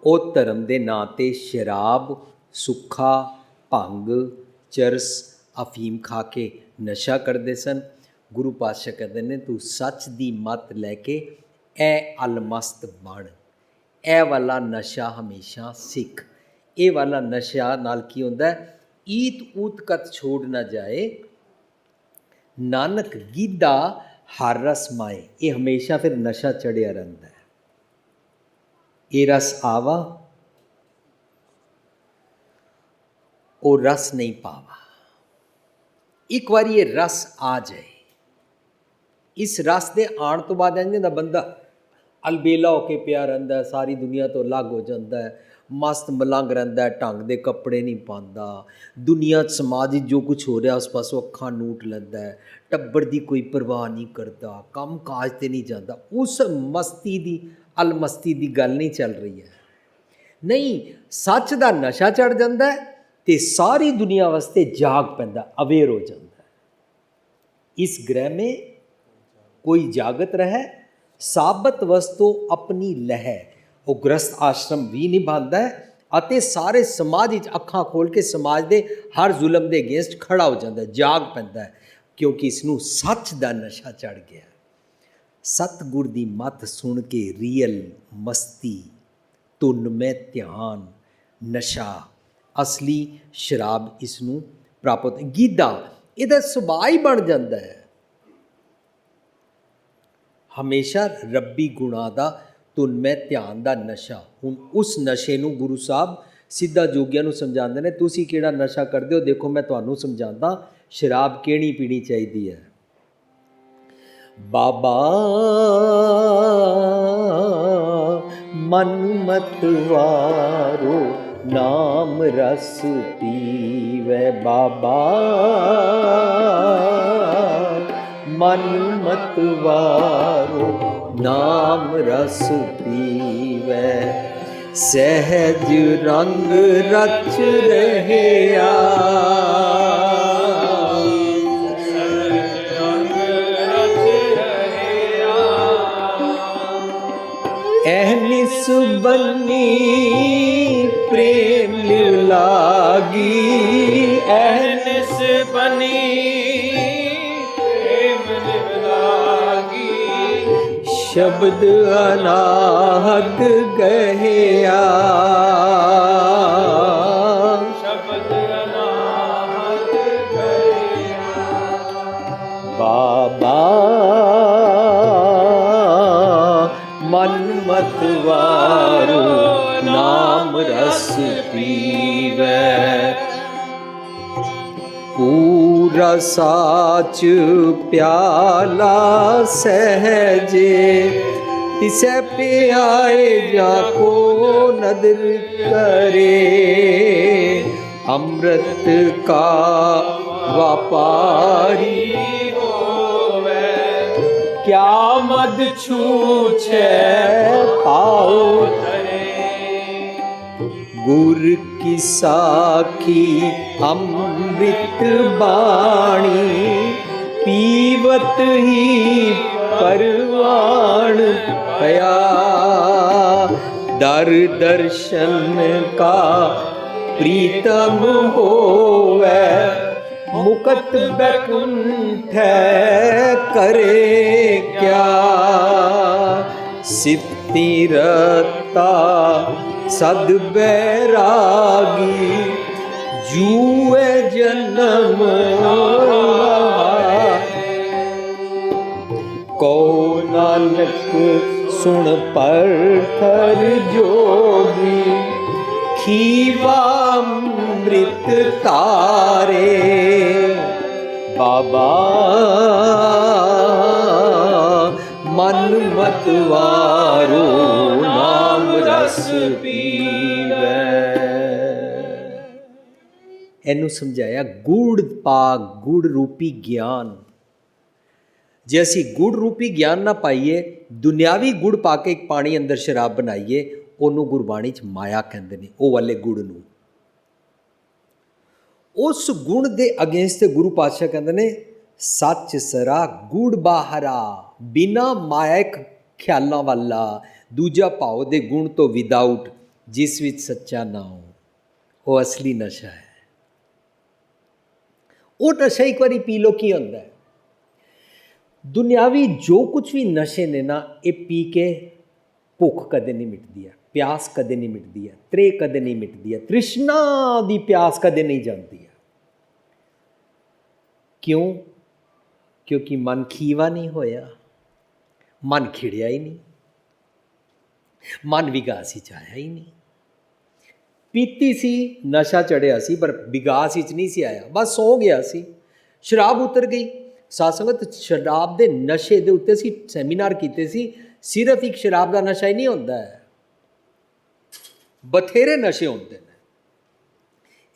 ਉਹ ਧਰਮ ਦੇ ਨਾਂ 'ਤੇ ਸ਼ਰਾਬ ਸੁੱਖਾ ਭੰਗ ਚਰਸ ਅਫੀਮ ਖਾ ਕੇ ਨਸ਼ਾ ਕਰਦੇ ਸਨ। ਗੁਰੂ ਪਾਤਸ਼ਾਹ ਕਹਿੰਦੇ ਨੇ ਤੂੰ ਸੱਚ ਦੀ ਮੱਤ ਲੈ ਕੇ ਇਹ ਅਲਮਸਤ ਬਣ, ਇਹ ਵਾਲਾ ਨਸ਼ਾ ਹਮੇਸ਼ਾ ਸਿੱਖ। ਇਹ ਵਾਲਾ ਨਸ਼ਾ ਨਾਲ ਕੀ ਹੁੰਦਾ? ਈਤ ਊਤ ਕਤ ਛੋੜ ਨਾ ਜਾਏ ਨਾਨਕ ਗੀਦਾ ਹਰ ਰਸ ਮਾਏ। ਇਹ ਹਮੇਸ਼ਾ ਫਿਰ ਨਸ਼ਾ ਚੜਿਆ ਰਹਿੰਦਾ ਹੈ। ਇਹ ਰਸ ਆਵਾ ਉਹ ਰਸ ਨਹੀਂ ਪਾਵਾ। ਇੱਕ ਵਾਰੀ ਇਹ ਰਸ ਆ ਜਾਏ, ਇਸ ਰਸ ਦੇ ਆਉਣ ਤੋਂ ਬਾਅਦ ਇੰਝ ਦਾ ਬੰਦਾ ਅਲਬੇਲਾ ਹੋ ਕੇ ਪਿਆ ਰਹਿੰਦਾ, ਸਾਰੀ ਦੁਨੀਆ ਤੋਂ ਅਲੱਗ ਹੋ ਜਾਂਦਾ ਹੈ, ਮਸਤ ਮਲੰਗ ਰਹਿੰਦਾ, ਢੰਗ ਦੇ ਕੱਪੜੇ ਨਹੀਂ ਪਾਉਂਦਾ, ਦੁਨੀਆ 'ਚ ਸਮਾਜ 'ਚ ਜੋ ਕੁਛ ਹੋ ਰਿਹਾ ਉਸ ਪਾਸੋਂ ਅੱਖਾਂ ਨੂਟ ਲੈਂਦਾ ਹੈ, ਟੱਬਰ ਦੀ ਕੋਈ ਪਰਵਾਹ ਨਹੀਂ ਕਰਦਾ, ਕੰਮ ਕਾਜ 'ਤੇ ਨਹੀਂ ਜਾਂਦਾ। ਉਸ ਮਸਤੀ ਦੀ ਅਲਮਸਤੀ ਦੀ ਗੱਲ ਨਹੀਂ ਚੱਲ ਰਹੀ ਹੈ। ਨਹੀਂ, ਸੱਚ ਦਾ ਨਸ਼ਾ ਚੜ੍ਹ ਜਾਂਦਾ ਅਤੇ ਸਾਰੀ ਦੁਨੀਆ ਵਾਸਤੇ ਜਾਗ ਪੈਂਦਾ, ਅਵੇਅਰ ਹੋ ਜਾਂਦਾ। ਇਸ ਗ੍ਰਹਿ ਮੇਂ ਕੋਈ ਜਾਗਤ ਰਹਿ ਸਾਬਤ ਵਸਤੋ ਆਪਣੀ ਲਹਿ। ਉਹ ਗ੍ਰਸਥ ਆਸ਼ਰਮ ਵੀ ਨਿਭਾਉਂਦਾ ਹੈ ਅਤੇ ਸਾਰੇ ਸਮਾਜ ਵਿੱਚ ਅੱਖਾਂ ਖੋਲ੍ਹ ਕੇ ਸਮਾਜ ਦੇ ਹਰ ਜ਼ੁਲਮ ਦੇ ਅਗੇਂਸਟ ਖੜ੍ਹਾ ਹੋ ਜਾਂਦਾ, ਜਾਗ ਪੈਂਦਾ ਹੈ, ਕਿਉਂਕਿ ਇਸ ਨੂੰ ਸੱਚ ਦਾ ਨਸ਼ਾ ਚੜ੍ਹ ਗਿਆ। ਸਤਿਗੁਰ ਦੀ ਮੱਤ ਸੁਣ ਕੇ ਰੀਅਲ ਮਸਤੀ, ਧੁਨ ਮੈਂ ਧਿਆਨ, ਨਸ਼ਾ, ਅਸਲੀ ਸ਼ਰਾਬ ਇਸ ਨੂੰ ਪ੍ਰਾਪਤ। ਗੀਦਾ ਇਹਦਾ ਸੁਭਾਅ ਹੀ ਬਣ ਜਾਂਦਾ ਹੈ, ਹਮੇਸ਼ਾ ਰੱਬੀ ਗੁਣਾਂ ਦਾ ਧੁਨ ਮੈਂ ਧਿਆਨ ਦਾ ਨਸ਼ਾ। ਹੁਣ ਉਸ ਨਸ਼ੇ ਨੂੰ ਗੁਰੂ ਸਾਹਿਬ ਸਿੱਧਾ ਜੋਗੀਆਂ ਨੂੰ ਸਮਝਾਉਂਦੇ ਨੇ, ਤੁਸੀਂ ਕਿਹੜਾ ਨਸ਼ਾ ਕਰਦੇ ਹੋ, ਦੇਖੋ ਮੈਂ ਤੁਹਾਨੂੰ ਸਮਝਾਉਂਦਾ ਸ਼ਰਾਬ ਕਿਹੜੀ ਪੀਣੀ ਚਾਹੀਦੀ ਹੈ। ਬਾਬਾ ਮਨ ਮਤਵਾਰੋ ਨਾਮ ਰਸ ਪੀਵੈ, ਬਾਬਾ ਮਨ ਮਤਵਾਰੋ ਨਾਮ ਰਸ ਪੀਵੈ, ਸਹਿਜ ਰੰਗ ਰਚ ਰਹਿਆ, ਐਹਨਿਸ ਬਨੀ ਪ੍ਰੇਮ ਲਿਵ ਲਾਗੀ, ਐਹਨਿਸ ਬਨੀ ਪ੍ਰੇਮ ਲਿਵ ਲਾਗੀ, ਸ਼ਬਦ ਅਨਾਹਤ ਗਹਿਆ, ਸ਼ਬਦ ਅਨਾਹਤ ਗਹਿਆ, ਬਾਬਾ ਮਨ ਮਤਵਾਰੋ ਨਾਮ ਰਸ ਪੀਵੈ, ਪੂਰਾ ਸਾਚ ਪਿਆਲਾ ਸਹਿਜੇ, ਤਿਸੈ ਪਿਆਏ ਜਾ ਕੋ ਨਦਰ ਕਰੇ, ਅੰਮ੍ਰਿਤ ਕਾ पारी होवे क्या मद छूछे पाओ गुर की साखी अमृत बाणी पीवत ही परवान भया दर दर्शन का प्रीतम होवे मुकत बैकुंठ करे क्या सिफती रता सद बैरागी जूए जन्म को नानक सुन पर थर जोगी खीवामृत तारे बाबा मन मतवारो नाम रस पीवै। ਇਹਨੂੰ ਸਮਝਾਇਆ ਗੁੜ ਪਾ ਗੁੜ ਰੂਪੀ ਗਿਆਨ। ਜੇ ਅਸੀਂ ਗੁੜ ਰੂਪੀ ਗਿਆਨ ਨਾ ਪਾਈਏ ਦੁਨਿਆਵੀ ਗੁੜ ਪਾ ਕੇ ਇੱਕ ਪਾਣੀ ਅੰਦਰ ਸ਼ਰਾਬ ਬਣਾਈਏ ਉਹਨੂੰ ਗੁਰਬਾਣੀ 'ਚ ਮਾਇਆ ਕਹਿੰਦੇ ਨੇ, ਉਹ ਵਾਲੇ ਗੁੜ ਨੂੰ। ਉਸ ਗੁਣ ਦੇ ਅਗੇਂਸਟ ਗੁਰੂ ਪਾਤਸ਼ਾਹ ਕਹਿੰਦੇ ਨੇ ਸੱਚ ਸਰਾ ਗੁੜ ਬਾਹਰਾ ਬਿਨਾ ਮਾਇਕ ਖਿਆਲਾਂ ਵਾਲਾ ਦੂਜਾ ਭਾਵ ਦੇ ਗੁਣ ਤੋਂ ਵਿਦਾਊਟ ਜਿਸ ਵਿੱਚ ਸੱਚਾ ਨਾਮ ਉਹ ਅਸਲੀ ਨਸ਼ਾ ਹੈ। ਉਹ ਨਸ਼ਾ ਇੱਕ ਵਾਰੀ ਪੀ ਲੋ ਕੀ ਹੁੰਦਾ ਹੈ। ਦੁਨਿਆਵੀ ਜੋ ਕੁਝ ਵੀ ਨਸ਼ੇ ਨੇ ਨਾ ਇਹ ਪੀ ਕੇ ਭੁੱਖ ਕਦੇ ਨਹੀਂ ਮਿਟਦੀ ਹੈ, ਪਿਆਸ ਕਦੇ ਨਹੀਂ ਮਿਟਦੀ ਹੈ, ਤ੍ਰੇ ਕਦੇ ਨਹੀਂ ਮਿਟਦੀ ਹੈ, ਤ੍ਰਿਸ਼ਨਾ ਦੀ ਪਿਆਸ ਕਦੇ ਨਹੀਂ ਜਾਂਦੀ ਹੈ। ਕਿਉਂ? ਕਿਉਂਕਿ ਮਨ ਖੀਵਾ ਨਹੀਂ ਹੋਇਆ, ਮਨ ਖਿੜਿਆ ਹੀ ਨਹੀਂ, ਮਨ ਵਿਗਾਸ ਵਿੱਚ ਆਇਆ ਹੀ ਨਹੀਂ। ਪੀਤੀ ਸੀ, ਨਸ਼ਾ ਚੜਿਆ ਸੀ ਪਰ ਵਿਗਾਸ ਵਿੱਚ ਨਹੀਂ ਸੀ ਆਇਆ, ਬਸ ਸੌ ਗਿਆ ਸੀ। ਸ਼ਰਾਬ ਉਤਰ ਗਈ। ਸਾਧ ਸੰਗਤ ਸ਼ਰਾਬ ਦੇ ਨਸ਼ੇ ਦੇ ਉੱਤੇ ਅਸੀਂ ਸੈਮੀਨਾਰ ਕੀਤੇ ਸੀ। ਸਿਰਫ ਇੱਕ ਸ਼ਰਾਬ ਦਾ ਨਸ਼ਾ ਹੀ ਨਹੀਂ ਹੁੰਦਾ ਹੈ, ਬਥੇਰੇ ਨਸ਼ੇ ਹੁੰਦੇ ਨੇ।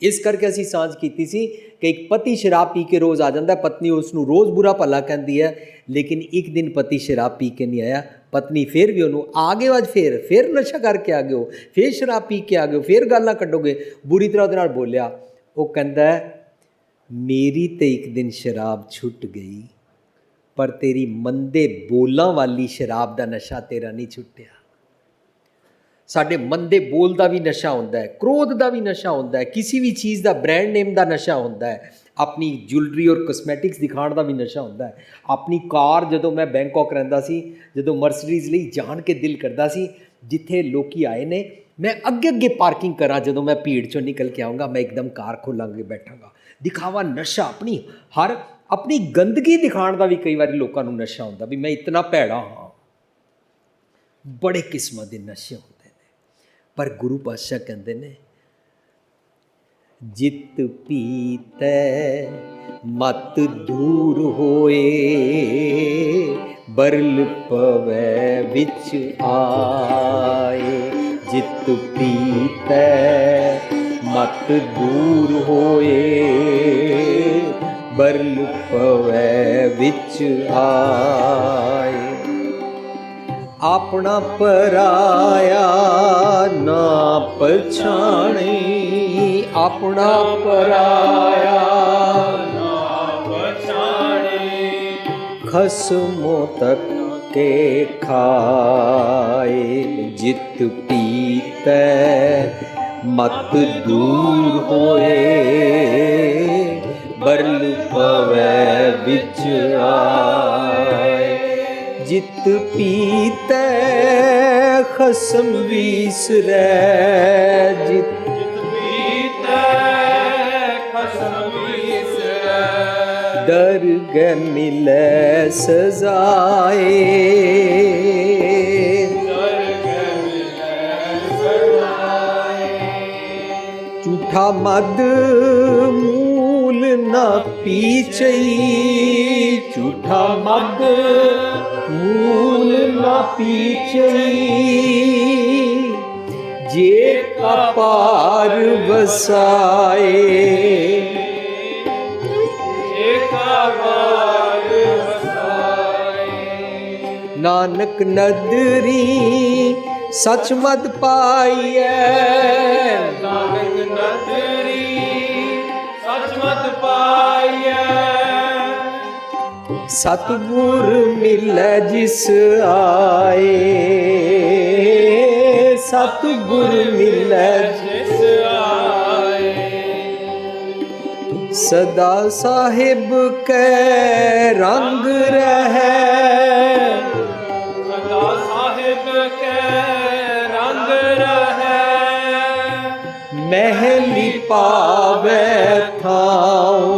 ਇਸ ਕਰਕੇ ਅਸੀਂ ਸਾਂਝ ਕੀਤੀ ਸੀ ਕਿ ਇੱਕ ਪਤੀ ਸ਼ਰਾਬ ਪੀ ਕੇ ਰੋਜ਼ ਆ ਜਾਂਦਾ, ਪਤਨੀ ਉਸ ਨੂੰ ਰੋਜ਼ ਬੁਰਾ ਭਲਾ ਕਹਿੰਦੀ ਹੈ, ਲੇਕਿਨ ਇੱਕ ਦਿਨ ਪਤੀ ਸ਼ਰਾਬ ਪੀ ਕੇ ਨਹੀਂ ਆਇਆ, ਪਤਨੀ ਫਿਰ ਵੀ ਉਹਨੂੰ ਆ ਗਏ ਅੱਜ ਫਿਰ ਨਸ਼ਾ ਕਰਕੇ ਆ ਗਏ ਹੋ, ਫਿਰ ਸ਼ਰਾਬ ਪੀ ਕੇ ਆ ਗਏ ਹੋ, ਫਿਰ ਗਾਲਾਂ ਕੱਢੋਗੇ, ਬੁਰੀ ਤਰ੍ਹਾਂ ਉਹਦੇ ਨਾਲ ਬੋਲਿਆ। ਉਹ ਕਹਿੰਦਾ ਮੇਰੀ ਤੇ ਇੱਕ ਦਿਨ ਸ਼ਰਾਬ ਛੁੱਟ ਗਈ ਪਰ ਤੇਰੀ ਮੰਦੇ ਬੋਲਾਂ ਵਾਲੀ ਸ਼ਰਾਬ ਦਾ ਨਸ਼ਾ ਤੇਰਾ ਨਹੀਂ ਛੁੱਟਿਆ। ਸਾਡੇ ਮੰਦੇ ਬੋਲ ਦਾ ਵੀ ਨਸ਼ਾ ਹੁੰਦਾ ਹੈ, ਕ੍ਰੋਧ ਦਾ ਵੀ ਨਸ਼ਾ ਹੁੰਦਾ ਹੈ, ਕਿਸੇ ਵੀ ਚੀਜ਼ ਦਾ ਬ੍ਰਾਂਡ ਨੇਮ ਦਾ ਨਸ਼ਾ ਹੁੰਦਾ ਹੈ, ਆਪਣੀ ਜੁਐਲਰੀ ਔਰ ਕਸਮੈਟਿਕਸ ਦਿਖਾਉਣ ਦਾ ਵੀ ਨਸ਼ਾ ਹੁੰਦਾ ਹੈ। ਆਪਣੀ ਕਾਰ ਜਦੋਂ ਮੈਂ ਬੈਂਕਾਕ ਰਹਿੰਦਾ ਸੀ, ਜਦੋਂ ਮਰਸੀਡੀਜ਼ ਲਈ ਜਾਣ ਕੇ ਦਿਲ ਕਰਦਾ ਸੀ, ਜਿੱਥੇ ਲੋਕੀ ਆਏ ਨੇ ਮੈਂ ਅੱਗੇ ਪਾਰਕਿੰਗ ਕਰਾਂ, ਜਦੋਂ ਮੈਂ ਭੀੜ ਚੋਂ ਨਿਕਲ ਕੇ ਆਊਂਗਾ ਮੈਂ ਇੱਕਦਮ ਕਾਰ ਖੋਲਾਂਗੇ ਬੈਠਾਂਗਾ। ਦਿਖਾਵਾ ਨਸ਼ਾ, ਆਪਣੀ ਗੰਦਗੀ ਦਿਖਾਉਣ ਦਾ ਵੀ ਕਈ ਵਾਰੀ ਲੋਕਾਂ ਨੂੰ ਨਸ਼ਾ ਹੁੰਦਾ ਵੀ ਮੈਂ ਇਤਨਾ ਭੈੜਾ ਹਾਂ। ਬੜੇ ਕਿਸਮਾਂ ਦੇ ਨਸ਼ੇ ਹੁੰਦੇ ਨੇ, ਪਰ ਗੁਰੂ ਪਾਤਸ਼ਾਹ ਕਹਿੰਦੇ ਨੇ ਜਿਤ ਪੀਤੈ ਮਤ ਦੂਰ ਹੋਏ ਬਰਲ ਪਵੈ ਵਿੱਚ ਆਏ। ਜਿਤ ਪੀਤੈ ਮਤ ਦੂਰ ਹੋਏ ਬਰਲ ਪਵੈ ਵਿੱਚ ਆਏ। ਆਪਣਾ ਪਰਾਇਆ ਨਾ ਪਛਾਣੇ, ਆਪਣਾ ਪਰਾਇਆ ਨਾ ਪਛਾਣੇ ਖਸਮੋਂ ਤੱਕ ਕੇ ਖਾਏ। ਜਿਤ ਪੀਤੈ ਮਤ ਦੂਰ ਹੋਏ ਬਰਲ ਪਵੈ ਵਿੱਚ ਆਏ। ਜਿਤ ਪੀਤੈ ਖਸਮ ਵੀਸਰੈ, ਜਿਤ ਪੀਤੈ ਖਸਮ ਵੀਸਰੈ ਦਰਗਹਿ ਮਿਲੈ ਸਜ਼ਾਏ। ਝੂਠਾ ਮਦ ਮੂਲ ਨਾ ਪੀਚਈ, ਝੂਠਾ ਮਦ ਮੂਲ ਨਾ ਪੀਚਈ। ਜੇ ਕਪਾਰ ਵਸਾਏ, ਬਾਗ ਵਸਾਏ। ਨਾਨਕ ਨਦਰੀ ਸਚ ਮਦ ਪਾਈਐ, ਨਾਨਕ ਨਦਰੀ ਸਚ ਮਤ ਪਾਈਐ। ਸਤਿਗੁਰ ਮਿਲੈ ਜਿਸ ਆਏ, ਸਤਿਗੁਰ ਮਿਲੈ ਜਿਸ ਆਏ। ਸਦਾ ਸਾਹਿਬ ਕੈ ਰੰਗ ਰਹੈ, ਸਦਾ ਸਾਹਿਬ ਕੈ ਰੰਗ ਰਹੈ। ਮਹਿਲੀ ਪਾਵੈ ਥਾਉ,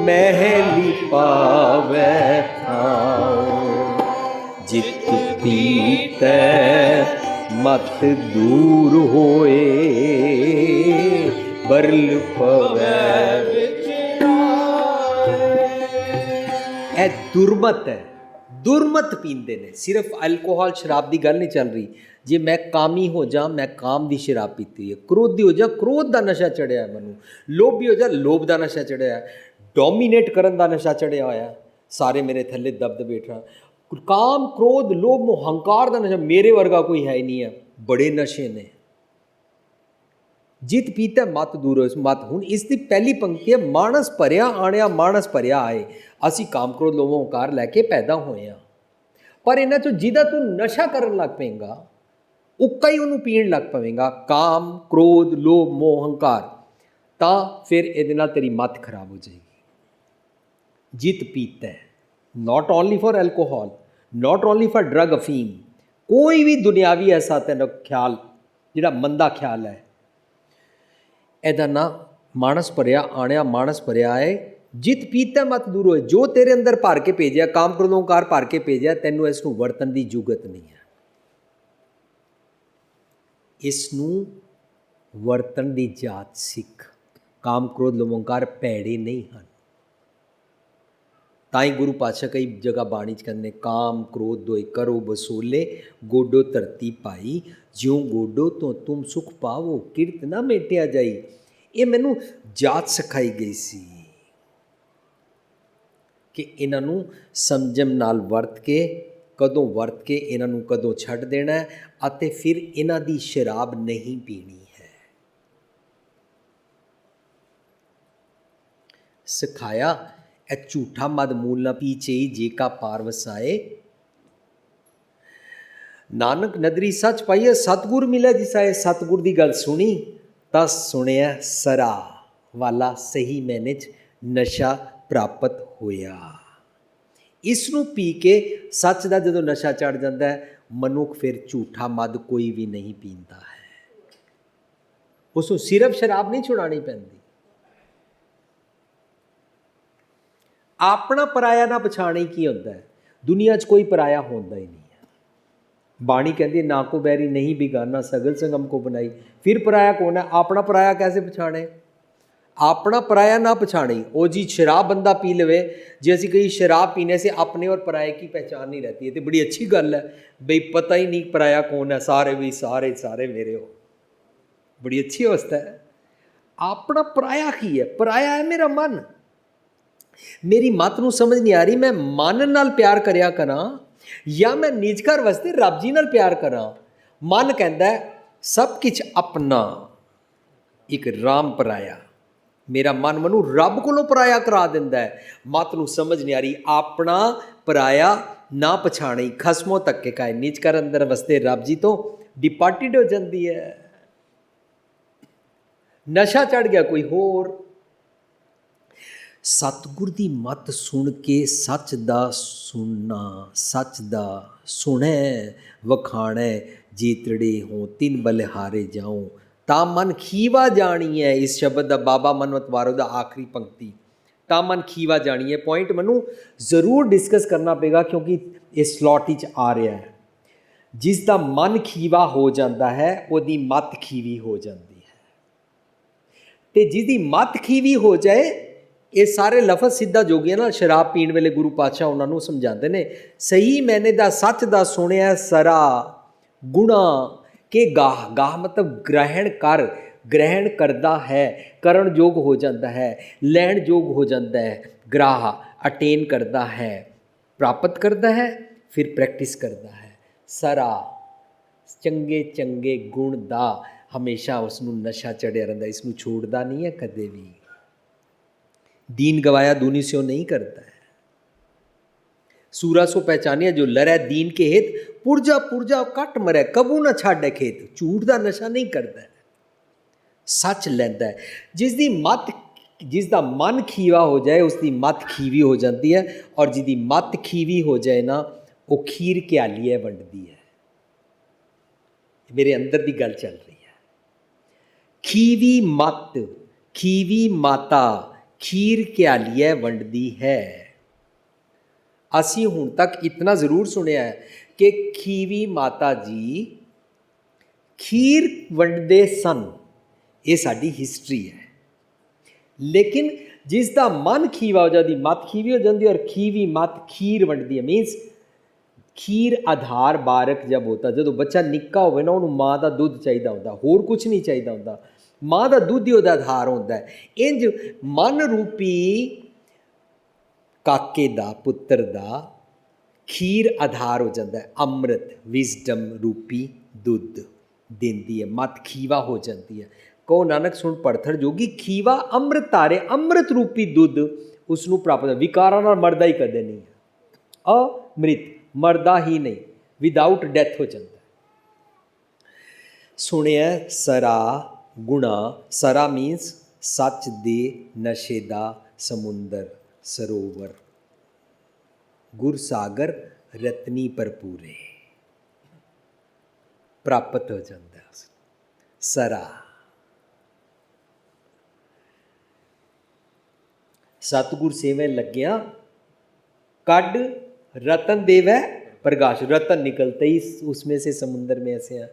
ਮਹਿਲੀ ਪਾਵੈ ਥਾਉ। ਜਿਤ ਪੀਤੈ ਮਤ ਦੂਰ ਹੋਏ, ਬਰਲ ਪਵੈ ਵਿੱਚ ਆਏ। ਇਹ ਦੁਰਮਤ ਹੈ, ਦੁਰਮਤ ਪੀਂਦੇ ਨੇ। ਸਿਰਫ ਅਲਕੋਹਲ ਸ਼ਰਾਬ ਦੀ ਗੱਲ ਨਹੀਂ ਚੱਲ ਰਹੀ। ਜੇ ਮੈਂ ਕਾਮੀ ਹੋ ਜਾ, ਮੈਂ ਕਾਮ ਦੀ ਸ਼ਰਾਬ ਪੀਤੀ ਹੈ। ਕ੍ਰੋਧੀ ਹੋ ਜਾ, ਕ੍ਰੋਧ ਦਾ ਨਸ਼ਾ ਚੜਿਆ ਹੈ ਮੈਨੂੰ। ਲੋਭੀ ਹੋ ਜਾ, ਲੋਭ ਦਾ ਨਸ਼ਾ ਚੜਿਆ ਹੈ। ਡੋਮੀਨੇਟ ਕਰਨ ਦਾ ਨਸ਼ਾ ਚੜਿਆ ਹੋਇਆ, ਸਾਰੇ ਮੇਰੇ ਥੱਲੇ ਦਬਦ ਬੈਠਾ। ਕਾਮ, ਕ੍ਰੋਧ, ਲੋਭ, ਮੋਹ, ਹੰਕਾਰ ਦਾ ਨਸ਼ਾ, ਮੇਰੇ ਵਰਗਾ ਕੋਈ ਹੈ ਹੀ ਨਹੀਂ ਹੈ। ਬੜੇ ਨਸ਼ੇ ਨੇ। ਜਿਤ ਪੀਤਾ ਮਤ ਦੂਰ ਹੋਏ ਮਤ। ਹੁਣ ਇਸ ਦੀ ਪਹਿਲੀ ਪੰਕਤੀ ਹੈ, ਮਾਨਸ ਭਰਿਆ ਆਣਿਆ ਮਾਨਸ ਭਰਿਆ ਆਏ। ਅਸੀਂ ਕਾਮ, ਕ੍ਰੋਧ, ਲੋਭ, ਹੰਕਾਰ ਲੈ ਕੇ ਪੈਦਾ ਹੋਏ ਹਾਂ, ਪਰ ਇਹਨਾਂ ਚੋਂ ਜਿਹਦਾ ਤੂੰ ਨਸ਼ਾ ਕਰਨ ਲੱਗ ਪਏਗਾ, ਉੱਕਾ ਹੀ ਉਹਨੂੰ ਪੀਣ ਲੱਗ ਪਵੇਗਾ, ਕਾਮ, ਕ੍ਰੋਧ, ਲੋਭ, ਮੋਹ, ਹੰਕਾਰ, ਤਾਂ ਫਿਰ ਇਹਦੇ ਨਾਲ ਤੇਰੀ ਮੱਤ ਖਰਾਬ ਹੋ ਜਾਏਗੀ। ਜਿਤ ਪੀਤਾ, not only for alcohol, not only for drug, ਅਫੀਮ, ਕੋਈ ਵੀ ਦੁਨਿਆਵੀ ਐਸਾ ਤੈਨੂੰ ਖਿਆਲ ਜਿਹੜਾ ਮੰਦਾ ਖਿਆਲ ਹੈ, ਇਹਦਾ ਨਾਂ ਮਾਨਸ ਭਰਿਆ ਆਣਿਆ ਮਾਨਸ ਭਰਿਆ ਹੈ। ਜਿਤ ਪੀਤਾ ਮਤ ਦੂਰ ਹੋਏ। ਜੋ ਤੇਰੇ ਅੰਦਰ ਭਰ ਕੇ ਭੇਜਿਆ, ਕਾਮ, ਕ੍ਰੋਧ, ਹੰਕਾਰ ਭਰ ਕੇ ਭੇਜਿਆ, ਤੈਨੂੰ ਇਸ ਨੂੰ ਵਰਤਣ ਦੀ ਜੁਗਤ ਨਹੀਂ ਹੈ। ਇਸ ਨੂੰ ਵਰਤਣ ਦੀ ਜਾਚ ਸਿੱਖ। ਕਾਮ, ਕ੍ਰੋਧ, ਲੋਭ, ਹੰਕਾਰ ਭੈੜੇ ਨਹੀਂ ਹਨ। ਤਾਂ ਹੀ ਗੁਰੂ ਪਾਤਸ਼ਾਹ ਕਈ ਜਗ੍ਹਾ ਬਾਣੀ 'ਚ ਕਹਿੰਦੇ, ਕਾਮ, ਕ੍ਰੋਧ ਦੋਇ ਕਰੋ ਬਸੋਲੇ, ਗੋਡੋ ਧਰਤੀ ਪਾਈ, ਜਿਉਂ ਗੋਡੋ ਤੋਂ ਤੁਮ ਸੁਖ ਪਾਵੋ, ਕਿਰਤ ਨਾ ਮੇਟਿਆ ਜਾਈ। ਇਹ ਮੈਨੂੰ ਜਾਚ ਸਿਖਾਈ ਗਈ ਸੀ ਕਿ ਇਹਨਾਂ ਨੂੰ ਸੰਜਮ ਨਾਲ ਵਰਤ ਕੇ, ਕਦੋਂ ਵਰਤ ਕੇ ਇਹਨਾਂ ਨੂੰ ਕਦੋਂ ਛੱਡ ਦੇਣਾ, ਅਤੇ ਫਿਰ ਇਹਨਾਂ ਦੀ ਸ਼ਰਾਬ ਨਹੀਂ ਪੀਣੀ ਹੈ। ਸਿਖਾਇਆ, ਇਹ ਝੂਠਾ ਮਦ ਮੂਲ ਨਾ ਪੀਚੇ ਜੇ ਕਾ ਪਾਰ ਵਸਾਏ। ਨਾਨਕ ਨਦਰੀ ਸੱਚ ਪਾਈਏ, ਸਤਿਗੁਰ ਮਿਲਿਆ ਜਿਸ ਆਏ। ਸਤਿਗੁਰ ਦੀ ਗੱਲ ਸੁਣੀ ਤਾਂ ਸੁਣਿਆ ਸਰਾ ਵਾਲਾ ਸਹੀ ਮੈਨੇ 'ਚ ਨਸ਼ਾ ਪ੍ਰਾਪਤ ਹੋਇਆ। ਇਸ ਨੂੰ ਪੀ ਕੇ ਸੱਚ ਦਾ ਜਦੋਂ ਨਸ਼ਾ ਚੜ ਜਾਂਦਾ ਹੈ, ਮਨੁੱਖ ਫਿਰ ਝੂਠਾ ਮਦ ਕੋਈ ਵੀ ਨਹੀਂ ਪੀਂਦਾ ਹੈ। ਉਸ ਨੂੰ ਸਿਰਫ ਸ਼ਰਾਬ ਨਹੀਂ ਛੁਡਾਉਣੀ ਪੈਂਦੀ। ਆਪਣਾ ਪਰਾਇਆ ਨਾ ਪਛਾਣੇ ਕੀ ਹੁੰਦਾ ਹੈ। ਦੁਨੀਆ 'ਚ ਕੋਈ ਪਰਾਇਆ ਹੁੰਦਾ ਹੀ ਨਹੀਂ ਹੈ। ਬਾਣੀ ਕਹਿੰਦੀ ਨਾ ਕੋ ਬੈਰੀ ਨਹੀਂ ਬਿਗਾਨਾ, ਸਗਲ ਸੰਗਮ ਕੋ ਬਣਾਈ। ਫਿਰ ਪਰਾਇਆ ਕੌਣ ਹੈ? ਆਪਣਾ ਪਰਾਇਆ ਕੈਸੇ ਪਛਾਣੇ? ਆਪਣਾ ਪਰਾਇਆ ਨਾ पछाड़ी। वो जी शराब बंदा पी लवे, जे असी कहीं शराब पीने से अपने और पराये की पहचान नहीं रहती है, तो बड़ी अच्छी गल है बई पता ही नहीं पराया कौन है, सारे भी सारे सारे मेरे हो, बड़ी अच्छी अवस्था है। अपना पराया की है? पराया है मेरा मन। मेरी मत नूं समझ नहीं आ रही, मैं मन नाल प्यार करिया करा या मैं निज घर वास्ते रब जी नाल प्यार करा। मन कहता है सब कुछ अपना, एक राम पराया। मेरा मन मनु रब कोलों पराया करा दिंदा है। मत नूं समझ नहीं आ रही, अपना पराया ना पछाणी, खसमों धक्के खाए, निज घर अंदर वसते रब जी तो डिपार्टेड हो जाती है। नशा चढ़ गया कोई होर। सतगुर दी मत सुन के सच दा सुनना, सच दा सुने वखाणे, जीतड़े हों तिन बलिहारे जाऊं, ता मन खीवा जानी है। इस शब्द का बाबा मनमत वारो का आखिरी पंक्ति, ता मन खीवा जानी है। पॉइंट मनु जरूर डिस्कस करना पेगा क्योंकि इस स्लॉट च आ रहा है। जिसका मन खीवा हो जाता है उसकी मत खीवी हो जाती है, तो जिसकी मत खीवी हो जाए, ये सारे लफज सीधा जोगिया ना शराब पीण वेले गुरु पातशाह उन्होंने समझाते हैं, सही मैंने दा सच दा सुनिया सरा गुणा के गाह, गाह मतलब ग्रहण कर, ग्रहण करता है, करण जोग हो जाता है, लैण जोग हो जाता है, ग्राह अटेन करता है, प्राप्त करता है, फिर प्रैक्टिस करता है। सरा चंगे चंगे गुण दा हमेशा उसनू नशा चढ़िया रहता, इसनू छोड़ता नहीं है कदे भी। दीन गवाया दूनी स्यों नहीं करता है। सूरा सो पहचानिया जो लरै दीन के हित, पुरजा पुरजा कट मरै कबू ना छाड़े खेत। झूठ का नशा नहीं करता है, सच लैंदा है। जिसका मन खीवा हो जाए उसकी मत खीवी हो जाती है, और जिसकी मत खीवी हो जाए ना वो खीर क्याली है वंडदी है। मेरे अंदर की गल चल रही है। खीवी मत, खीवी माता खीर क्याली वंडदी है। असी हुण तक इतना जरूर सुनिया है कि खीवी माता जी खीर वंडदे सन, ये साडी हिस्टरी है। लेकिन जिसका मन खीवा हो जाती, मत खीवी हो जाती, और खीवी मत खीर वंडदी है। मीनस खीर आधार बारक जब होता, जो बच्चा निक्का हो ना उन्होंने माँ का दुध चाहिए होता, होर कुछ नहीं चाहिए होता, माँ का दुध ही उसका आधार होता है। इंज मन रूपी काके दा पुत्र दा खीर आधार हो जाता है। अमृत विजडम रूपी दुध देंदी है, मत खीवा हो जाती है। कहो नानक सुन पड़थड़ जोगी, खीवा अमृत तारे, अमृत रूपी दुध उसनू प्राप्त। विकारां नाल मरदा ही कदे नहीं है, अमृत मरदा ही नहीं, विदाउट डेथ हो जाता है। सुनिया सरा गुणा, सरा मीनस सच दे नशे दा समुंदर सरोवर, गुरसागर रत्नी भरपूरे प्राप्त हो जाता है। सरा सतगुर सेवे लग्या कड रतन देवै प्रकाश। रतन निकलते ही उसमें से समुंदर में ऐसे हैं,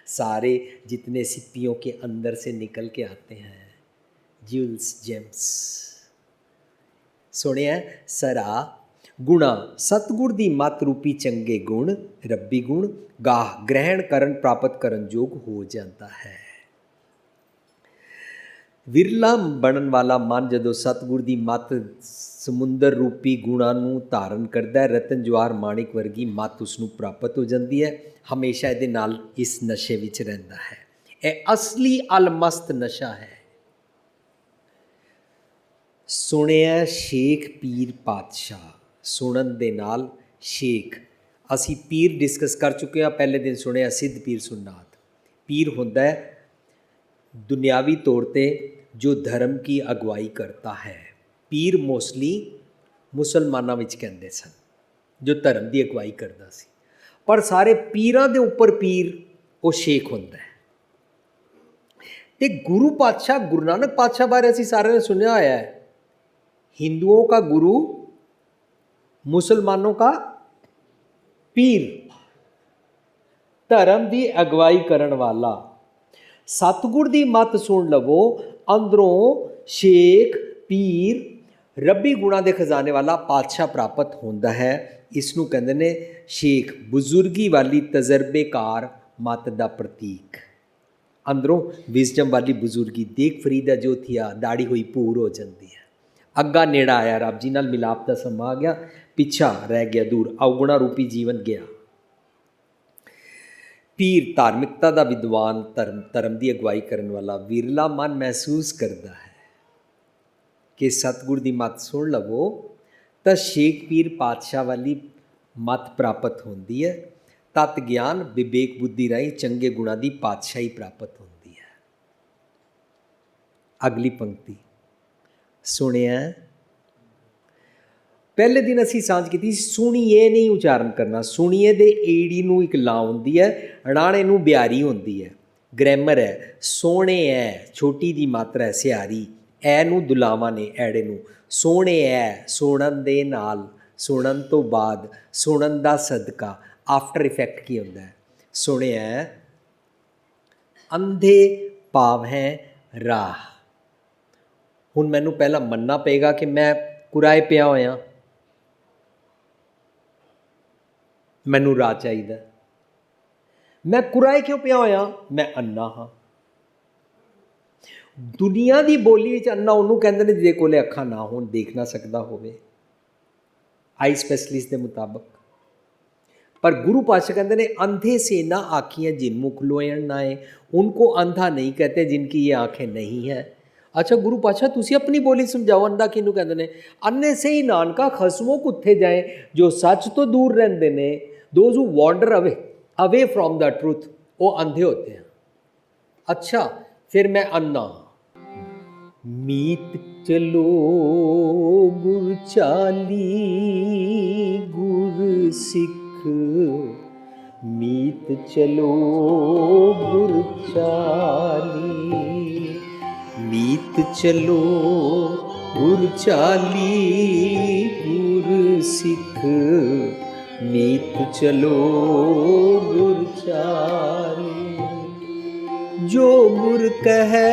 सारे जितने सिप्पियों के अंदर से निकल के आते हैं, ज्यूल्स जेम्स। सुनिया सरा गुणा, सतगुर दी मत रूपी चंगे गुण, रब्बी गुण गाह ग्रहण करन प्राप्त करन जोग हो जाता है। विरला बनन वाला मन जदों सतगुर दी मत समुंदर रूपी गुणां नूं धारण करता है, रतन जवाहर माणिक वर्गी मत उसनूं प्राप्त हो जाती है। हमेशा ये नाल इस नशे विच रहिंदा है। यह असली अलमस्त नशा है। सुनिया शेख पीर पातशाह, सुनन दे नाल शेख। असी पीर डिस्कस कर चुके हैं। पहले दिन सुनिया सिद्ध पीर सुन्नाथ। पीर होंदा है दुनियावी तौर पे जो धर्म की अगवाई करता है। पीर मोस्टली मुसलमानों विच कहंदे सन, जो धर्म की अगवाई करता सी। पर सारे पीरां दे उपर पीर वो शेख होंदा है। ते गुरु पातशाह गुरु नानक पातशाह बारे असीं सारे ने सुनिया होया है, हिंदुओं का गुरु, मुसलमानों का पीर, धर्म की अगवाई करन वाला। सतगुर दी मत सुन लवो, अंदरों शेख पीर रब्बी गुणा के खजाने वाला पातशाह प्राप्त होंदा है। इसनूं कहंदे ने शेख, बुजुर्गी वाली तजर्बेकार मत दा प्रतीक। अंदरों विजडम वाली बुजुर्गी। देख फरीदा जो थिया दाड़ी हुई पूर हो जाती है। अग्गा नेड़ा आया, रब जी नाल मिलाप का समा आ गया, पिछा रह गया दूर, अवगुणा रूपी जीवन गया। पीर धार्मिकता का विद्वान, धर्म की अगवाई करने वाला। विरला मन महसूस करता है कि सतगुर की मत सुन लवो तो शेख पीर पातशाह वाली मत प्राप्त होती है। तत् ज्ञान विवेक बुद्धि राही चंगे गुणा की पातशाही प्राप्त होती है। अगली पंक्ति सुनिया। पहले दिन असी सांझ की सुनिए नहीं उच्चारण करना। सुनिए दे एड़ी नूं एक ला होंदी है, अड़ाणे नूं ब्यारी होंदी है। ग्रैमर है सोहणे है, छोटी दी मात्रा है सियारी, ऐ नूं दुलावां ने ऐड़े नूं। सोहणे है सुणन दे नाल, सुणन तो बाद, सुणन दा सदका। आफ्टर इफैक्ट की होंदा है। सुनिया अंधे पावैं राह। हुण मैनूं पहला मनना पेगा कि मैं कुराए पिया होया, मैनू राह चाहिए। मैं कुराए क्यों पिया होया? मैं अन्ना हाँ। ਦੁਨੀਆ ਦੀ ਬੋਲੀ ਵਿੱਚ ਅੰਨਾ ਉਹਨੂੰ ਕਹਿੰਦੇ ਨੇ ਜਿਹਦੇ ਕੋਲੇ ਅੱਖਾਂ ਨਾ ਹੋਣ, ਦੇਖ ਨਾ ਸਕਦਾ ਹੋਵੇ, ਆਈ ਸਪੈਸ਼ਲਿਸਟ ਦੇ ਮੁਤਾਬਕ। पर गुरु पातशाह कहते हैं अंधे से ना आँखियाँ जिनमुख लोयण नाए, उनको अंधा नहीं कहते जिनकी ये आँखें नहीं है। अच्छा गुरु पातशाह तुसी अपनी बोली समझाओ, अंधा किनू कहते हैं? अन्ने से ही नानका खसमों कुत्थे जाए, जो सच तो दूर रहते ने, those who wander away from the truth, वो अंधे होते हैं। अच्छा फिर मैं अन्ना, मीत चलो गुर चाली गुर सिख, मीत चलो गुर चाली, मीत चलो गुर चाली गुर सिख, मीत चलो गुर चाली। जो गुर कहे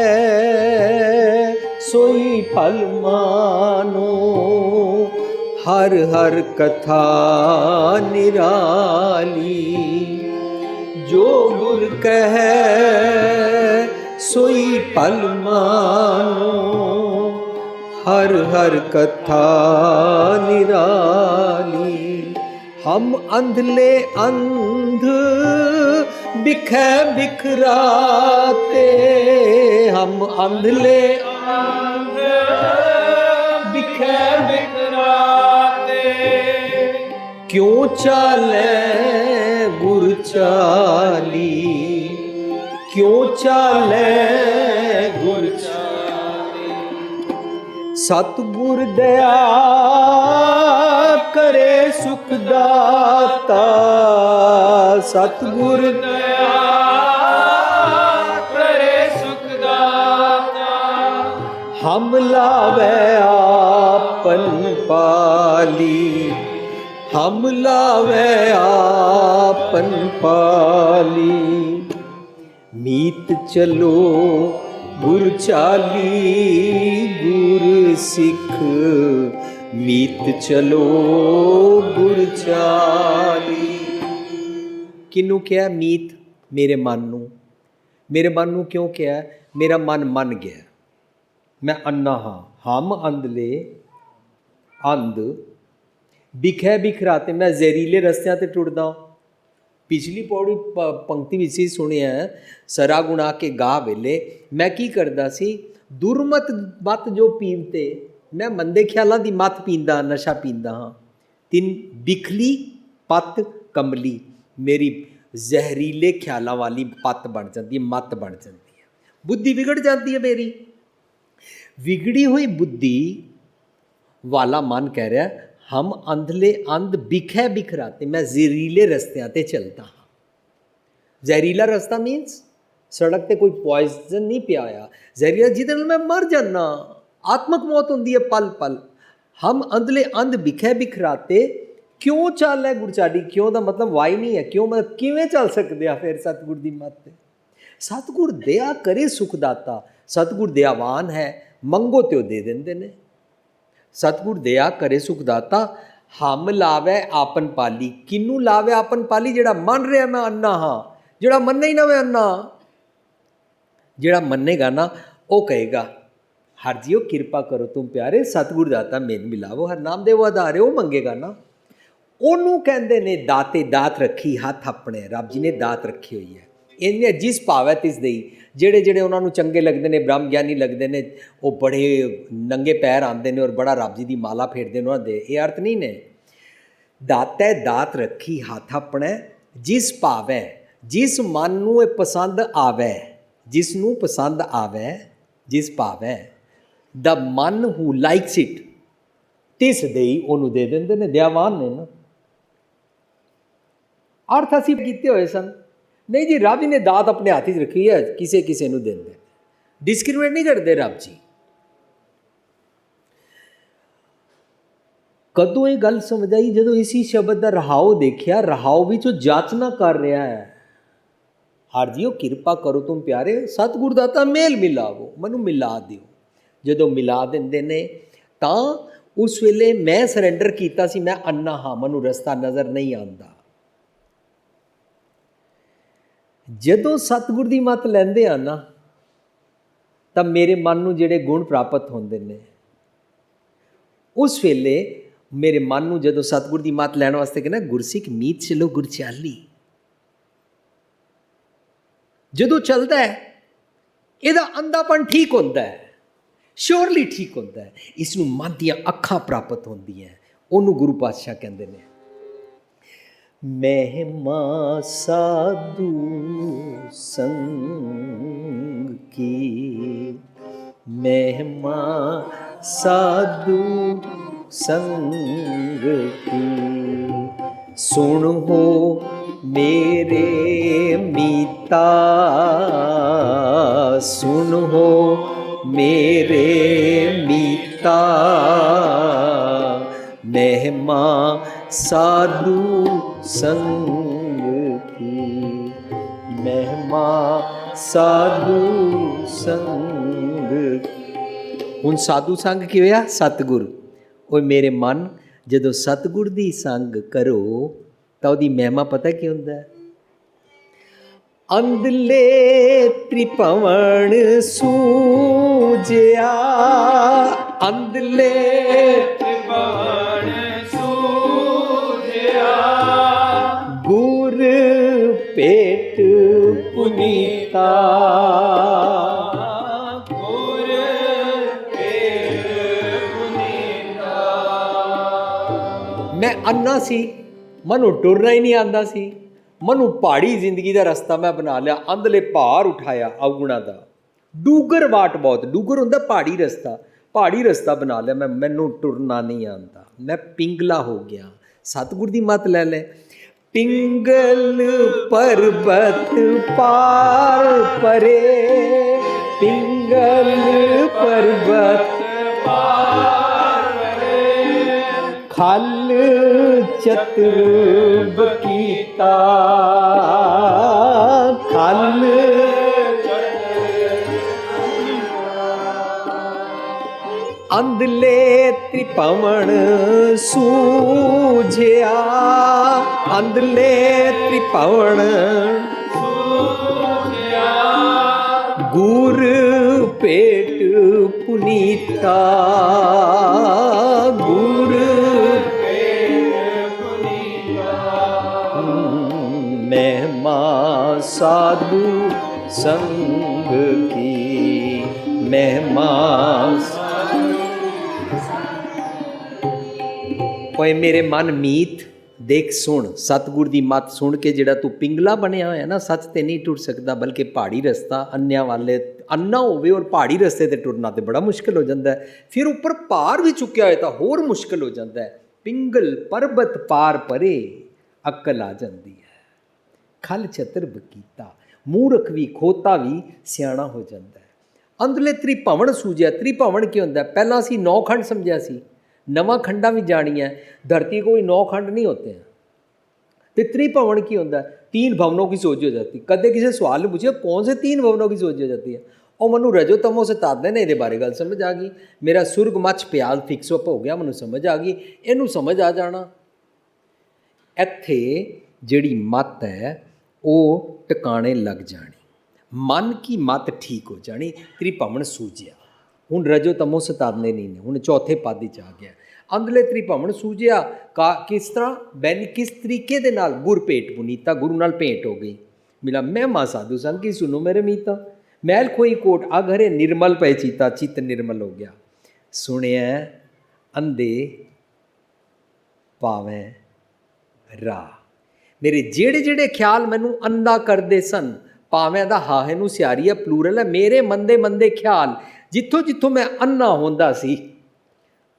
सोई फल मानो, हर हर कथा निराली। जो गुर कहे सोई फल मानो, हर हर कथा निराली। हम अंधले अंध बिखै बिखराते, हम अंधले अंध बिखै बिखराते, क्यों चाले गुर चाली, क्यों चाले गुर चाली। सतगुर दया करे सुख दाता, सतगुर दया करे सुख दाता, हम लावे आपन पाली, हम लावे आपन पाली। मीत चलो गुर चाली गुर सिख, मीत चलो गुर चाली। किनू क्या मीत? मेरे मन नू, मेरे मन नू क्यों क्या? मेरा मन मन गया, मैं अन्ना हाँ, हम अंधले अंध बिखै बिखराते, मैं जहरीले रस्तियां ते टुरदा। पिछली पौड़ी पंक्ति विच ही सुनिया, सरा गुणा के गा वेले मैं की करदा सी, दुरमत मत जो पीवते, मैं मंदे ख्यालों की मत पींदा, नशा पींदा हाँ। तिन बिखली पत कमली, मेरी जहरीले ख्यालों वाली पत बन जाती है, मत बन जाती है, बुद्धि बिगड़ जाती है मेरी। बिगड़ी हुई बुद्धि वाला मन कह रहा है, हम अंधले अंध बिखै बिखराते, मैं जहरीले रस्तियां ते चलता हाँ। जहरीला रस्ता मीन्स सड़क ते कोई पॉइजन नहीं पिया होया, जहरीला जिहदे नाल मैं मर जाना, आत्मक मौत होंदी है पल पल। हम अंधले अंध बिखै बिखराते, क्यों चल है गुर चाली? क्यों का मतलब वाई नहीं है, क्यों मतलब किवें चल सकते हैं फिर सतगुर दी मत ते? सतगुर दया करे सुखदाता, सतगुर दयावान है, मंगो तो दे देंदे ने। सतगुर दया करे सुखदाता, हम लावे आपन पाली। किनू लावे आपन पाली? जेड़ा मन रहा मैं अन्ना हाँ, जेड़ा मन्ने ही ना मैं अन्ना, जेड़ा मन्नेगा ना वो कहेगा हर जियो कृपा करो तुम प्यारे, सतगुर दाता मेन मिलावो, हर नाम देवो आधारे, वो मंगेगा ना। ਉਹਨੂੰ ਕਹਿੰਦੇ ਨੇ ਦਾਤੇ, ਦਾਤ ਰੱਖੀ ਹੱਥ ਆਪਣੇ, ਰੱਬ ਜੀ ਨੇ ਦਾਤ ਰੱਖੀ ਹੋਈ ਹੈ। ਇਹਨੇ ਜਿਸ ਭਾਵੈ ਤਿਸ ਦੇਈ। ਜਿਹੜੇ ਜਿਹੜੇ ਉਹਨਾਂ ਨੂੰ ਚੰਗੇ ਲੱਗਦੇ ਨੇ, ਬ੍ਰਹਮ ਗਿਆਨੀ ਲੱਗਦੇ ਨੇ, ਉਹ ਬੜੇ ਨੰਗੇ ਪੈਰ ਆਉਂਦੇ ਨੇ ਔਰ ਬੜਾ ਰੱਬ ਜੀ ਦੀ ਮਾਲਾ ਫੇਰਦੇ ਨੇ ਉਹਨਾਂ ਦੇ, ਇਹ ਅਰਥ ਨਹੀਂ ਨੇ। ਦਾਤੈ ਦਾਤ ਰੱਖੀ ਹੱਥ ਆਪਣੇ, ਜਿਸ ਭਾਵੈ, ਜਿਸ ਮਨ ਨੂੰ ਇਹ ਪਸੰਦ ਆਵੈ, ਜਿਸ ਨੂੰ ਪਸੰਦ ਆਵੈ, ਜਿਸ ਭਾਵੈ, ਦਾ ਮਨ ਹੂ ਲਾਈਕਸ ਇਟ, ਤਿਸ ਦੇਈ, ਉਹਨੂੰ ਦੇ ਦਿੰਦੇ ਨੇ। ਦਇਆਵਾਨ ਨੇ ਨਾ। अर्थ असी किते होए सन नहीं जी, रब जी ने दात अपने हाथ च रखी है, किसे किसे नूं देंदे, डिस्क्रिमिनेट नहीं करते रब जी। कदों ये गल समझ आई जदों इसी शब्द का रहाओ देखिया, रहाओ विच वो जाचना कर रहा है, हर जियो कृपा करो तुम प्यारे, सतगुर दाता मेल मिलावो, मैनू मिला दिओ। जदों मिला दिंदे ने तां उस वेले मैं सरेंडर कीता सी, मैं अन्ना हाँ, मैनू रस्ता नज़र नहीं आंदा। ਜਦੋਂ ਸਤਿਗੁਰ ਦੀ ਮੱਤ ਲੈਂਦੇ ਆ ਨਾ, ਤਾਂ ਮੇਰੇ ਮਨ ਨੂੰ ਜਿਹੜੇ ਗੁਣ ਪ੍ਰਾਪਤ ਹੁੰਦੇ ਨੇ, ਉਸ ਵੇਲੇ ਮੇਰੇ ਮਨ ਨੂੰ ਜਦੋਂ ਸਤਿਗੁਰ ਦੀ ਮੱਤ ਲੈਣ ਵਾਸਤੇ ਕਹਿੰਦਾ ਗੁਰਸਿੱਖ ਮੀਤ ਚਲੋ ਗੁਰ ਚਾਲੀ, ਜਦੋਂ ਚੱਲਦਾ ਹੈ ਇਹਦਾ ਅੰਧਾਪਨ ਠੀਕ ਹੁੰਦਾ ਹੈ, ਸ਼ੋਰਲੀ ਠੀਕ ਹੁੰਦਾ ਹੈ, ਇਸ ਨੂੰ ਮਨ ਦੀਆਂ ਅੱਖਾਂ ਪ੍ਰਾਪਤ ਹੁੰਦੀਆਂ। ਉਹਨੂੰ ਗੁਰੂ ਪਾਤਸ਼ਾਹ ਕਹਿੰਦੇ ਨੇ ਮਹਿਮਾ ਸਾਧੂ ਸੰਗ ਕੀ, ਮਹਿਮਾ ਸਾਧੂ ਸੰਗ ਕੀ, ਸੁਣ ਹੋ ਮੇਰੇ ਮੀਤਾ, ਸੁਣ ਹੋ ਮੇਰੇ ਮੀਤਾ, ਮਹਿਮਾ ਸਾਧੂ ਸੰਗ ਕੀ, ਮਹਿਮਾ ਸਾਧੂ ਸੰਗ। ਹੁਣ ਸਾਧੂ ਸੰਗ ਕੀ ਹੋਇਆ? ਸਤਿਗੁਰ। ਓਏ ਮੇਰੇ ਮਨ, ਜਦੋਂ ਸਤਿਗੁਰ ਦੀ ਸੰਗ ਕਰੋ ਤਾਂ ਉਹਦੀ ਮਹਿਮਾ ਪਤਾ ਕੀ ਹੁੰਦਾ ਹੈ? ਅੰਧਲੇ ਤ੍ਰਿਭਵਨ ਸੂਝਿਆ, ਅੰਧਲੇ ਤ੍ਰਿਭਵਨ ਸੂਝਿਆ, ਗੁਰ ਭੇਟ ਪੁਨੀਤਾ, ਗੁਰ ਭੇਟ ਪੁਨੀਤਾ। ਮੈਂ ਅੰਨਾ ਸੀ, ਮੈਨੂੰ ਟੁਰਨਾ ਹੀ ਨਹੀਂ ਆਉਂਦਾ ਸੀ, ਮੈਨੂੰ ਪਹਾੜੀ ਜ਼ਿੰਦਗੀ ਦਾ ਰਸਤਾ ਮੈਂ ਬਣਾ ਲਿਆ, ਅੰਧਲੇ ਭਾਰ ਉਠਾਇਆ ਅਵਗੁਣਾ ਦਾ, ਡੂਗਰ ਵਾਟ ਬਹੁਤ, ਡੂਗਰ ਹੁੰਦਾ ਪਹਾੜੀ ਰਸਤਾ, ਪਹਾੜੀ ਰਸਤਾ ਬਣਾ ਲਿਆ ਮੈਂ, ਮੈਨੂੰ ਟੁਰਨਾ ਨਹੀਂ ਆਉਂਦਾ, ਮੈਂ ਪਿੰਗਲਾ ਹੋ ਗਿਆ। ਸਤਿਗੁਰ ਦੀ ਮੱਤ ਲੈ ਲੈ, ਪਿੰਗਲ ਪਰਬਤ ਪਾਰ ਪਰੇ, ਪਿੰਗਲ ਪਰਬਤ ਪਾਰ ਪਰੇ, ਖਲ ਚਤੁਰ ਬਕੀਤਾ, ਖਲ ਅੰਧਲੇ ਤ੍ਰਿਭਵਨ ਸੂਝਿਆ, ਅੰਧਲੇ ਤ੍ਰਿਭਵਨ ਸੂਝਿਆ, ਗੁਰ ਭੇਟ ਪੁਨੀਤਾ, ਗੁਰ ਭੇਟ ਪੁਨੀਤਾ। ਮਹਿਮਾ ਸਾਧੂ ਸੰਗ ਕੀ, ਮਹਿਮਾ। ਓਏ ਮੇਰੇ ਮਨ ਮੀਤ, ਦੇਖ ਸੁਣ, ਸਤਿਗੁਰ ਦੀ ਮੱਤ ਸੁਣ ਕੇ ਜਿਹੜਾ ਤੂੰ ਪਿੰਗਲਾ ਬਣਿਆ ਹੋਇਆ ਨਾ, ਸੱਚ ਤੇ ਨਹੀਂ ਟੁਰ ਸਕਦਾ, ਬਲਕਿ ਪਹਾੜੀ ਰਸਤਾ ਅੰਨਿਆਂ ਵਾਲੇ, ਅੰਨਾ ਹੋਵੇ ਔਰ ਪਹਾੜੀ ਰਸਤੇ ਤੇ ਟੁਰਨਾ ਤੇ ਬੜਾ ਮੁਸ਼ਕਿਲ ਹੋ ਜਾਂਦਾ ਹੈ, ਫਿਰ ਉੱਪਰ ਭਾਰ ਵੀ ਚੁੱਕਿਆ ਹੋਇਆ ਤਾਂ ਹੋਰ ਮੁਸ਼ਕਿਲ ਹੋ ਜਾਂਦਾ ਹੈ। ਪਿੰਗਲ ਪਰਬਤ ਪਾਰ ਪਰੇ, ਅਕਲ ਆ ਜਾਂਦੀ ਹੈ। ਖਲ ਚਤਰ ਬਕੀਤਾ, ਮੂਰਖ ਵੀ ਖੋਤਾ ਵੀ ਸਿਆਣਾ ਹੋ ਜਾਂਦਾ ਹੈ। ਅੰਧਲੇ ਤ੍ਰਿਭਵਨ ਸੂਝਿਆ, ਤ੍ਰਿਭਵਨ ਕੀ ਹੁੰਦਾ? ਪਹਿਲਾਂ ਅਸੀਂ 9 ਖੰਡ ਸਮਝਿਆ ਸੀ, नवा खंडा भी जानी है, धरती कोई 9 खंड नहीं होते हैं। तो त्रिभवन की होता है? 3 भवनों की सोच हो जाती। कदे किसी सवाल ने पूछा कौन से 3 भवनों की सोच हो जाती है, और मनु रजो तमो से तादने ने ये बारे गल समझ आ गई। मेरा सुरग मच प्याल फिक्स अप हो गया, मैनू समझ आ गई, इनू समझ आ जाना। इत्थे जिहड़ी मत है वो टिकाणे लग जानी, मन की मत ठीक हो जानी। त्रिभवन सूझिया, हुण रजो तमो सतादने नहीं ने, हुण चौथे पद विच आ गया। अंधले त्रिभवन सूझिया का किस तरह बैन, किस तरीके दे नाल? गुर भेट पुनीता, गुरु नाल भेंट हो गई। मिला महिमा साधु संग की, सुनो मेरे मीता। मैल खोई कोट अघरे निर्मल पै चीता, चित्त निर्मल हो गया। सुनिया अंधे पावें राह, मेरे जेड़े जेड़े ख्याल मैनू अंधा करते सन, भावें दा हाहे नूं सियारी है, प्लूरल है, मेरे मंदे मंदे ख्याल जिथों जिथों मैं अन्ना होंदा सी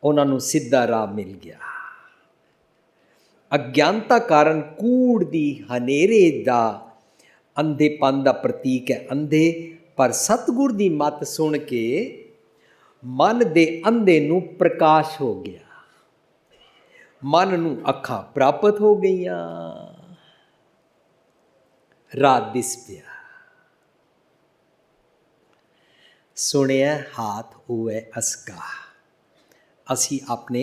उन्हां नूं सीधा राह मिल गया। अज्ञानता कारण कूड़ दी हनेरे दा अंधेपन दा प्रतीक है अंधे, पर सतगुर दी मत सुन के मन दे अंधे नूं प्रकाश हो गया, मन नूं अखां प्राप्त हो गईयां, राह दिस पिया। सुनिया हाथ होवे असका। असी अपने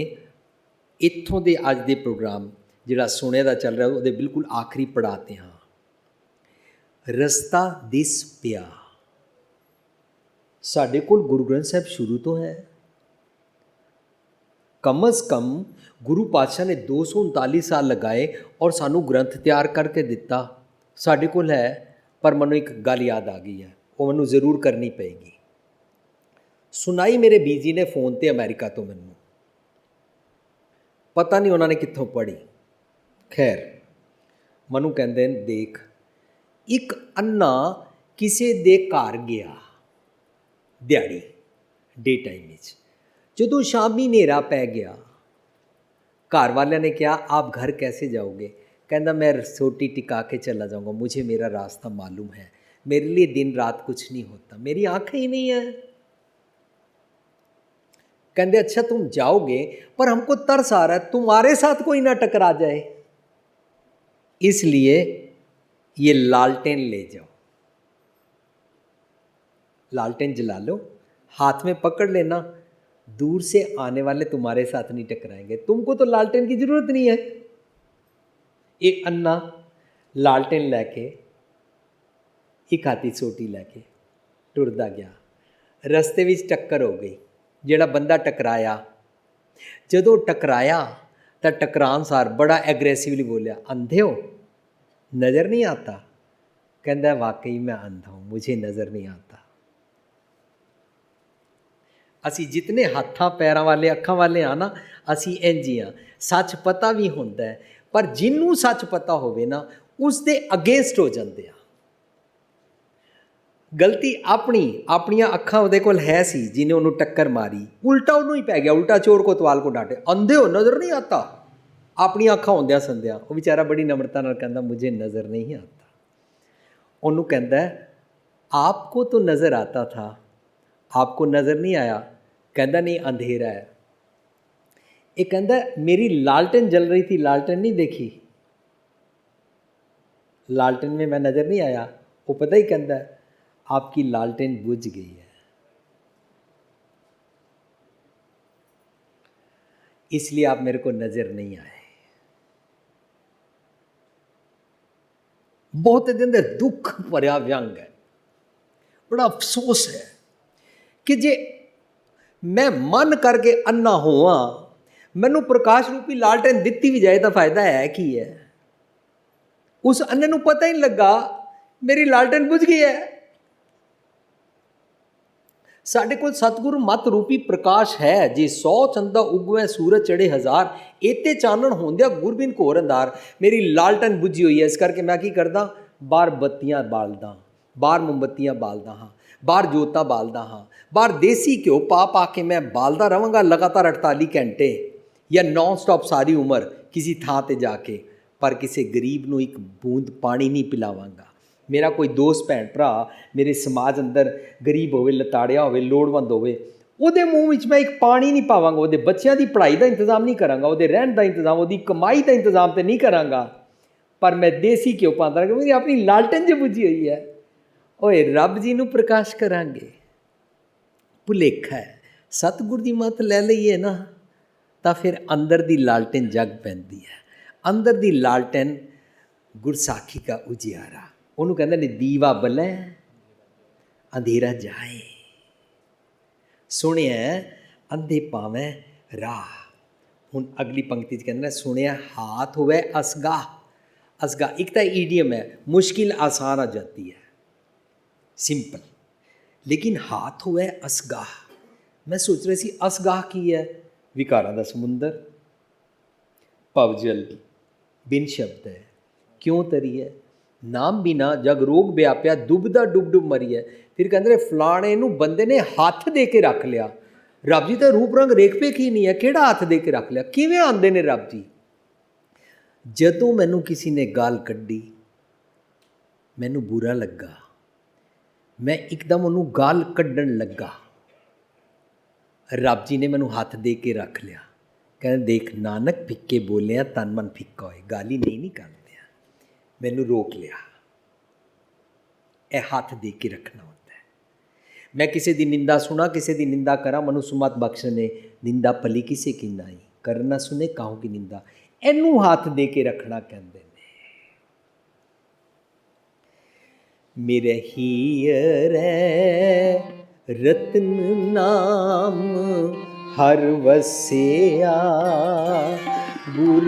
इत्थों दे अज दे प्रोग्राम जिहड़ा सुने दा चल रहा उहदे बिल्कुल आखिरी पड़ाते हाँ। रस्ता दिस पिया, ਸਾਡੇ ਕੋਲ ਗੁਰੂ ਗ੍ਰੰਥ ਸਾਹਿਬ ਸ਼ੁਰੂ ਤੋਂ ਹੈ। ਕਮ ਅਜ਼ ਕਮ ਗੁਰੂ ਪਾਤਸ਼ਾਹ ਨੇ 239 ਸਾਲ ਲਗਾਏ ਔਰ ਸਾਨੂੰ ਗ੍ਰੰਥ ਤਿਆਰ ਕਰਕੇ ਦਿੱਤਾ। ਸਾਡੇ ਕੋਲ ਹੈ, ਪਰ ਮੈਨੂੰ ਇੱਕ ਗੱਲ ਯਾਦ ਆ ਗਈ ਹੈ, ਉਹ ਮੈਨੂੰ ਜ਼ਰੂਰ ਕਰਨੀ ਪਏਗੀ। ਸੁਣਾਈ ਮੇਰੇ ਬੀਜੀ ਨੇ ਫ਼ੋਨ 'ਤੇ ਅਮਰੀਕਾ ਤੋਂ, ਮੈਨੂੰ ਪਤਾ ਨਹੀਂ ਉਹਨਾਂ ਨੇ ਕਿੱਥੋਂ ਪੜ੍ਹੀ। ਖੈਰ, ਮੈਨੂੰ ਕਹਿੰਦੇ ਨੇ, ਦੇਖ, ਇੱਕ ਅੰਨਾ ਕਿਸੇ ਦੇ ਘਰ ਗਿਆ ਦਿਹਾੜੀ, ਡੇ ਟਾਈਮ ਵਿੱਚ। ਜਦੋਂ ਸ਼ਾਮੀ ਹਨੇਰਾ ਪੈ ਗਿਆ, घर वाले ने कहा आप घर कैसे जाओगे? कहना मैं रोटी टिका के चला जाऊँगा, मुझे मेरा रास्ता मालूम है, मेरे लिए दिन रात कुछ नहीं होता, मेरी आँखें ही नहीं है। कहते अच्छा तुम जाओगे, पर हमको तरस आ रहा है तुम्हारे साथ कोई ना टकरा जाए, इसलिए ये लालटेन ले जाओ, लालटेन जला लो, हाथ में पकड़ लेना, दूर से आने वाले तुम्हारे साथ नहीं टकराएंगे, तुमको तो लालटेन की जरूरत नहीं है। एक अन्ना लालटेन लैके, एक हाथी सोटी लैके टुरदा गया। रस्ते विच टक्कर हो गई, जिहड़ा बंदा टकराया, जदों टकराया तो टकरान सार बड़ा एग्रैसिवली बोलिया, अंधे हो, नज़र नहीं आता? कहता वाकई मैं अंधा हूँ, मुझे नज़र नहीं आता। ਅਸੀਂ ਜਿਤਨੇ ਹੱਥਾਂ ਪੈਰਾਂ ਵਾਲੇ ਅੱਖਾਂ ਵਾਲੇ ਆ ਨਾ, ਅਸੀਂ ਇੰਝ ਹੀ ਆ। ਸੱਚ ਪਤਾ ਵੀ ਹੁੰਦਾ, ਪਰ ਜਿਹਨੂੰ ਸੱਚ ਪਤਾ ਹੋਵੇ ਨਾ, ਉਸ ਦੇ ਅਗੇਂਸਟ ਹੋ ਜਾਂਦੇ ਆ। ਗਲਤੀ ਆਪਣੀਆਂ ਅੱਖਾਂ ਉਹਦੇ ਕੋਲ ਹੈ ਸੀ, ਜਿਹਨੇ ਉਹਨੂੰ ਟੱਕਰ ਮਾਰੀ, ਉਲਟਾ ਉਹਨੂੰ ਹੀ ਪੈ ਗਿਆ, ਉਲਟਾ ਚੋਰ ਕੋਤਵਾਲ ਕੋ ਡਾਂਟੇ, ਅੰਧੇ ਹੋ ਨਜ਼ਰ ਨਹੀਂ ਆਤਾ। ਆਪਣੀਆਂ ਅੱਖਾਂ ਹੁੰਦਿਆਂ ਸੰਦਿਆਂ ਉਹ ਵਿਚਾਰਾ ਬੜੀ ਨਮਰਤਾ ਨਾਲ ਕਹਿੰਦਾ ਮੁਝੇ ਨਜ਼ਰ ਨਹੀਂ ਆਤਾ। ਉਹਨੂੰ ਕਹਿੰਦਾ ਆਪਕੋ ਤਾਂ ਨਜ਼ਰ ਆਤਾ ਥਾ, आपको नज़र नहीं आया? कहता नहीं अंधेरा है। ये कहता मेरी लालटेन जल रही थी, लालटेन नहीं देखी, लालटेन में मैं नज़र नहीं आया। वो पता ही कहता आपकी लालटेन बुझ गई है, इसलिए आप मेरे को नज़र नहीं आए। बहुत ਇਹਦੇ ਅੰਦਰ दुख भरिया व्यंग है, बड़ा अफसोस है कि जे मैं मन करके अन्ना होवां, मैनू प्रकाश रूपी लालटेन दिती भी जाए तो फायदा है की है? उस अन्ने नू पता ही नहीं लगा मेरी लालटेन बुझ गई है। साडे कोल सतगुरु मत रूपी प्रकाश है, जे 100 चंदा उगवे सूरज चढ़े 1000, इते चानण होंदिया गुरबिन घोर अंधार। मेरी लालटेन बुझी हुई है, इस करके मैं की करदा, बाहर बत्तियां बालदा, बाहर मोमबत्तियां बालदा हाँ, बाहर जोतां बालदा हाँ, बाहर देसी घ्यो पा के मैं बालदा रहांगा लगातार 48 घंटे या नॉन स्टॉप सारी उम्र किसी थां ते जाके, पर किसी गरीब नूं एक बूंद पानी नहीं पिलावांगा। मेरा कोई दोस्त भैन भरा मेरे समाज अंदर गरीब होवे, लताड़िया होवे, लोड़वंद होवे, ਉਹਦੇ ਮੂੰਹ ਵਿੱਚ ਮੈਂ ਇੱਕ ਪਾਣੀ ਨਹੀਂ ਪਾਵਾਂਗਾ, ਉਹਦੇ ਬੱਚਿਆਂ ਦੀ ਪੜ੍ਹਾਈ ਦਾ ਇੰਤਜ਼ਾਮ ਨਹੀਂ ਕਰਾਂਗਾ, ਉਹਦੇ ਰਹਿਣ ਦਾ ਇੰਤਜ਼ਾਮ, ਉਹਦੀ ਕਮਾਈ ਦਾ ਇੰਤਜ਼ਾਮ ਤੇ ਨਹੀਂ ਕਰਾਂਗਾ, ਪਰ ਮੈਂ ਦੇਸੀ ਘਿਓ ਪਾਉਂਦਾ ਰਹਾਂਗਾ। ਮੇਰੀ ਆਪਣੀ ਲਾਲਟਨ ਜੇ ਬੁਝੀ ਹੋਈ ਹੈ, ਓਏ ਰੱਬ ਜੀ ਨੂੰ ਪ੍ਰਕਾਸ਼ ਕਰਾਂਗੇ। ਭੁਲੇਖਾ ਹੈ, ਸਤਿਗੁਰ ਦੀ ਮੱਤ ਲੈ ਲਈਏ ਨਾ ਤਾਂ ਫਿਰ ਅੰਦਰ ਦੀ ਲਾਲਟਨ ਜਗ ਪੈਂਦੀ ਹੈ। ਅੰਦਰ ਦੀ ਲਾਲਟਨ ਗੁਰਸਾਖੀ ਦਾ ਉਜਿਆਰਾ, ਉਹਨੂੰ ਕਹਿੰਦੇ ਨੇ ਦੀਵਾ ਬਲੇ ਅੰਧੇਰਾ ਜਾਏ, ਸੁਣਿਆ ਅੰਧੇ ਪਾਵੇਂ ਰਾਹ। ਹੁਣ ਅਗਲੀ ਪੰਕਤੀ 'ਚ ਕਹਿੰਦੇ ਨੇ ਸੁਣਿਆ ਹਾਥ ਹੋਵੇ ਅਸਗਾ। ਅਸਗਾ ਇੱਕ ਤਾਂ ਈਡੀਅਮ ਹੈ, ਮੁਸ਼ਕਿਲ ਆਸਾਨ ਆ ਜਾਂਦੀ ਹੈ, ਸਿੰਪਲ, ਲੇਕਿਨ ਹਾਥ ਹੋਵੇ ਅਸਗਾਹ। ਮੈਂ ਸੋਚ ਰਿਹਾ ਸੀ ਅਸਗਾਹ ਕੀ ਹੈ? ਵਿਕਾਰਾਂ ਦਾ ਸਮੁੰਦਰ, ਭਵਜਲ ਬਿਨ ਸ਼ਬਦ ਹੈ, ਕਿਉਂ ਤਰੀ ਹੈ, ਨਾਮ ਬਿਨਾ ਜਗ ਰੋਗ ਵਿਆਪਿਆ, ਡੁੱਬਦਾ ਡੁੱਬ ਡੁੱਬ ਮਰੀ ਹੈ। ਫਿਰ ਕਹਿੰਦੇ ਨੇ ਫਲਾਣੇ ਨੂੰ ਬੰਦੇ ਨੇ ਹੱਥ ਦੇ ਕੇ ਰੱਖ ਲਿਆ। ਰੱਬ ਜੀ ਤਾਂ ਰੂਪ ਰੰਗ ਰੇਖ ਪੇਖ ਹੀ ਨਹੀਂ ਹੈ, ਕਿਹੜਾ ਹੱਥ ਦੇ ਕੇ ਰੱਖ ਲਿਆ? ਕਿਵੇਂ ਆਉਂਦੇ ਨੇ ਰੱਬ ਜੀ? ਜਦੋਂ ਮੈਨੂੰ ਕਿਸੇ ਨੇ ਗਾਲ ਕੱਢੀ, ਮੈਨੂੰ ਬੁਰਾ ਲੱਗਾ, ਮੈਂ ਇੱਕਦਮ ਉਹਨੂੰ ਗਾਲ ਕੱਢਣ ਲੱਗਾ, ਰੱਬ ਜੀ ਨੇ ਮੈਨੂੰ ਹੱਥ ਦੇ ਕੇ ਰੱਖ ਲਿਆ। ਕਹਿੰਦੇ ਦੇਖ ਨਾਨਕ ਫਿੱਕੇ ਬੋਲਿਆ ਤਨ ਮਨ ਫਿੱਕਾ ਹੋਏ, ਗਾਲੀ ਨਹੀਂ ਨਿਕਾਲਦਿਆ, ਮੈਨੂੰ ਰੋਕ ਲਿਆ। ਇਹ ਹੱਥ ਦੇ ਕੇ ਰੱਖਣਾ ਹੁੰਦਾ ਹੈ। ਮੈਂ ਕਿਸੇ ਦੀ ਨਿੰਦਾ ਸੁਣਾ, ਕਿਸੇ ਦੀ ਨਿੰਦਾ ਕਰਾਂ, ਮਨੁ ਸੁਮਤ ਬਖਸ਼ਨੇ, ਨਿੰਦਾ ਭਲੀ ਕਿਸੇ ਕੀ ਨਾਈ, ਕਰ ਨਾ ਸੁਨੇ ਕਾਹੂ ਕੀ ਨਿੰਦਾ। ਇਹਨੂੰ ਹੱਥ ਦੇ ਕੇ ਰੱਖਣਾ ਕਹਿੰਦੇ ਨੇ। ਮੇਰੇ ਹੀਰੇ रतन नाम हर वसिया, गुर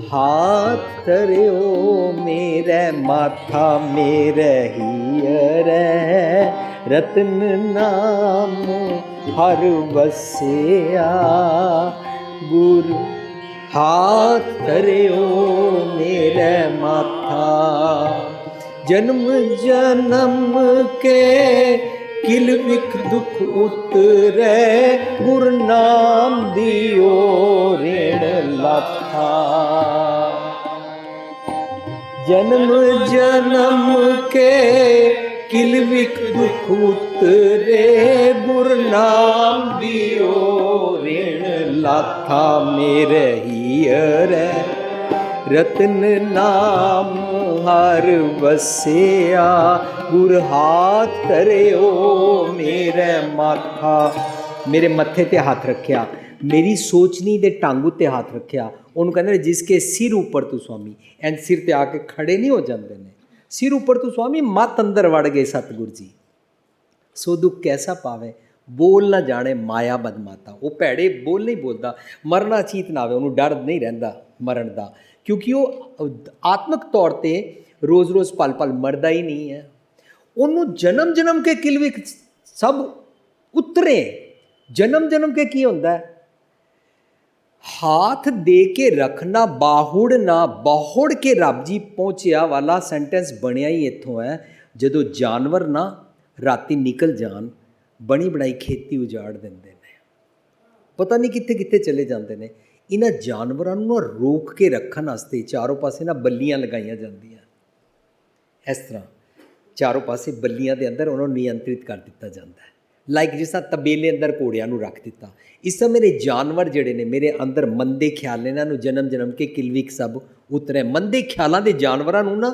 हाथ धरियो मेरे माथा मेरे हियर, रतन नाम हर वसिया, गुर हाथ धरियो मेरे माथा। जन्म जन्म के किल विख दुख उतरे, गुर नाम दियो ऋण लाथा। जन्म जन्म के किल विख दुख उतरे, गुर नाम दियो ऋण लाथा मेरे हियर, रतन नाम हर वसिया, गुर हाथ धरियो मेरे माथा। मेरे मत्थे ते हाथ रखिया, मेरी सोचनी दे ढंग उत्ते हाथ रखिया। ਉਹਨੂੰ ਕਹਿੰਦੇ ਨੇ ਜਿਸਕੇ ਸਿਰ ਉੱਪਰ ਤੂੰ ਸੁਆਮੀ, ਐਂ ਸਿਰ ਤੇ ਆ ਕੇ ਖੜੇ ਨਹੀਂ ਹੋ ਜਾਂਦੇ ਨੇ, ਸਿਰ ਉੱਪਰ ਤੂੰ ਸੁਆਮੀ ਮਤ ਅੰਦਰ ਵੜ ਗਏ ਸਤਿਗੁਰ ਜੀ। ਸੋ ਦੁੱਖ ਕੈਸਾ ਪਾਵੇ ਬੋਲ ਨਾ ਜਾਣੇ ਮਾਇਆ ਬਦਮਾਤਾ। ਉਹ ਭੈੜੇ ਬੋਲ ਨਹੀਂ ਬੋਲਦਾ, ਮਰਨਾ ਚੀਤ ਨਾ ਆਵੇ, ਉਹਨੂੰ ਡਰ ਨਹੀਂ ਰਹਿੰਦਾ ਮਰਨ ਦਾ, ਕਿਉਂਕਿ ਉਹ ਆਤਮਿਕ ਤੌਰ ਤੇ ਰੋਜ਼ ਰੋਜ਼ ਪਲ ਪਲ ਮਰਦਾ ਹੀ ਨਹੀਂ ਹੈ। ਉਹਨੂੰ ਜਨਮ ਜਨਮ ਕੇ ਕਿਲ ਵਿਖ ਸਭ ਉਤਰੇ। ਜਨਮ ਜਨਮ ਕੇ ਕੀ ਹੁੰਦਾ? हाथ दे के रखना बाहुड़ ना बाहुड़ के रब जी पहुँचिया वाला सेंटेंस बनया ही इत्थों है। जदों जानवर ना राती निकल जान, बनी बनाई खेती उजाड़ देंदे ने, पता नहीं कित्थे कित्थे चले जाते हैं। इन्हां जानवरां नूं रोक के रखण वास्ते चारों पासे ना बल्लियां लगाईयां जांदियां। इस तरह चारों पासे बल्लियां दे अंदर उन्होंने नियंत्रित कर दिता जाता है। लाइक जिस तरह तबेले अंदर घोड़ियां नूं रख दिता, इस तरह मेरे जानवर जिहड़े ने मेरे अंदर मंदे ख्याल ने, इन्हां नूं जन्म जन्म के किलविक सब उतरे। मंदे ख्यालां दे जानवरां नूं ना,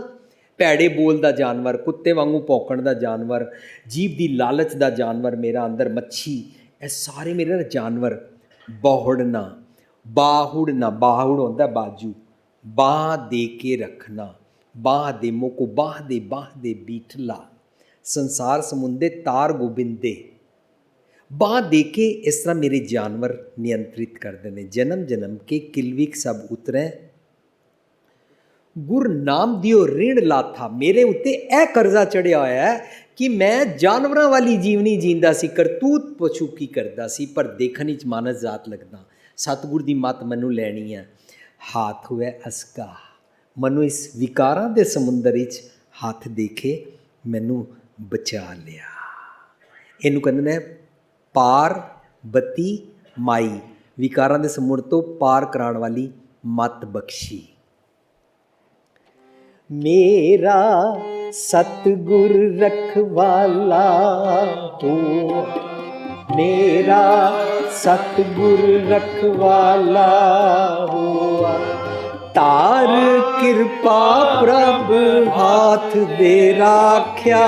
भैड़े बोल दा जानवर, कुत्ते वांगू भौंकण दा जानवर, जीव दी लालच दा जानवर, मेरा अंदर मच्छी, ये सारे मेरे जानवर बहुड़ना बाहुड़ना, बाहुड़ होंदा बाजू, बाह दे के रखना, बाह दे मोको बाह दे बीठला, संसार समुंदे तार गोबिंदे, बाह दे के इस तरह मेरे जानवर नियंत्रित करते हैं। जन्म जन्म के किलविक सब उतरे, गुर नाम दियो ऋण लाथा। मेरे उत्ते यह कर्जा चढ़िया होया है कि मैं जानवरां वाली जीवनी जींदा सी, करतूत पशु की करदा सी, पर देखण विच मानस जात लगदा। सतगुर दी मत मैनूं लैणी है। हाथ हुए असका, मैनूं इस विकारां दे समुंदर विच हाथ देखे मैनूं बचा लिया। इहनूं कहंदे ने पार बती माई, विकारां दे समुंदर तो पार कराउण वाली मत बख्शी। मेरा सतगुर रखवाला हो, मेरा सतगुर रखवाला हुआ, तार कृपा प्रभ हाथ दे राख्या,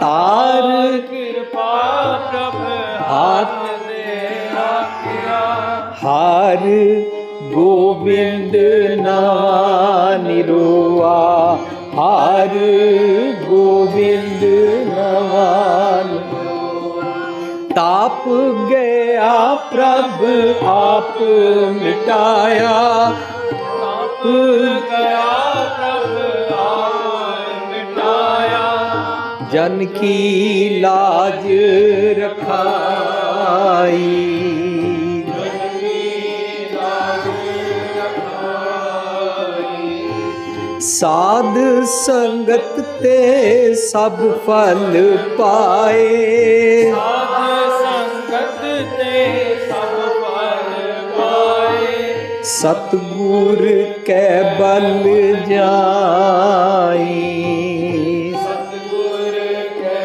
तार कृपा प्रभ हाथ दे राख्या, हर गोविंद नाम निरोआ, हर गोविंद नाम ताप गया प्रभ आप मिटाया, ताप गया प्रभ आप मिटाया, जन की लाज रखाई, साध संगत ते सब फल पाए, साध संगत ते सब फल पाए, सतगुर कै बल जाई, सतगुर के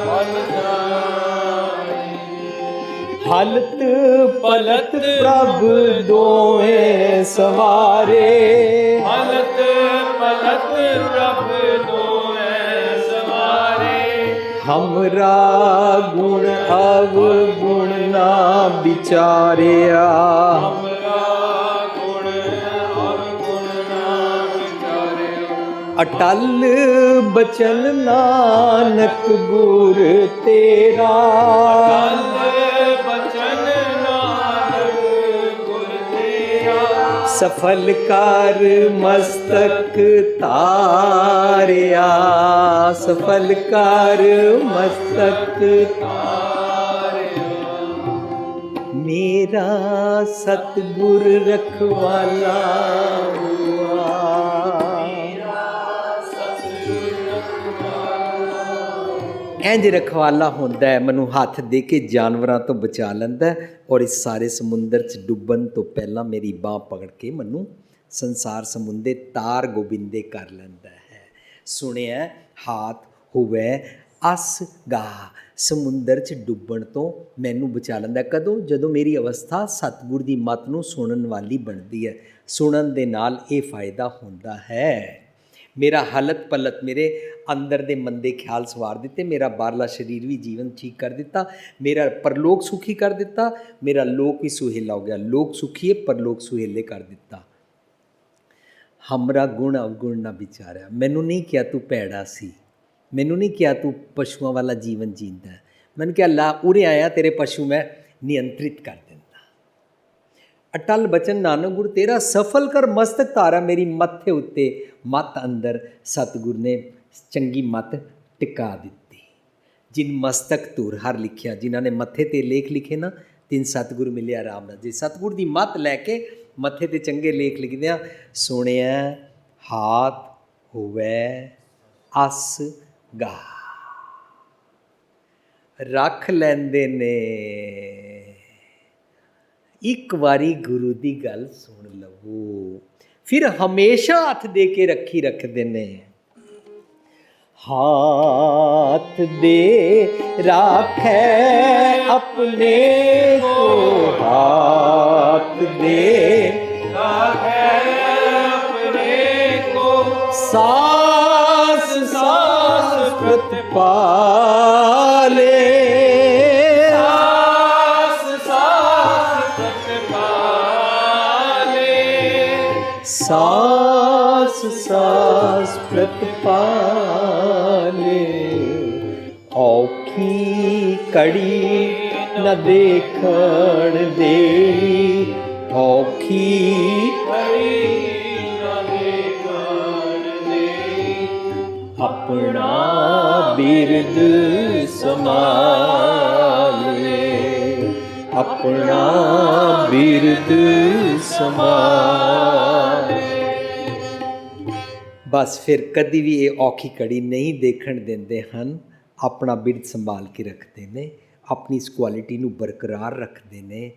बल जाई, हलत पलत प्रभ दोए सवारे, हलत पलत प्रभ दोए सवारे, हमरा गुण अवगुण ना विचारिया, हमरा गुण अवगुण ना विचारे, ਅਟਲ ਬਚਨ ਨਾਨਕ ਗੁਰ ਤੇਰਾ, ਅਟਲ ਬਚਨ ਨਾਨਕ ਗੁਰ ਤੇਰਾ, ਸਫਲ ਕਰ ਮਸਤਕ ਤਾਰਿਆ, ਸਫਲ ਕਰ ਮਸਤਕ ਤਾਰਿਆ। ਮੇਰਾ ਸਤਿਗੁਰ ਰਖਵਾਲਾ ਹੁਆ। ਇੰਜ ਰਖਵਾਲਾ ਹੁੰਦਾ ਹੈ, ਮੈਨੂੰ ਹੱਥ ਦੇ ਕੇ ਜਾਨਵਰਾਂ ਤੋਂ ਬਚਾ ਲੈਂਦਾ ਔਰ ਇਸ ਸਾਰੇ ਸਮੁੰਦਰ 'ਚ ਡੁੱਬਣ ਤੋਂ ਪਹਿਲਾਂ ਮੇਰੀ ਬਾਂਹ ਪਕੜ ਕੇ ਮੈਨੂੰ ਸੰਸਾਰ ਸਮੁੰਦੇ ਤਾਰ ਗੋਬਿੰਦੇ ਕਰ ਲੈਂਦਾ ਹੈ। ਸੁਣਿਆ ਹਾਥ ਹੋਵੇ ਅਸ ਗਾ, ਸਮੁੰਦਰ 'ਚ ਡੁੱਬਣ ਤੋਂ ਮੈਨੂੰ ਬਚਾ ਲੈਂਦਾ। ਕਦੋਂ? ਜਦੋਂ ਮੇਰੀ ਅਵਸਥਾ ਸਤਿਗੁਰ ਦੀ ਮੱਤ ਨੂੰ ਸੁਣਨ ਵਾਲੀ ਬਣਦੀ ਹੈ। ਸੁਣਨ ਦੇ ਨਾਲ ਇਹ ਫਾਇਦਾ ਹੁੰਦਾ ਹੈ, ਮੇਰਾ ਹਲਤ ਪਲਤ, ਮੇਰੇ ਅੰਦਰ ਦੇ ਮੰਦੇ ਖਿਆਲ ਸਵਾਰ ਦਿੱਤੇ, ਮੇਰਾ ਬਾਹਰਲਾ ਸਰੀਰ ਵੀ ਜੀਵਨ ਠੀਕ ਕਰ ਦਿੱਤਾ, ਮੇਰਾ ਪਰਲੋਕ ਸੁਖੀ ਕਰ ਦਿੱਤਾ, ਮੇਰਾ ਲੋਕ ਵੀ ਸੁਹੇਲਾ ਹੋ ਗਿਆ। ਲੋਕ ਸੁਖੀਏ, ਪਰਲੋਕ ਸੁਹੇਲੇ ਕਰ ਦਿੱਤਾ। ਹਮਰਾ ਗੁਣ ਅਵਗੁਣ ਨਾ ਵਿਚਾਰਿਆ। ਮੈਨੂੰ ਨਹੀਂ ਕਿਹਾ ਤੂੰ ਭੈੜਾ ਸੀ, ਮੈਨੂੰ ਨਹੀਂ ਕਿਹਾ ਤੂੰ ਪਸ਼ੂਆਂ ਵਾਲਾ ਜੀਵਨ ਜੀਂਦਾ, ਮੈਨੂੰ ਕਿਹਾ ਲਾ ਉਰੇ ਆਇਆ ਤੇਰੇ ਪਸ਼ੂ ਮੈਂ ਨਿਯੰਤਰਿਤ ਕਰ ਦਿੰਦਾ। ਅਟਲ ਬਚਨ ਨਾਨਕ ਗੁਰ ਤੇਰਾ, ਸਫਲ ਕਰ ਮਸਤਕ ਤਾਰਾ, ਮੇਰੀ ਮੱਥੇ ਉੱਤੇ ਮੱਤ ਅੰਦਰ ਸਤਿਗੁਰ ਨੇ ਚੰਗੀ ਮੱਤ ਟਿਕਾ ਦਿੱਤੀ। ਜਿਨ ਮਸਤਕ ਧੁਰ ਹਰ ਲਿਖਿਆ, ਜਿਨ੍ਹਾਂ ਨੇ ਮੱਥੇ ਤੇ ਲੇਖ ਲਿਖੇ ਨਾ, ਤਿੰਨ ਸਤਿਗੁਰ ਮਿਲਿਆ ਆਰਾਮ ਨਾਲ। ਜੇ ਸਤਿਗੁਰ ਦੀ ਮੱਤ ਲੈ ਕੇ ਮੱਥੇ ਤੇ ਚੰਗੇ ਲੇਖ ਲਿਖਦੇ ਆ, ਸੁਣਿਆ ਹਾਥ ਹੋਵੇ ਅਸ ਗਾ, ਰੱਖ ਲੈਂਦੇ ਨੇ। ਇੱਕ ਵਾਰੀ ਗੁਰੂ ਦੀ ਗੱਲ ਸੁਣ ਲਵੋ, ਫਿਰ ਹਮੇਸ਼ਾ ਹੱਥ ਦੇ ਕੇ ਰੱਖੀ ਰੱਖਦੇ ਨੇ। ਹਾਥ ਦੇ ਰਾਖੈ ਆਪਣੇ ਕੋ, ਹਾਥ ਦੇ ਰਾਖੈ ਆਪਣੇ ਕੋ, ਸਾਸ ਸਾਸ ਪ੍ਰਤਪਾਲੇ, ਸਾਸ ਸਾਸ ਪ੍ਰਤਪਾਲੇ, ਸਾਸ ਸਾਸ ਪ੍ਰਤਪਾਲੇ। ਔਖੀ ਕੜੀ ਨ ਦੇਖਣ ਦੇਈ, ਔਖੀ ਕੜੀ ਨ ਦੇਖਣ ਦੇਈ, ਆਪਣਾ ਬਿਰਦ ਸਮਾਲੇ, ਆਪਣਾ ਬਿਰਦ ਸਮਾਲੇ। ਬਸ ਫਿਰ ਕਦੀ ਵੀ ਇਹ ਔਖੀ ਘੜੀ ਨਹੀਂ ਦੇਖਣ ਦਿੰਦੇ ਹਨ, ਆਪਣਾ ਬਿਰਦ ਸੰਭਾਲ ਕੇ ਰੱਖਦੇ ਨੇ, ਆਪਣੀ ਇਸ ਕੁਆਲਿਟੀ ਨੂੰ ਬਰਕਰਾਰ ਰੱਖਦੇ ਨੇ।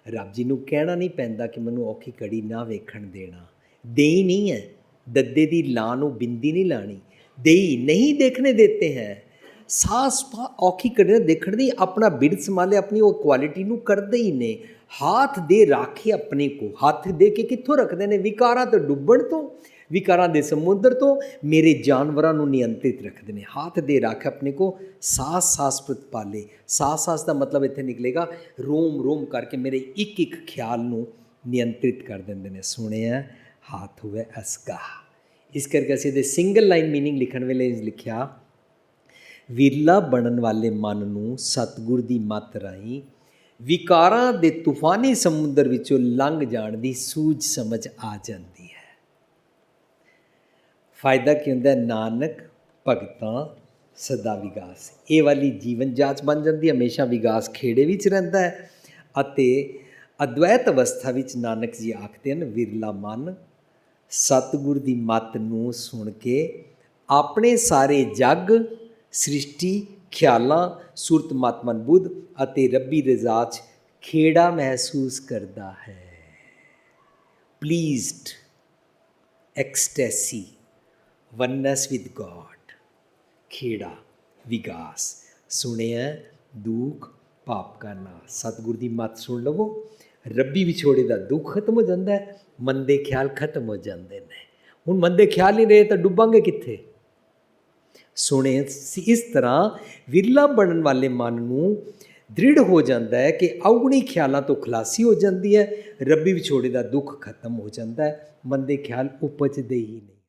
ਰੱਬ ਜੀ ਨੂੰ ਕਹਿਣਾ ਨਹੀਂ ਪੈਂਦਾ ਕਿ ਮੈਨੂੰ ਔਖੀ ਘੜੀ ਨਾ ਵੇਖਣ ਦੇਣਾ। ਦੇਈ ਨਹੀਂ ਹੈ, ਦੱਦੇ ਦੀ ਲਾਂ ਨੂੰ ਬਿੰਦੀ ਨਹੀਂ ਲਾਣੀ, ਦੇਈ ਨਹੀਂ ਦੇਖਣੇ ਦੇਤੇ ਹੈ। ਸਾਸ ਔਖੀ ਘੜੀ ਦੇਖਣ ਦੀ ਆਪਣਾ ਬਿਰਦ ਸੰਭਾਲੇ, ਆਪਣੀ ਉਹ ਕੁਆਲਿਟੀ ਨੂੰ ਕਰਦੇ ਹੀ ਨੇ। ਹਾਥ ਦੇ ਰਾਖੇ ਆਪਣੇ ਕੋ, ਹੱਥ ਦੇ ਕੇ ਕਿੱਥੋਂ ਰੱਖਦੇ ਨੇ? ਵਿਕਾਰਾਂ ਤੋਂ ਡੁੱਬਣ ਤੋਂ, ਵਿਕਾਰਾਂ ਦੇ ਸਮੁੰਦਰ ਤੋਂ ਮੇਰੇ ਜਾਨਵਰਾਂ ਨੂੰ ਨਿਯੰਤਰਿਤ ਰੱਖਦੇ ਨੇ। ਹੱਥ ਦੇ ਰੱਖ ਆਪਣੇ ਕੋ, ਸਾਸ ਸਾਸ ਪ੍ਰਤਪਾਲੇ। ਸਾਸ ਸਾਸ ਦਾ ਮਤਲਬ ਇੱਥੇ ਨਿਕਲੇਗਾ ਰੋਮ ਰੋਮ ਕਰਕੇ ਮੇਰੇ ਇੱਕ ਇੱਕ ਖਿਆਲ ਨੂੰ ਨਿਯੰਤਰਿਤ ਕਰ ਦਿੰਦੇ ਨੇ। ਸੁਣਿਆ ਹੱਥ ਹੋਵੇ ਅਸਗਾ। ਇਸ ਕਰਕੇ ਅਸੀਂ ਇਹਦੇ ਸਿੰਗਲ ਲਾਈਨ ਮੀਨਿੰਗ ਲਿਖਣ ਵੇਲੇ ਲਿਖਿਆ, ਵਿਰਲਾ ਬਣਨ ਵਾਲੇ ਮਨ ਨੂੰ ਸਤਿਗੁਰ ਦੀ ਮੱਤ ਰਾਹੀਂ ਵਿਕਾਰਾਂ ਦੇ ਤੂਫਾਨੀ ਸਮੁੰਦਰ ਵਿੱਚੋਂ ਲੰਘ ਜਾਣ ਦੀ ਸੂਝ ਸਮਝ ਆ ਜਾਂਦੀ ਹੈ। ਫਾਇਦਾ ਕੀ ਹੁੰਦਾ? ਨਾਨਕ ਭਗਤਾਂ ਸਦਾ ਵਿਗਾਸ। ਇਹ ਵਾਲੀ ਜੀਵਨ ਜਾਂਚ ਬਣ ਜਾਂਦੀ, ਹਮੇਸ਼ਾ ਵਿਗਾਸ ਖੇੜੇ ਵਿੱਚ ਰਹਿੰਦਾ ਹੈ। ਅਤੇ ਅਦਵੈਤ ਅਵਸਥਾ ਵਿੱਚ ਨਾਨਕ ਜੀ ਆਖਦੇ ਹਨ, ਵਿਰਲਾ ਮਨ ਸਤਿਗੁਰ ਦੀ ਮੱਤ ਨੂੰ ਸੁਣ ਕੇ ਆਪਣੇ ਸਾਰੇ ਜਗ, ਸ੍ਰਿਸ਼ਟੀ, ਖਿਆਲਾਂ, ਸੁਰਤ ਮਤ ਮਨ ਬੁੱਧ ਅਤੇ ਰੱਬੀ ਰਜ਼ਾ 'ਚ ਖੇੜਾ ਮਹਿਸੂਸ ਕਰਦਾ ਹੈ। ਪਲੀਜ਼ਡ, ਐਕਸਟੈਸੀ, ਵਨੈਸ ਵਿਦ ਗॉड, ਖੇੜਾ, ਵਿਗਾਸ। ਸੁਣਿਆ ਦੁੱਖ ਪਾਪ ਕਾ ਨਾਸ। ਸਤਿਗੁਰ ਦੀ ਮੱਤ ਸੁਣ ਲਵੋ, ਰੱਬੀ ਵਿਛੋੜੇ ਦਾ ਦੁੱਖ ਖਤਮ ਹੋ ਜਾਂਦਾ ਹੈ, ਮੰਦੇ ਖਿਆਲ ਖਤਮ ਹੋ ਜਾਂਦੇ ਨੇ। ਹੁਣ ਮੰਦੇ ਖਿਆਲ ਨਹੀਂ ਰਹੇ ਤਾਂ ਡੁੱਬਾਂਗੇ ਕਿੱਥੇ? ਸੁਣੇ ਇਸ ਤਰ੍ਹਾਂ ਵਿਰਲਾ ਬਣਨ ਵਾਲੇ ਮਨ ਨੂੰ ਦ੍ਰਿੜ ਹੋ ਜਾਂਦਾ ਹੈ ਕਿ ਅਵਗੁਣੀ ਖਿਆਲਾਂ ਤੋਂ ਖਲਾਸੀ ਹੋ ਜਾਂਦੀ ਹੈ, ਰੱਬੀ ਵਿਛੋੜੇ ਦਾ ਦੁੱਖ ਖਤਮ ਹੋ ਜਾਂਦਾ ਹੈ, ਮੰਦੇ ਖਿਆਲ ਉਪਜਦੇ ਹੀ ਨਹੀਂ।